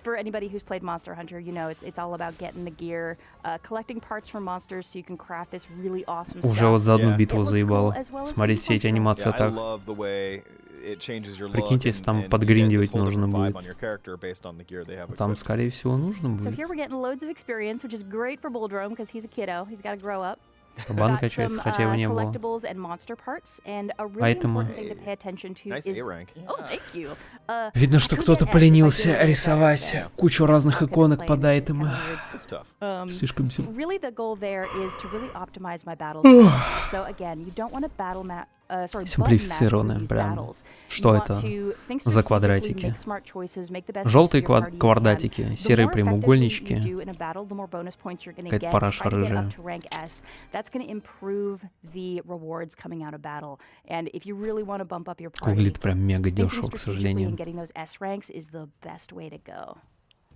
for anybody who's played Monster Hunter, you know it's all about getting the gear, collecting parts from monsters so you can craft this really awesome stuff. Уже вот за одну битву заебало. Смотреть все эти анимации I атак. love the way it changes your look Прикиньте, если там and you get подгриндивать this whole нужно different vibe будет. on your character based on the gear they have Там, equipped. скорее всего, нужно So будет. here we're getting loads of experience, which is great for Boldrome because he's a kiddo. He's got to grow up. Бан качается, хотя его не было. Collectibles and monster parts, and a really Айтемы. important thing to pay attention to Nice is. A-rank. Oh, thank you. Видно, что кто-то поленился рисовать кучу разных иконок под айтемы. Слишком все. Really, the goal there is to really optimize my battles. So again, you don't want to battle map. Симплифицированное, прям. Что это за квадратики? Желтые квадратики, серые прямоугольнички. Какая-то параша рыжая. Выглядит прям мега дешево, к сожалению.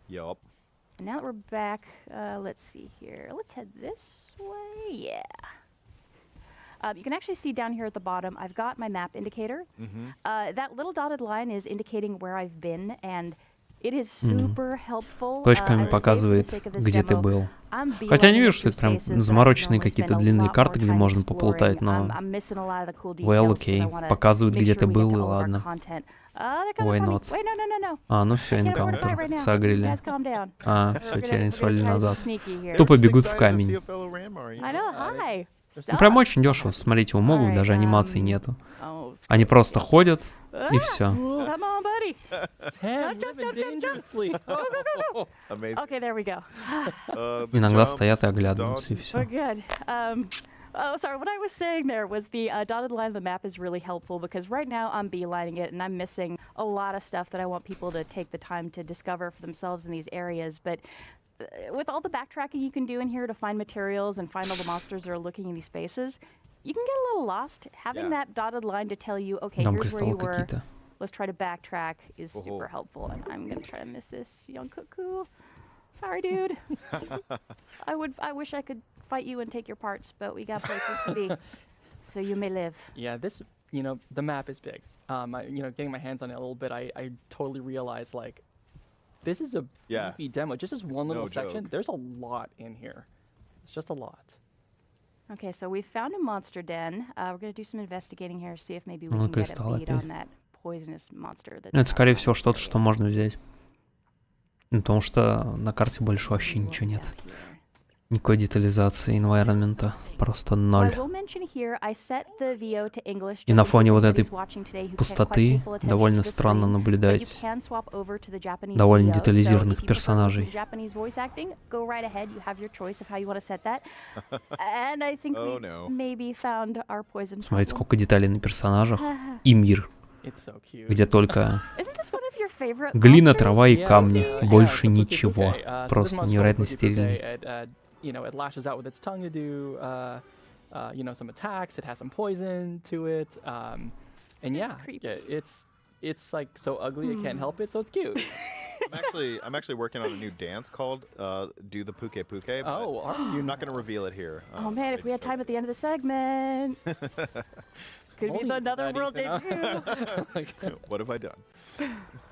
Yup. And now that we're back, let's see here. Let's head this way. Yeah. You can actually see down here at the bottom, I've got my map indicator. That little dotted line is indicating where I've been, and it is super helpful. Точками показывает, где ты был. Хотя не вижу, что это прям замороченные какие-то длинные карты, где можно поплутать, но... Well, окей. Показывает, где ты был, и ладно. Why not? Ну все, энкаунтер. Сагрили. Все, теперь они свалили назад. Тупо бегут в камень. Ну, прям очень дешево. Смотрите, у мобов даже анимации нету. Они просто ходят, и все. Иногда стоят и оглядываются, и все. Oh, sorry. What I was saying there was the dotted line of the map is really helpful because right now I'm beelining it and I'm missing a lot of stuff that I want people to take the time to discover for themselves in these areas. But with all the backtracking you can do in here to find materials and find all the monsters that are looking in these spaces, you can get a little lost. Having that dotted line to tell you, okay, here's where you were. Let's try to backtrack is super helpful. And I'm going to try to miss this young cuckoo. Sorry, dude. I wish I could fight you and take your parts, but we got places to be, so you may live. Yeah, this, the map is big. Getting my hands on it a little bit, I totally realized, like, this is a beefy demo. Just as one little section, there's a lot in here. It's just a lot. Okay, so we found a monster den. We're going to do some investigating here, see if maybe we can get a bead on that poisonous monster. Это, скорее всего, что-то, что можно взять. Потому что на карте больше вообще ничего нет. Никакой детализации environment, просто ноль. И на фоне вот этой пустоты довольно странно наблюдать довольно детализированных персонажей. Смотрите, сколько деталей на персонажах. И мир, где только глина, трава и камни. Больше ничего. Просто невероятно стерильный. It lashes out with its tongue to do, some attacks. It has some poison to it, and yeah, it's like so ugly it can't help it, so it's cute. I'm actually working on a new dance called "Do the Puke Puke." Oh, are you? I'm not going to reveal it here. Oh man, if we had time at the end of the segment, could be another world debut. What have I done?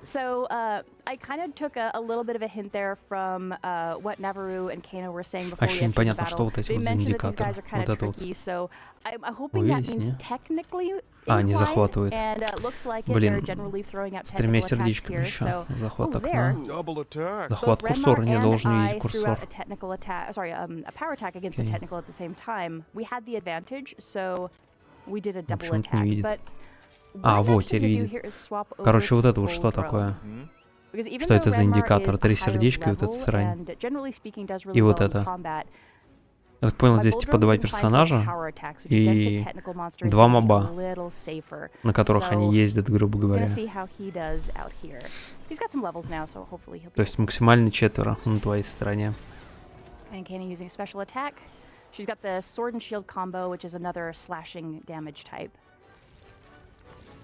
So I kind of took a little bit of a hint there from what Navarro and Kano were saying before Вообще we entered the непонятно, что battle. вот эти They вот за mentioned that these индикатор. guys are kind Вот of это вот. tricky, so I'm hoping that Видите, means не? technically Не inclined, захватывает. and looks like it. They're Блин, generally throwing out с тремя technical attacks сердечками here, еще. so Захват oh, there. окна. Double attack. Захват Both курсора, Renmar не and должен I видеть threw курсор. out a technical attack. Sorry, a power attack against the Окей. technical at the same time. We had the advantage, so we did a double Почему-то не attack. видит. But А, what I'm вот, actually теперь gonna do видит. here is swap over Короче, вот to это вот full что drone. такое? Because even Что though это за Renmar индикатор? is 3 a higher сердечка и вот эта level срань. and generally speaking does really И вот well in это. combat, Я так понял, my здесь bull типа drone 2 is inclined towards персонажа power attacks, which against a и technical monster is 2 gonna be моба, a little safer. на которых So, они ездят, грубо we're говоря. gonna see how he does out here. He's got some levels now, so hopefully he'll be То есть максимально 4 на твоей стороне. And Kano using a special attack. She's got the sword and shield combo, which is another slashing damage type.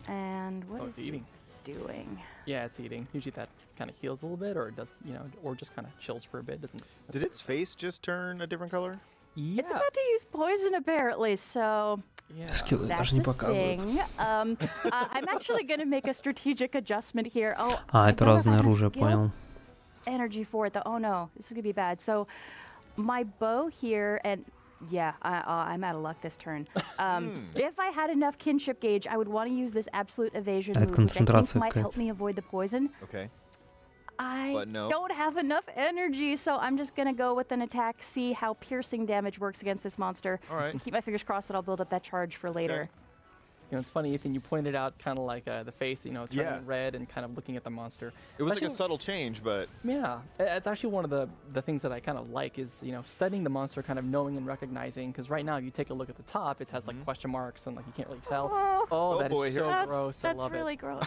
And what is it's eating. he doing? Yeah, it's eating. Usually that kind of heals a little bit, or it does, or just kind of chills for a bit. Doesn't. Did its face just turn a different color? Yeah. It's about to use poison apparently, so Скиллы that's даже не a показывают. thing. I'm actually going to make a strategic adjustment here. Oh, А, I это don't have разное enough оружие, skill понял. energy for it though. Oh no, this is going to be bad. So my bow here, and yeah, I'm out of luck this turn. If I had enough kinship gauge, I would want to use this absolute evasion Это move, which I think концентрация might help какая-то. me avoid the poison. Okay. I But no. don't have enough energy, so I'm just gonna go with an attack, see how piercing damage works against this monster. All right. And keep my fingers crossed that I'll build up that charge for later. It's funny, Ethan. You pointed out kind of like the face, turning Yeah. red and kind of looking at the monster. It was like a Actually- subtle change, but Yeah, it's actually one of the things that I kind of like is studying the monster, kind of knowing and recognizing. Because right now, if you take a look at the top, it has like question marks and like you can't really tell. Oh, that boy, is here so we go. gross. I That's love really it. gross.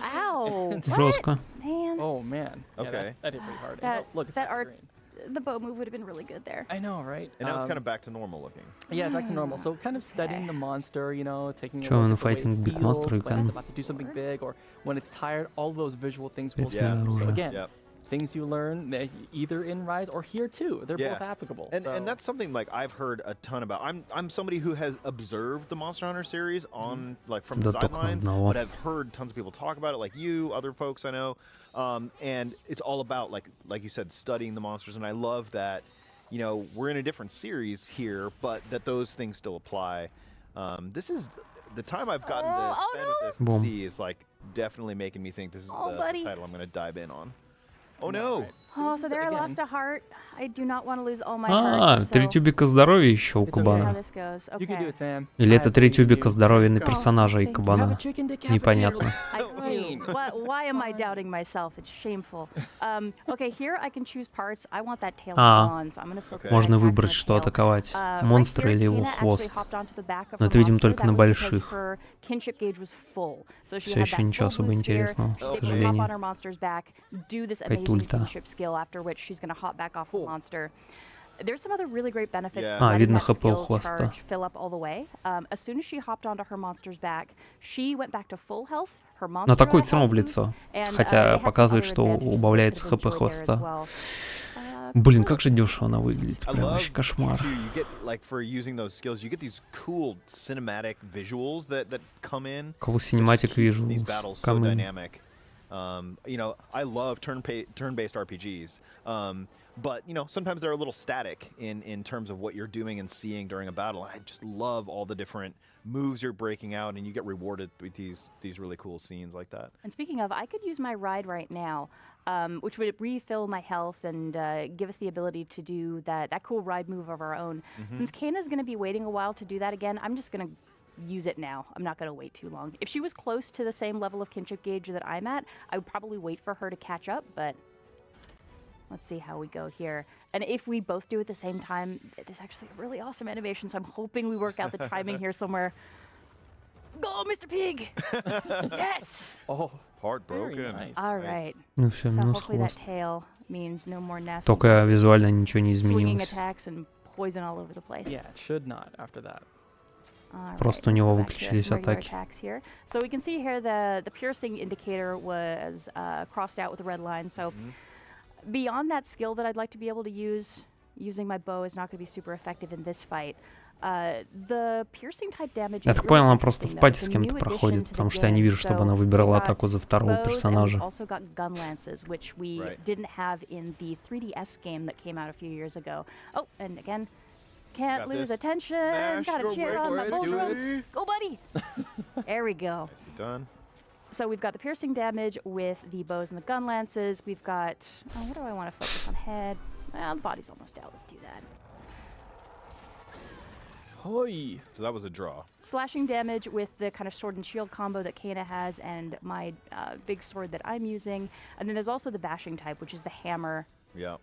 Ow! Жестко. Man, Oh man. Yeah, Okay. that hit pretty hard. And that look, it's that back to art, green. the bow move would have been really good there. I know, right? and now it's kind of back to normal looking. Yeah, it's back to normal. So kind of studying the monster, taking a Чё, look на at the way it fighting big feels, monster you when can- it's about to do something big, or when it's tired. All those visual things will Принципе, come. So оружие. again, Yep. things you learn either in Rise or here too. They're both applicable. And so. that's something like I've heard a ton about. I'm somebody who has observed the Monster Hunter series on like from the Да только sidelines, одного. but I've heard tons of people talk about it, like you, other folks I know, and it's all about like you said, studying the monsters. And I love that we're in a different series here, but that those things still apply. This is the time I've gotten to spend with this and Boom. see is like definitely making me think this is Oh, the buddy. title I'm going to dive in on. Oh no! Oh, This so is, there I again- lost a heart. I do not want to lose all my А, hearts. 3 So тюбика здоровья еще у It's okay. how кабана. this goes. You can do Okay. it, Sam. Или I это 3 believe in тюбика you. здоровья на персонажа и Thank you. кабана. Chicken Непонятно. I do. Why am I doubting myself? It's shameful. Okay, here I can choose parts. I want that tail gone, so I'm gonna focus. Можно my attacks on выбрать, the что tail. атаковать. Right Монстра here, или его Tina actually хвост. hopped onto the back of Но her это, видимо, monster. только That на was because больших. her kinship gauge was full. So she Всё had еще that ничего full особо blue sphere. интересного, к She could hop сожалению. on her monster's back, do this Опять amazing ульта. kinship skill, after which she's gonna hop back off the monster. There's some other really great benefits Yeah. to letting видно that ХП у skill хвоста. charge fill up all the way. As soon as she hopped onto her monster's back, she went back to full health. Her monster Но атакует had все равно в health лицо. and, they Хотя had some показывает, other что advantages that we убавляется could have ХП enjoyed there as хвоста. well. Блин, как же дешево она выглядит. I Прям love вообще кошмар. too, you get like for using those skills, you get these cool cinematic visuals that come in. Cool cinematic These visuals battles so come in. dynamic. I love turn-based RPGs. But sometimes they're a little static in terms of what you're doing and seeing during a battle. I just love all the different moves you're breaking out, and you get rewarded with these really cool scenes like that. And speaking of, I could use my ride right now, which would refill my health and give us the ability to do that cool ride move of our own. Since Kana's going to be waiting a while to do that again, I'm just going to use it now. I'm not going to wait too long. If she was close to the same level of kinship gauge that I'm at, I would probably wait for her to catch up, but let's see how we go here. And if we both do it at the same time, there's actually a really awesome animation, so I'm hoping we work out the timing here somewhere. Go, Mr. Pig! Yes! Oh, Heartbroken. very nice. All right. Ну все, So минус hopefully that хвост. tail means no more nasty Только визуально ничего не swinging изменилось. attacks and poison all over the place. Yeah, it should not after that. Просто у него выключились атаки. So we can see here the piercing indicator was crossed out with a red line. So beyond that skill that I'd like to be able to use, using my bow is not going to be super effective in this fight. The piercing type damage. Я так понял, она просто в пати с кем-то проходит, потому что я не вижу, чтобы она выбирала атаку за второго персонажа. Also got gun lances, which we didn't have in the 3DS game that came out a few years ago. Oh, and again, can't lose attention. Gotta cheer on my Boldrum. Go, buddy. There we go. Nicely done. So we've got the piercing damage with the bows and the gun lances. We've got, what do I want to focus on? Head. Well, the body's almost out. Let's do that. Hoi. So that was a draw. Slashing damage with the kind of sword and shield combo that Kana has and my big sword that I'm using. And then there's also the bashing type, which is the hammer. Yeah.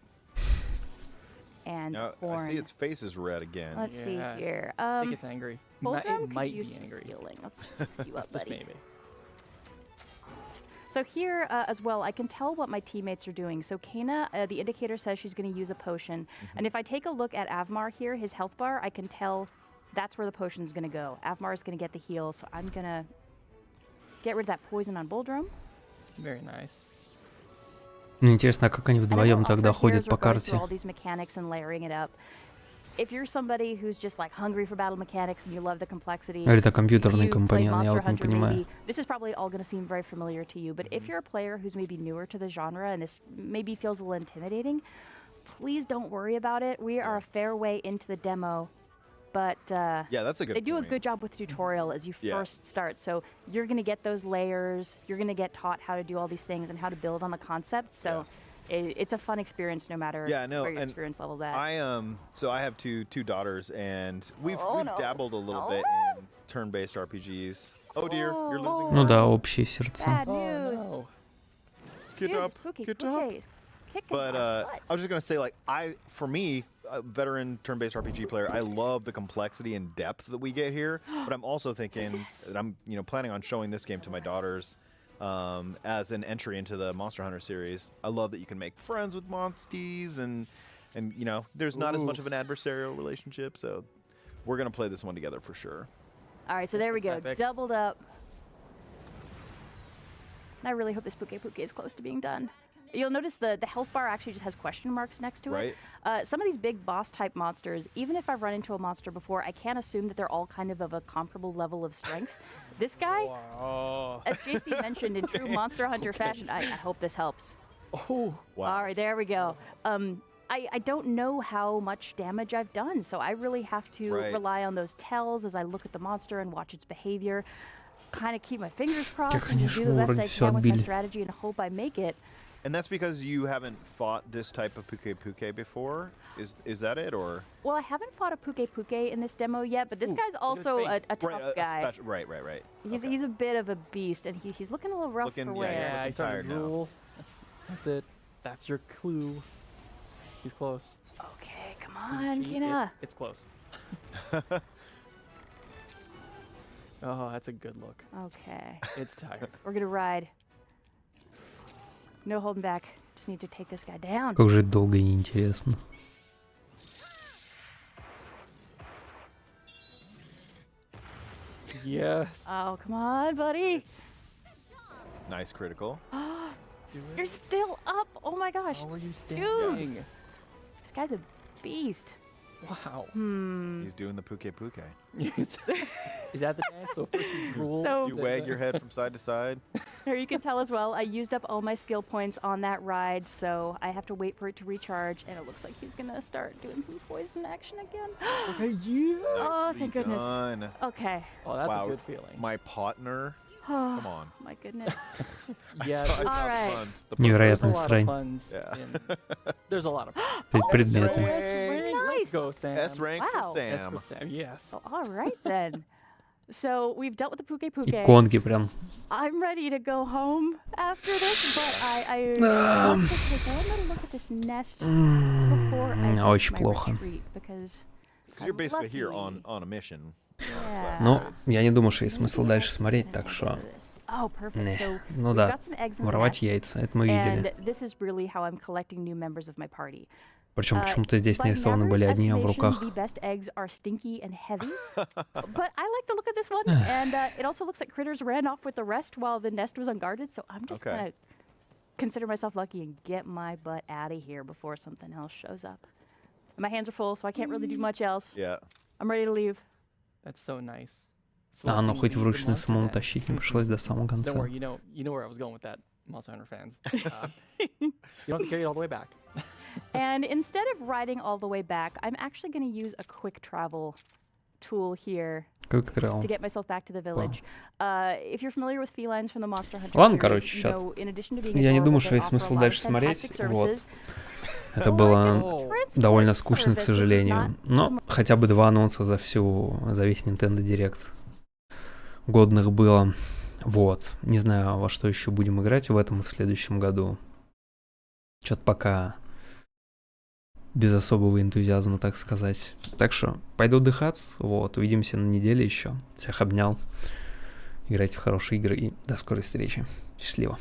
And now, horn. I see its face is red again. Let's see here. I think it's angry. It might be angry. Healing. Let's fix you up, buddy. Just maybe. So here as well, I can tell what my teammates are doing. So Kana, the indicator says she's going to use a potion. And if I take a look at Avmar here, his health bar, I can tell that's where the potion's going to go. Avmar is going to get the heal, so I'm going to get rid of that poison on Boldrum. Very nice. Мне интересно, как они вдвоем тогда ходят по карте. All these mechanics and layering it up. If you're somebody who's just like hungry for battle mechanics and you love the complexity, Это компьютерный компаньон, я вот не понимаю. This is probably all going to seem very familiar to you, but if you're a player who's maybe newer to the genre and this maybe feels a little intimidating, please don't worry about it. We are a fair way into the demo. But yeah, that's a good they do a good job with the tutorial as you first start. So you're going to get those layers. You're going to get taught how to do all these things and how to build on the concept. So it's a fun experience no matter where your experience level's at. So I have two daughters, and we've dabbled a little bit in turn-based RPGs. Oh dear, you're losing. Ну да, общие сердца. Bad news. Get up, get up. But I was just gonna say, like, for me, a veteran turn-based RPG player, I love the complexity and depth that we get here. But I'm also thinking that I'm, planning on showing this game to my daughters as an entry into the Monster Hunter series. I love that you can make friends with monsties, and there's not as much of an adversarial relationship. So we're gonna play this one together for sure. All right, so there we go, doubled up. I really hope this Puke is close to being done. You'll notice the health bar actually just has question marks next to it. Some of these big boss type monsters, even if I've run into a monster before, I can't assume that they're all kind of a comparable level of strength. This guy, as JC mentioned in true Monster Hunter fashion, I hope this helps. Oh, wow. All right, there we go. I don't know how much damage I've done, so I really have to rely on those tells as I look at the monster and watch its behavior. Kind of keep my fingers crossed and do the best I can with my strategy and hope I make it. And that's because you haven't fought this type of Puke before? Is that it, or? Well, I haven't fought a Puke in this demo yet, but this guy's also a tough guy. Right. He's a bit of a beast, and he's looking a little rough for wear. Yeah, he's tired now. That's it. That's your clue. He's close. Okay, come on, Kina. It's close. Oh, that's a good look. Okay. It's tired. We're gonna ride. No holding back. Just need to take this guy down. Как же долго и неинтересно. Yes. Oh, come on, buddy. Nice critical. You're still up. Oh my gosh. How are you standing? Dude. This guy's a beast. Wow. He's doing the Puke. Is that the dance? So first you drool. So you wag your head from side to side. Here you can tell as well, I used up all my skill points on that ride, so I have to wait for it to recharge, and it looks like he's gonna start doing some poison action again. Okay, yeah. Oh, thank goodness. Done. Okay. Oh, that's a good feeling. My partner. Come on. My goodness. Yeah. I saw all right. the puns. Невероятный срань. There's a lot of предметы. Let's go, Sam. S rank for Sam. S for Sam. Yes. Oh, all right then. So we've dealt with the Puke. Иконки прям. I'm ready to go home after this, but I want to take one little look at this nest before I Очень my плохо. retreat, because You're basically here on a mission. Yeah. Ну, я не думаю, что есть смысл дальше смотреть, так что... Oh, perfect. Не. So Ну we've да, got some eggs in the воровать nest, яйца, это мы видели. and this is really how I'm collecting new members of my party. Причем почему-то здесь нарисованы были одни, а в руках. The best eggs are stinky and heavy. But I like the look of this one, and it also looks like critters ran off with the rest while the nest was unguarded. So I'm just gonna consider myself lucky and get my butt out of here before something else shows up. My hands are full, so I can't really do much else. Yeah. I'm ready to leave. That's so nice. А, ну хоть вручную самому тащить не пришлось до самого конца. Don't worry, you know where I was going with that, Monster Hunter fans. You don't have to carry it all the way back. And instead of riding all the way back, I'm actually going to use a quick travel tool here to get myself back to the village. If you're familiar with felines from the Monster Hunter Ладно, series, короче, you сейчас. know, in addition to being Я не думаю, adorable, что they есть offer a смысл lot of дальше fantastic смотреть. Вот. services. Это было довольно скучно, к сожалению. Но хотя бы 2 анонса за весь Nintendo Direct годных было. Вот. Не знаю, во что еще будем играть в этом и в следующем году. Что-то пока без особого энтузиазма, так сказать. Так что пойду отдыхать. Вот. Увидимся на неделе еще. Всех обнял. Играйте в хорошие игры и до скорой встречи. Счастливо.